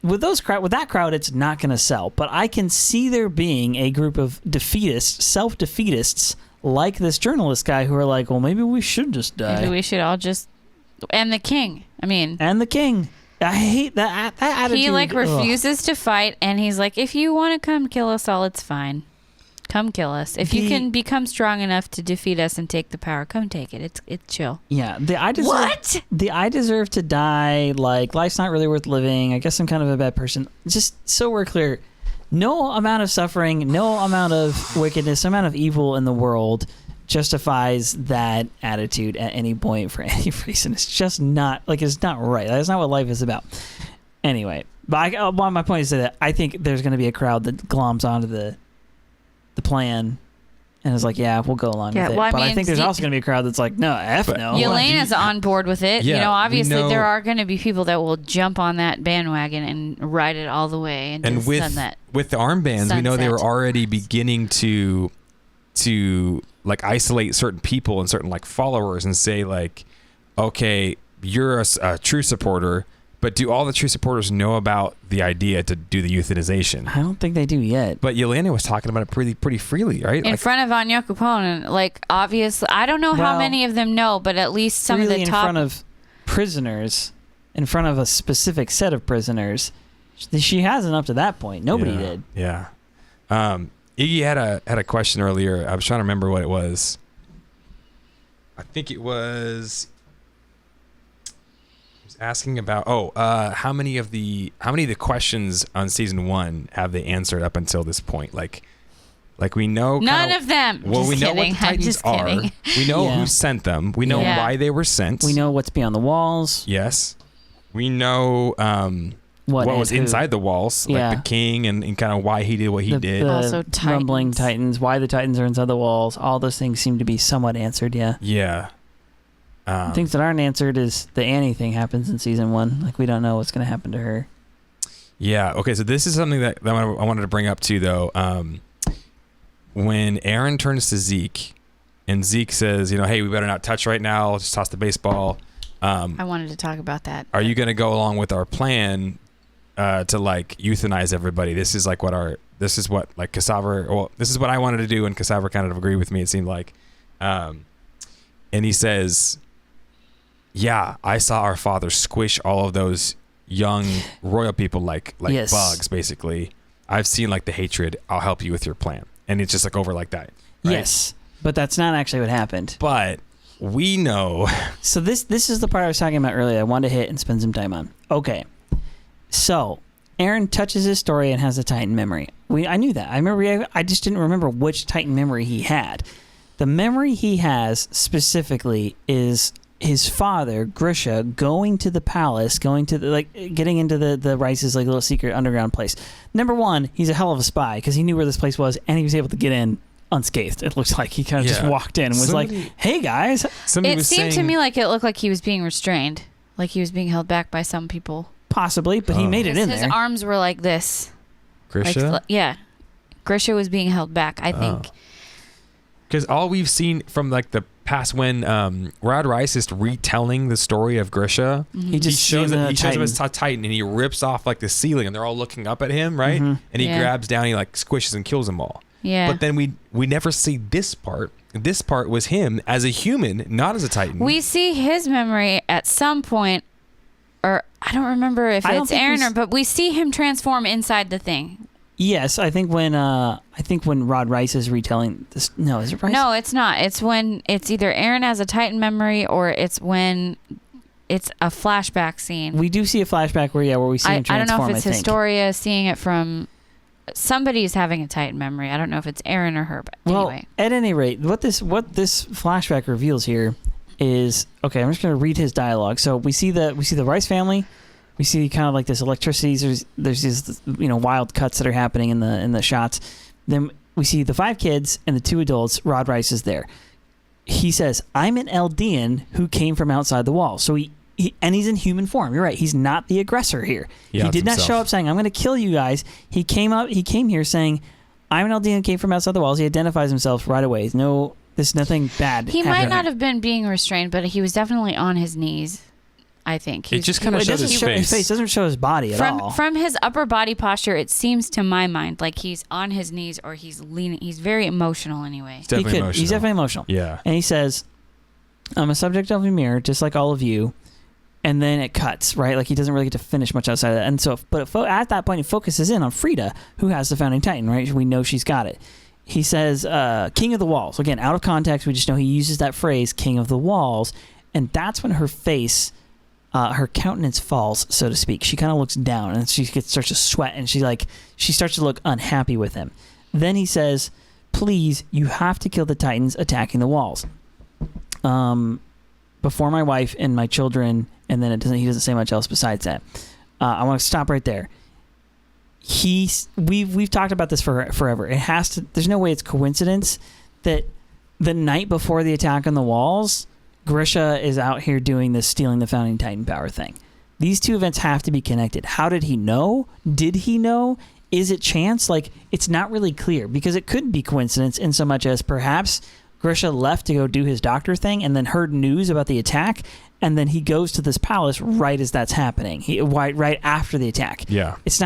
With that crowd, it's not going to sell. But I can see there being a group of defeatists, self-defeatists, like this journalist guy who are like, well, maybe we should just die. Maybe we should all just... And the king. I mean... And the king. I hate that attitude. He refuses to fight, and he's like, if you want to come kill us all, it's fine. Come kill us. If you can become strong enough to defeat us and take the power, come take it. It's chill. Yeah. I deserve to die. Like, life's not really worth living. I guess I'm kind of a bad person. Just so we're clear, no amount of suffering, no amount of wickedness, no amount of evil in the world justifies that attitude at any point for any reason. It's just not, it's not right. That's not what life is about. Anyway, but my point is that I think there's going to be a crowd that gloms onto the plan and is like, yeah, we'll go along with it. Well, I think there's also going to be a crowd that's like, no, no. Yelena's on board with it. Yeah, obviously there are going to be people that will jump on that bandwagon and ride it all the way. And with the armbands, we know they were already beginning to like isolate certain people and certain like followers and say like, okay, you're a true supporter, but do all the true supporters know about the idea to do the euthanization? I don't think they do yet. But Yelena was talking about it pretty freely, right? In front of Anya Capone, obviously, I don't know how many of them know, but at least some of the top... in front of prisoners, in front of a specific set of prisoners. She hasn't up to that point. Nobody did. Yeah. Iggy had a question earlier. I was trying to remember what it was. I think it was... asking about how many of the questions on season 1 have they answered up until this point? Like we know none of them. Well, we know what the Titans are. Kidding. We know who sent them. We know why they were sent. We know what's beyond the walls. Yes. We know what was inside the walls, like the king and kind of why he did what he did. Also rumbling Titans, why the Titans are inside the walls. All those things seem to be somewhat answered. Yeah. Things that aren't answered is the Annie thing happens in season 1. Like, we don't know what's going to happen to her. Yeah. Okay. So this is something that I wanted to bring up too, though. When Eren turns to Zeke, and Zeke says, hey, we better not touch right now. Let's just toss the baseball. I wanted to talk about that. Are you going to go along with our plan to like euthanize everybody? This is like this is what I wanted to do, and Cassavra kind of agreed with me. It seemed like, and he says, yeah, I saw our father squish all of those young royal people like bugs, basically. I've seen like the hatred. I'll help you with your plan. And it's just like over like that. Right? Yes, but that's not actually what happened. But we know. So this is the part I was talking about earlier. I wanted to hit and spend some time on. Okay, so Eren touches Historia and has a Titan memory. I knew that. I remember. I just didn't remember which Titan memory he had. The memory he has specifically is his father, Grisha, going to the palace, getting into the Reiss's little secret underground place. Number one, he's a hell of a spy because he knew where this place was and he was able to get in unscathed. It looks like he kind of just walked in and was like, "Hey guys." It seemed to me like it looked like he was being restrained, like he was being held back by some people. Possibly, but he made it in there. His arms were like this. Grisha? Yeah. Grisha was being held back, I think. Because all we've seen from the past when Reiss is retelling the story of Grisha, he shows him his Titan and he rips off the ceiling and they're all looking up at him, right? And he grabs down, he squishes and kills them all. Yeah. But then we never see this part. This part was him as a human, not as a Titan. We see his memory at some point, or I don't remember if it's Eren but we see him transform inside the thing. Yes, I think when Reiss is retelling this. No, is it Reiss? No, it's not. It's when it's either Eren has a Titan memory or it's when it's a flashback scene. We do see a flashback where we see him transform. I don't know if it's Historia seeing it from somebody's having a Titan memory. I don't know if it's Eren or her, but anyway. At any rate, what this flashback reveals here is, okay, I'm just going to read his dialogue. So we see the Reiss family. We see kind of this electricity. There's these wild cuts that are happening in the shots. Then we see the 5 kids and the 2 adults. Reiss is there. He says, "I'm an Eldian who came from outside the wall." So he's in human form. You're right. He's not the aggressor here. He did not show up saying, "I'm going to kill you guys." He came here saying, "I'm an Eldian who came from outside the walls." He identifies himself right away. There's nothing bad. He might not have been being restrained, but he was definitely on his knees. I think it just kind of shows his face. His face doesn't show his body at all. From his upper body posture, it seems to my mind like he's on his knees or he's leaning. He's very emotional anyway. He's definitely emotional. Yeah. And he says, "I'm a subject of a mirror, just like all of you." And then it cuts, right? He doesn't really get to finish much outside of that. And so, at that point, it focuses in on Freida, who has the founding Titan, right? We know she's got it. He says, "King of the Walls." Again, out of context, we just know he uses that phrase, "King of the Walls." And that's when her face... her countenance falls, so to speak. She kind of looks down and she starts to sweat and she starts to look unhappy with him. Then he says, "Please, you have to kill the Titans attacking the walls. Before my wife and my children," and then he doesn't say much else besides that. I want to stop right there. We've talked about this forever. There's no way it's coincidence that the night before the attack on the walls, Grisha is out here doing this stealing the founding Titan power thing. These two events have to be connected. How did he know? Did he know? Is it chance? It's not really clear because it could be coincidence in so much as perhaps Grisha left to go do his doctor thing and then heard news about the attack, and then he goes to this palace right as that's happening. Right after the attack. Yeah. It's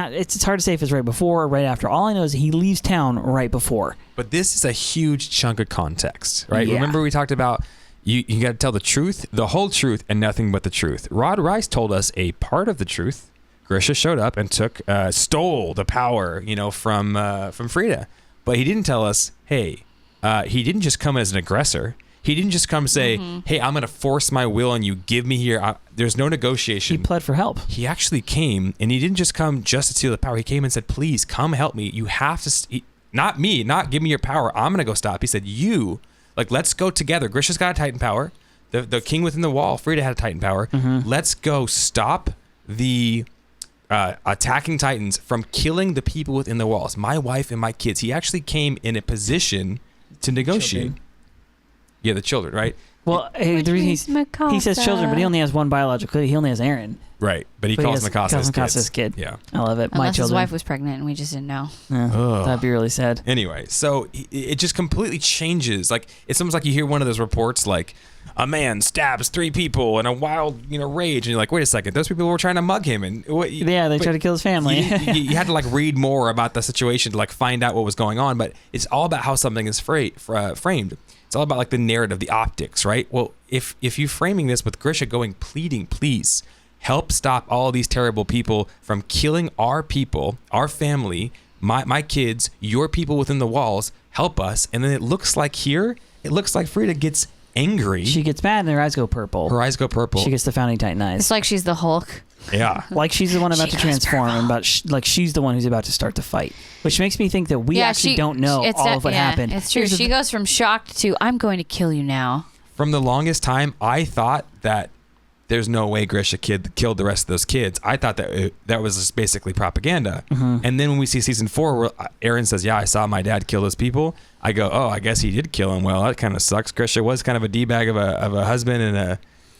hard to say if it's right before or right after. All I know is he leaves town right before. But this is a huge chunk of context, right? Yeah. Remember we talked about You got to tell the truth, the whole truth, and nothing but the truth. Reiss told us a part of the truth. Grisha showed up and stole the power, from Freida. But he didn't tell us, hey, he didn't just come as an aggressor. He didn't just come say, hey, I'm going to force my will on you. Give me here. There's no negotiation. He pled for help. He actually came, and he didn't just come just to steal the power. He came and said, please, come help me. You have to, not me, not give me your power. I'm going to go stop. He said, let's go together. Grisha's got a Titan power. The king within the wall, Freida, had a Titan power. Mm-hmm. Let's go stop the attacking Titans from killing the people within the walls. My wife and my kids. He actually came in a position to negotiate. Children. Yeah, the children, right? Well, the reason he says children, but he only has one biological. He only has Eren. Right, but he calls Mikasa his kid. Yeah, I love it. Unless his wife was pregnant and we just didn't know. That'd be really sad. Anyway, so it just completely changes. It's almost like you hear one of those reports, a man stabs 3 people in a wild, rage, and you're like, wait a second, those people were trying to mug him, and they tried to kill his family. you had to read more about the situation to find out what was going on. But it's all about how something is framed. It's all about the narrative, the optics, right? Well, if you're framing this with Grisha pleading, please help stop all these terrible people from killing our people, our family, my kids, your people within the walls, help us. And then it looks like Freida gets angry. She gets mad and her eyes go purple. She gets the founding Titan eyes. It's like she's the Hulk. Yeah. Like she's the one about to transform, and like she's the one who's about to start the fight, which makes me think that we actually don't know all of what happened. It's true. She goes from shocked to I'm going to kill you now. From the longest time, I thought that there's no way Grisha killed the rest of those kids. I thought that was just basically propaganda. And then when we see season 4, where Eren says, "Yeah, I saw my dad kill those people," I go, "Oh, I guess he did kill him. Well, that kind of sucks." Grisha was kind of a d-bag of a husband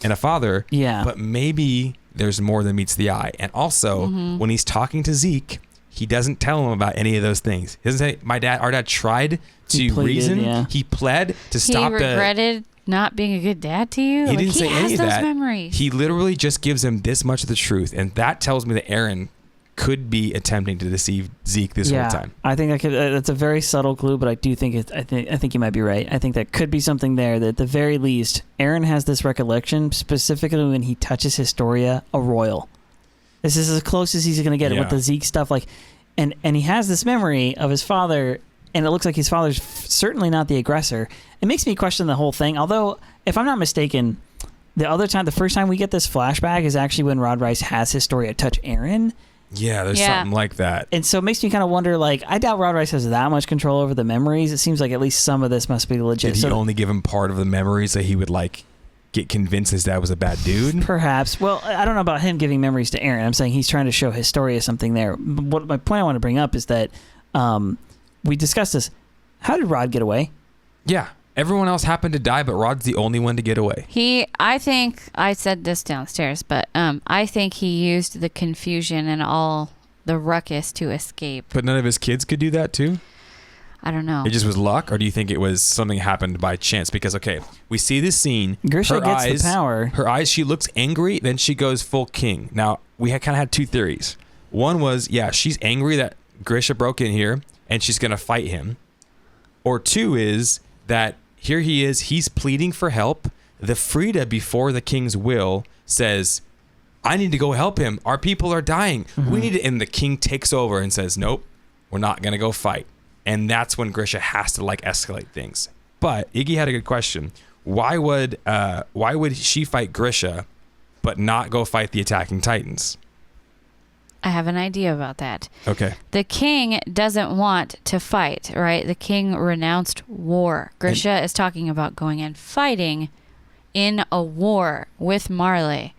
and a father. Yeah. But maybe there's more than meets the eye. And also, when he's talking to Zeke, he doesn't tell him about any of those things. He doesn't say, our dad tried to reason. Yeah. He pled to stop He regretted not being a good dad to you. He didn't say any of that. Memories. He literally just gives him this much of the truth. And that tells me that Eren could be attempting to deceive Zeke this whole time. I think that's a very subtle clue, but I do think I think you might be right. I think that could be something there that at the very least, Eren has this recollection, specifically when he touches Historia, a royal. This is as close as he's going to get with the Zeke stuff. Like, and he has this memory of his father, and it looks like his father's certainly not the aggressor. It makes me question the whole thing. Although, if I'm not mistaken, the first time we get this flashback is actually when Reiss has Historia touch Eren. Yeah, there's something like that. And so it makes me kind of wonder, like, I doubt Reiss has that much control over the memories. It seems like at least some of this must be legit. Did he only give him part of the memories that he would, like, get convinced his dad was a bad dude? Perhaps. Well, I don't know about him giving memories to Eren. I'm saying he's trying to show Historia something there. What my point I want to bring up is that we discussed this. How did Rod get away? Yeah. Everyone else happened to die, but Rod's the only one to get away. I think I said this downstairs, but I think he used the confusion and all the ruckus to escape. But none of his kids could do that too? I don't know. It just was luck, or do you think it was something happened by chance? Because, okay, we see this scene. Grisha gets the power. Her eyes, she looks angry, then she goes full king. Now, we kind of had two theories. One was, she's angry that Grisha broke in here, and she's going to fight him. Or two is that here he is, he's pleading for help. The Freida, before the king's will, says, I need to go help him. Our people are dying. We need to, and the king takes over and says, nope, we're not going to go fight. And that's when Grisha has to, like, escalate things. But Iggy had a good question. Why would she fight Grisha but not go fight the attacking Titans? I have an idea about that. Okay. The king doesn't want to fight, right? The king renounced war. Grisha is talking about going and fighting in a war with Marley.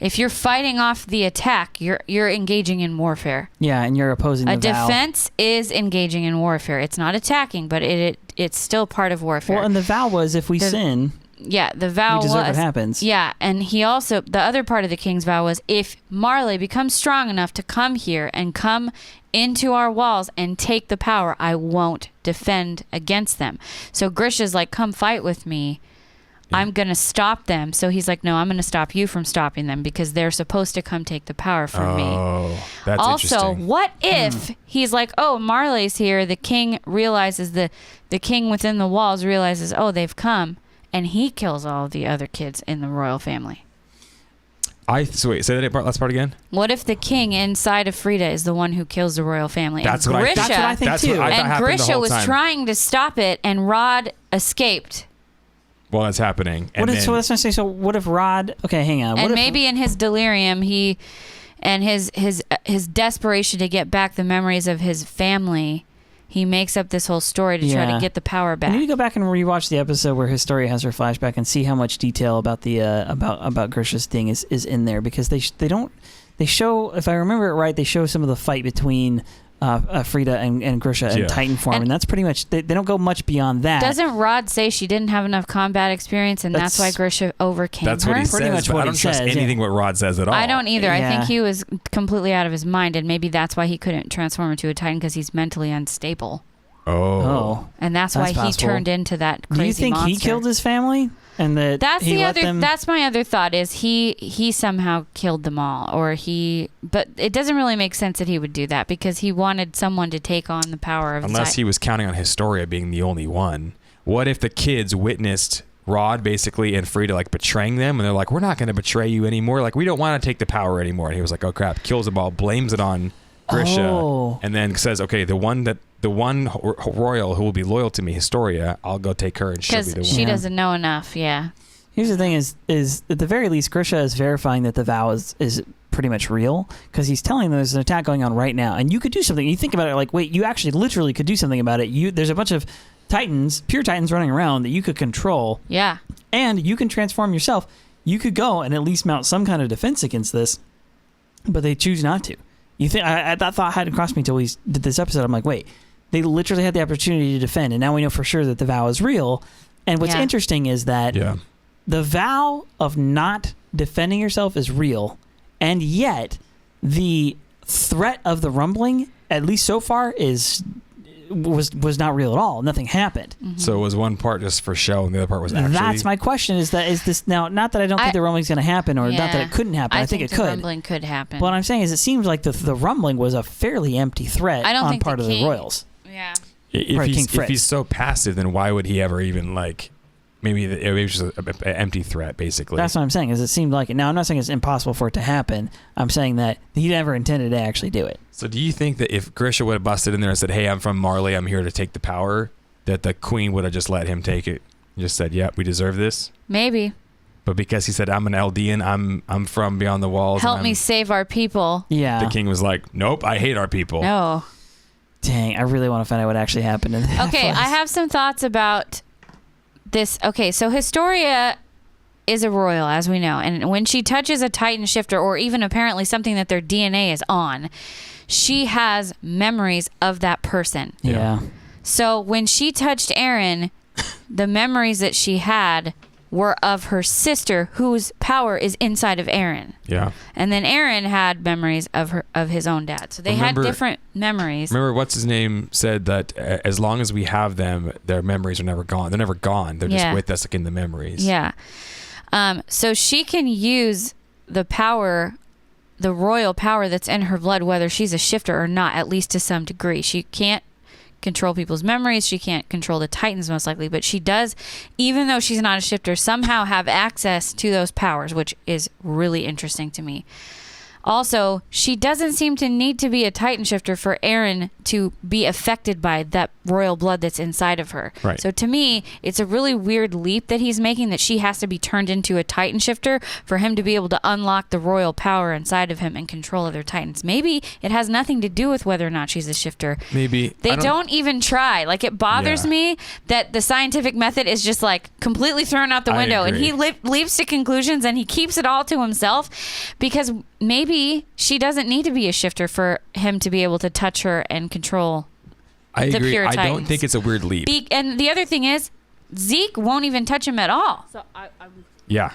If you're fighting off the attack, you're engaging in warfare. Yeah, and you're opposing the vow. A defense is engaging in warfare. It's not attacking, but it's still part of warfare. Well, and the vow was if we sin... Yeah, the vow was... we deserve what happens. Yeah, and he also... The other part of the king's vow was if Marley becomes strong enough to come here and come into our walls and take the power, I won't defend against them. So Grisha's like, come fight with me. I'm going to stop them. So he's like, no, I'm going to stop you from stopping them because they're supposed to come take the power from me. Oh, that's also, interesting. what if he's like, oh, Marley's here. The king realizes the king within the walls realizes, oh, they've come. And he kills all of the other kids in the royal family. So wait, say that last part again. What if the king inside of Freida is the one who kills the royal family? That's what I think too. And Grisha was trying to stop it, and Rod escaped. Well, that's happening. So that's what I'm saying. So what if Rod? Okay, hang on. And maybe in his delirium, his desperation to get back the memories of his family, he makes up this whole story to try to get the power back. I need to go back and rewatch the episode where Historia has her flashback and see how much detail about the about Grisha's thing is in there, because they show, if I remember it right, they show some of the fight between Freida and Grisha in Titan form, and that's pretty much they don't go much beyond that. Doesn't Rod say she didn't have enough combat experience, and that's why Grisha overcame her? That's what he pretty says, much but what I don't trust anything what Rod says at all. I don't either. I think he was completely out of his mind, and maybe that's why he couldn't transform into a Titan, because he's mentally unstable. Oh. And that's why he turned into that crazy monster. Do you think he killed his family? And that's my other thought, is he somehow killed them all, but it doesn't really make sense that he would do that, because he wanted someone to take on the power of unless he was counting on Historia being the only one. What if the kids witnessed Rod basically and Freida like betraying them, and they're like, we're not going to betray you anymore, like we don't want to take the power anymore, and he was like, oh crap, kills them all, blames it on Grisha, and then says, okay, the one royal who will be loyal to me, Historia, I'll go take her, and she'll be the one. Because she doesn't know enough. Yeah. Here's the thing: is at the very least, Grisha is verifying that the vow is pretty much real because he's telling them there's an attack going on right now, and you could do something. You think about it like, wait, you actually literally could do something about it. There's a bunch of Titans, pure Titans running around that you could control. Yeah. And you can transform yourself. You could go and at least mount some kind of defense against this, but they choose not to. You think that thought hadn't crossed me until we did this episode. I'm like, wait, they literally had the opportunity to defend, and now we know for sure that the vow is real. And what's interesting is that the vow of not defending yourself is real, and yet the threat of the rumbling, at least so far, was not real at all. Nothing happened. Mm-hmm. So it was one part just for show, and the other part was actually. That's my question. Is this now? Not that I don't think the rumbling's going to happen, or not that it couldn't happen. I think it could. The rumbling could happen. But what I'm saying is, it seems like the rumbling was a fairly empty threat on part of the Royals. Yeah. If he's so passive, then why would he ever even like? Maybe it was just an empty threat, basically. That's what I'm saying. Is it seemed like it. Now I'm not saying it's impossible for it to happen. I'm saying that he never intended to actually do it. So do you think that if Grisha would have busted in there and said, "Hey, I'm from Marley. I'm here to take the power," that the Queen would have just let him take it? And just said, "Yeah, we deserve this." Maybe. But because he said, "I'm an Eldian. I'm from beyond the walls. Help me save our people." Yeah. The King was like, "Nope, I hate our people." No. Dang, I really want to find out what actually happened in that. Okay, I have some thoughts about this. Okay, so Historia is a royal, as we know, and when she touches a Titan shifter, or even apparently something that their DNA is on, she has memories of that person. Yeah. So when she touched Eren, the memories that she had were of her sister, whose power is inside of Eren. Yeah. And then Eren had memories of his own dad. So they had different memories. Remember, what's his name said that as long as we have them, their memories are never gone. They're never gone. They're just with us, like in the memories. Yeah. So she can use the power, the royal power that's in her blood, whether she's a shifter or not, at least to some degree. She can't control people's memories. She can't control the Titans, most likely, but she does, even though she's not a shifter, somehow have access to those powers, which is really interesting to me. Also, she doesn't seem to need to be a Titan shifter for Eren to be affected by that royal blood that's inside of her. Right. So to me, it's a really weird leap that he's making, that she has to be turned into a Titan shifter for him to be able to unlock the royal power inside of him and control other Titans. Maybe it has nothing to do with whether or not she's a shifter. Maybe. They don't even try. Like, it bothers me that the scientific method is just like completely thrown out the window, and he leaps to conclusions and he keeps it all to himself, because maybe she doesn't need to be a shifter for him to be able to touch her and control the pure Titans. I don't think it's a weird leap. And the other thing is, Zeke won't even touch him at all. So I'm Yeah.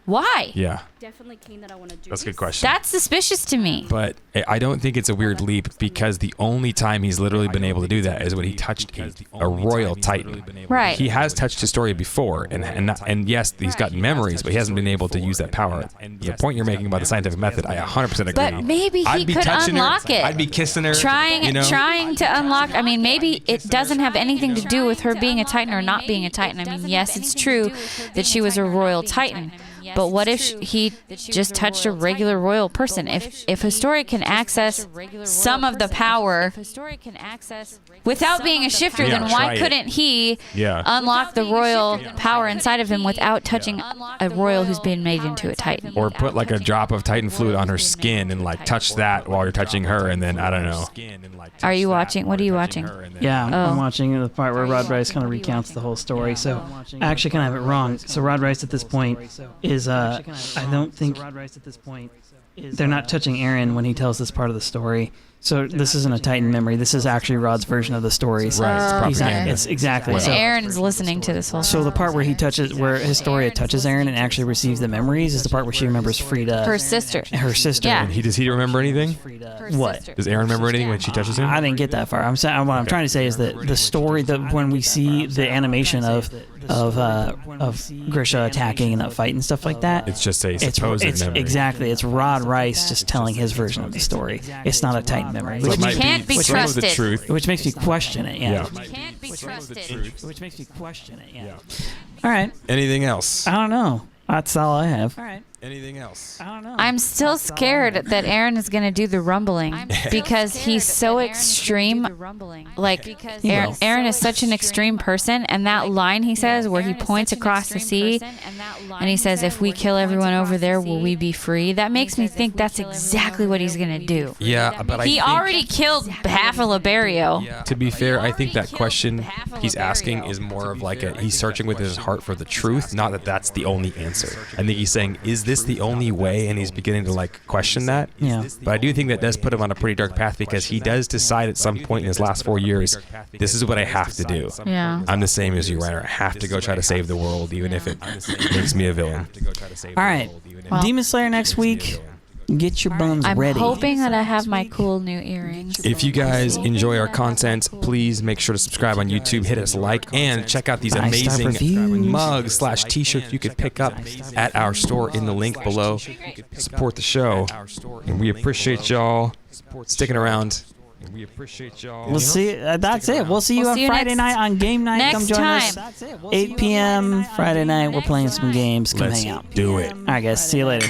Why? Yeah. definitely keen that I want to do That's a this. good question. That's suspicious to me. But I don't think it's a weird leap, because the only time he's literally been able to do that is when he touched a royal Titan. Right. He has touched Historia before, and yes, he's gotten memories, but he hasn't been able to use that power. The point you're making about the scientific method, I 100% agree. But maybe he I'd be could touching unlock her, it. I'd be kissing her. Trying to unlock. I mean, maybe it doesn't have anything to do with her being a Titan or not being a Titan. I mean, yes, it's true that she was a royal Titan. But what if he just touched a regular royal person? If Historia can access some of the power without being a shifter, then why couldn't he unlock the royal power inside of him without touching a royal who's been made into a Titan? Or put like a drop of Titan fluid on her skin and like touch that while you're touching her, and then I don't know. Are you watching? What are you watching? Yeah, I'm watching the part where Rod Reiss kind of recounts the whole story. So I actually kind of have it wrong. So Rod Reiss at this point is I don't think they're not touching Eren when he tells this part of the story. So this isn't a Titan memory. This is actually Rod's version of the story. So Right, it's propaganda. it's exactly. And So, Eren's listening to this whole. so the part where Historia touches Eren and actually receives the memories is the part where she remembers Freida, her sister. her sister. Yeah. Does he remember anything? What? Does Eren remember anything when she touches him? I didn't get that far. What I'm trying to say is that the story, that when we see the animation of Grisha attacking in that fight and stuff like that, It's just a supposed memory. Exactly. It's Rod Reiss just telling his version of the story. It's not a Titan memory, So it Which might can't be some of the trusted. truth. which makes me question it. Yeah. Can't be trusted. Which makes me question it. Yeah. All right. Anything else? I don't know. That's all I have. All right. Anything else? I don't know. I'm still scared that Eren is going to do the rumbling because he's so extreme. Like, Eren is such an extreme person, and that line he says where he points across the sea and he says, if we kill everyone over there, will we be free? That makes me think that's exactly what he's going to do. Yeah, but He already killed half of Liberio. To be fair, I think that question he's asking is more of like he's searching with his heart for the truth, not that that's the only answer. I think he's saying, is this the only way? And he's beginning to like question that. Yeah. But I do think that does put him on a pretty dark path because he does decide at some point in his last 4 years, this is what I have to do. Yeah. I'm the same as you, Reiner. I have to go try to save the world, even if it makes me a villain. All right. Well, Demon Slayer next week. Get your bones I'm ready. hoping that I have my cool new earrings. If you guys enjoy our content, please make sure to subscribe on YouTube, hit us like, and check out these 5-star amazing reviews. mugs/t-shirts you could pick up at our store in the link below. Support the show, and we appreciate y'all sticking around. We'll see. That's it. We'll see you on Friday night on game night. Next Come join time. us. 8 p.m. Friday night. We're playing some games. Come Let's hang out. do it. All right, guys. See you later.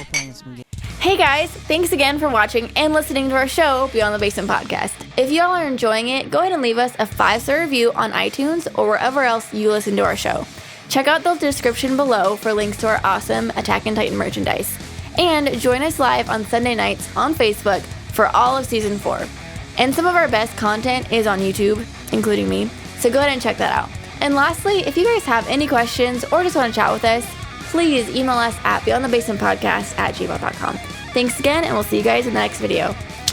Hey guys, thanks again for watching and listening to our show, Beyond the Basement Podcast. If y'all are enjoying it, go ahead and leave us a 5-star review on iTunes or wherever else you listen to our show. Check out the description below for links to our awesome Attack on Titan merchandise. And join us live on Sunday nights on Facebook for all of Season 4. And some of our best content is on YouTube, including me, so go ahead and check that out. And lastly, if you guys have any questions or just want to chat with us, please email us at beyondthebasementpodcast@gmail.com. Thanks again, and we'll see you guys in the next video.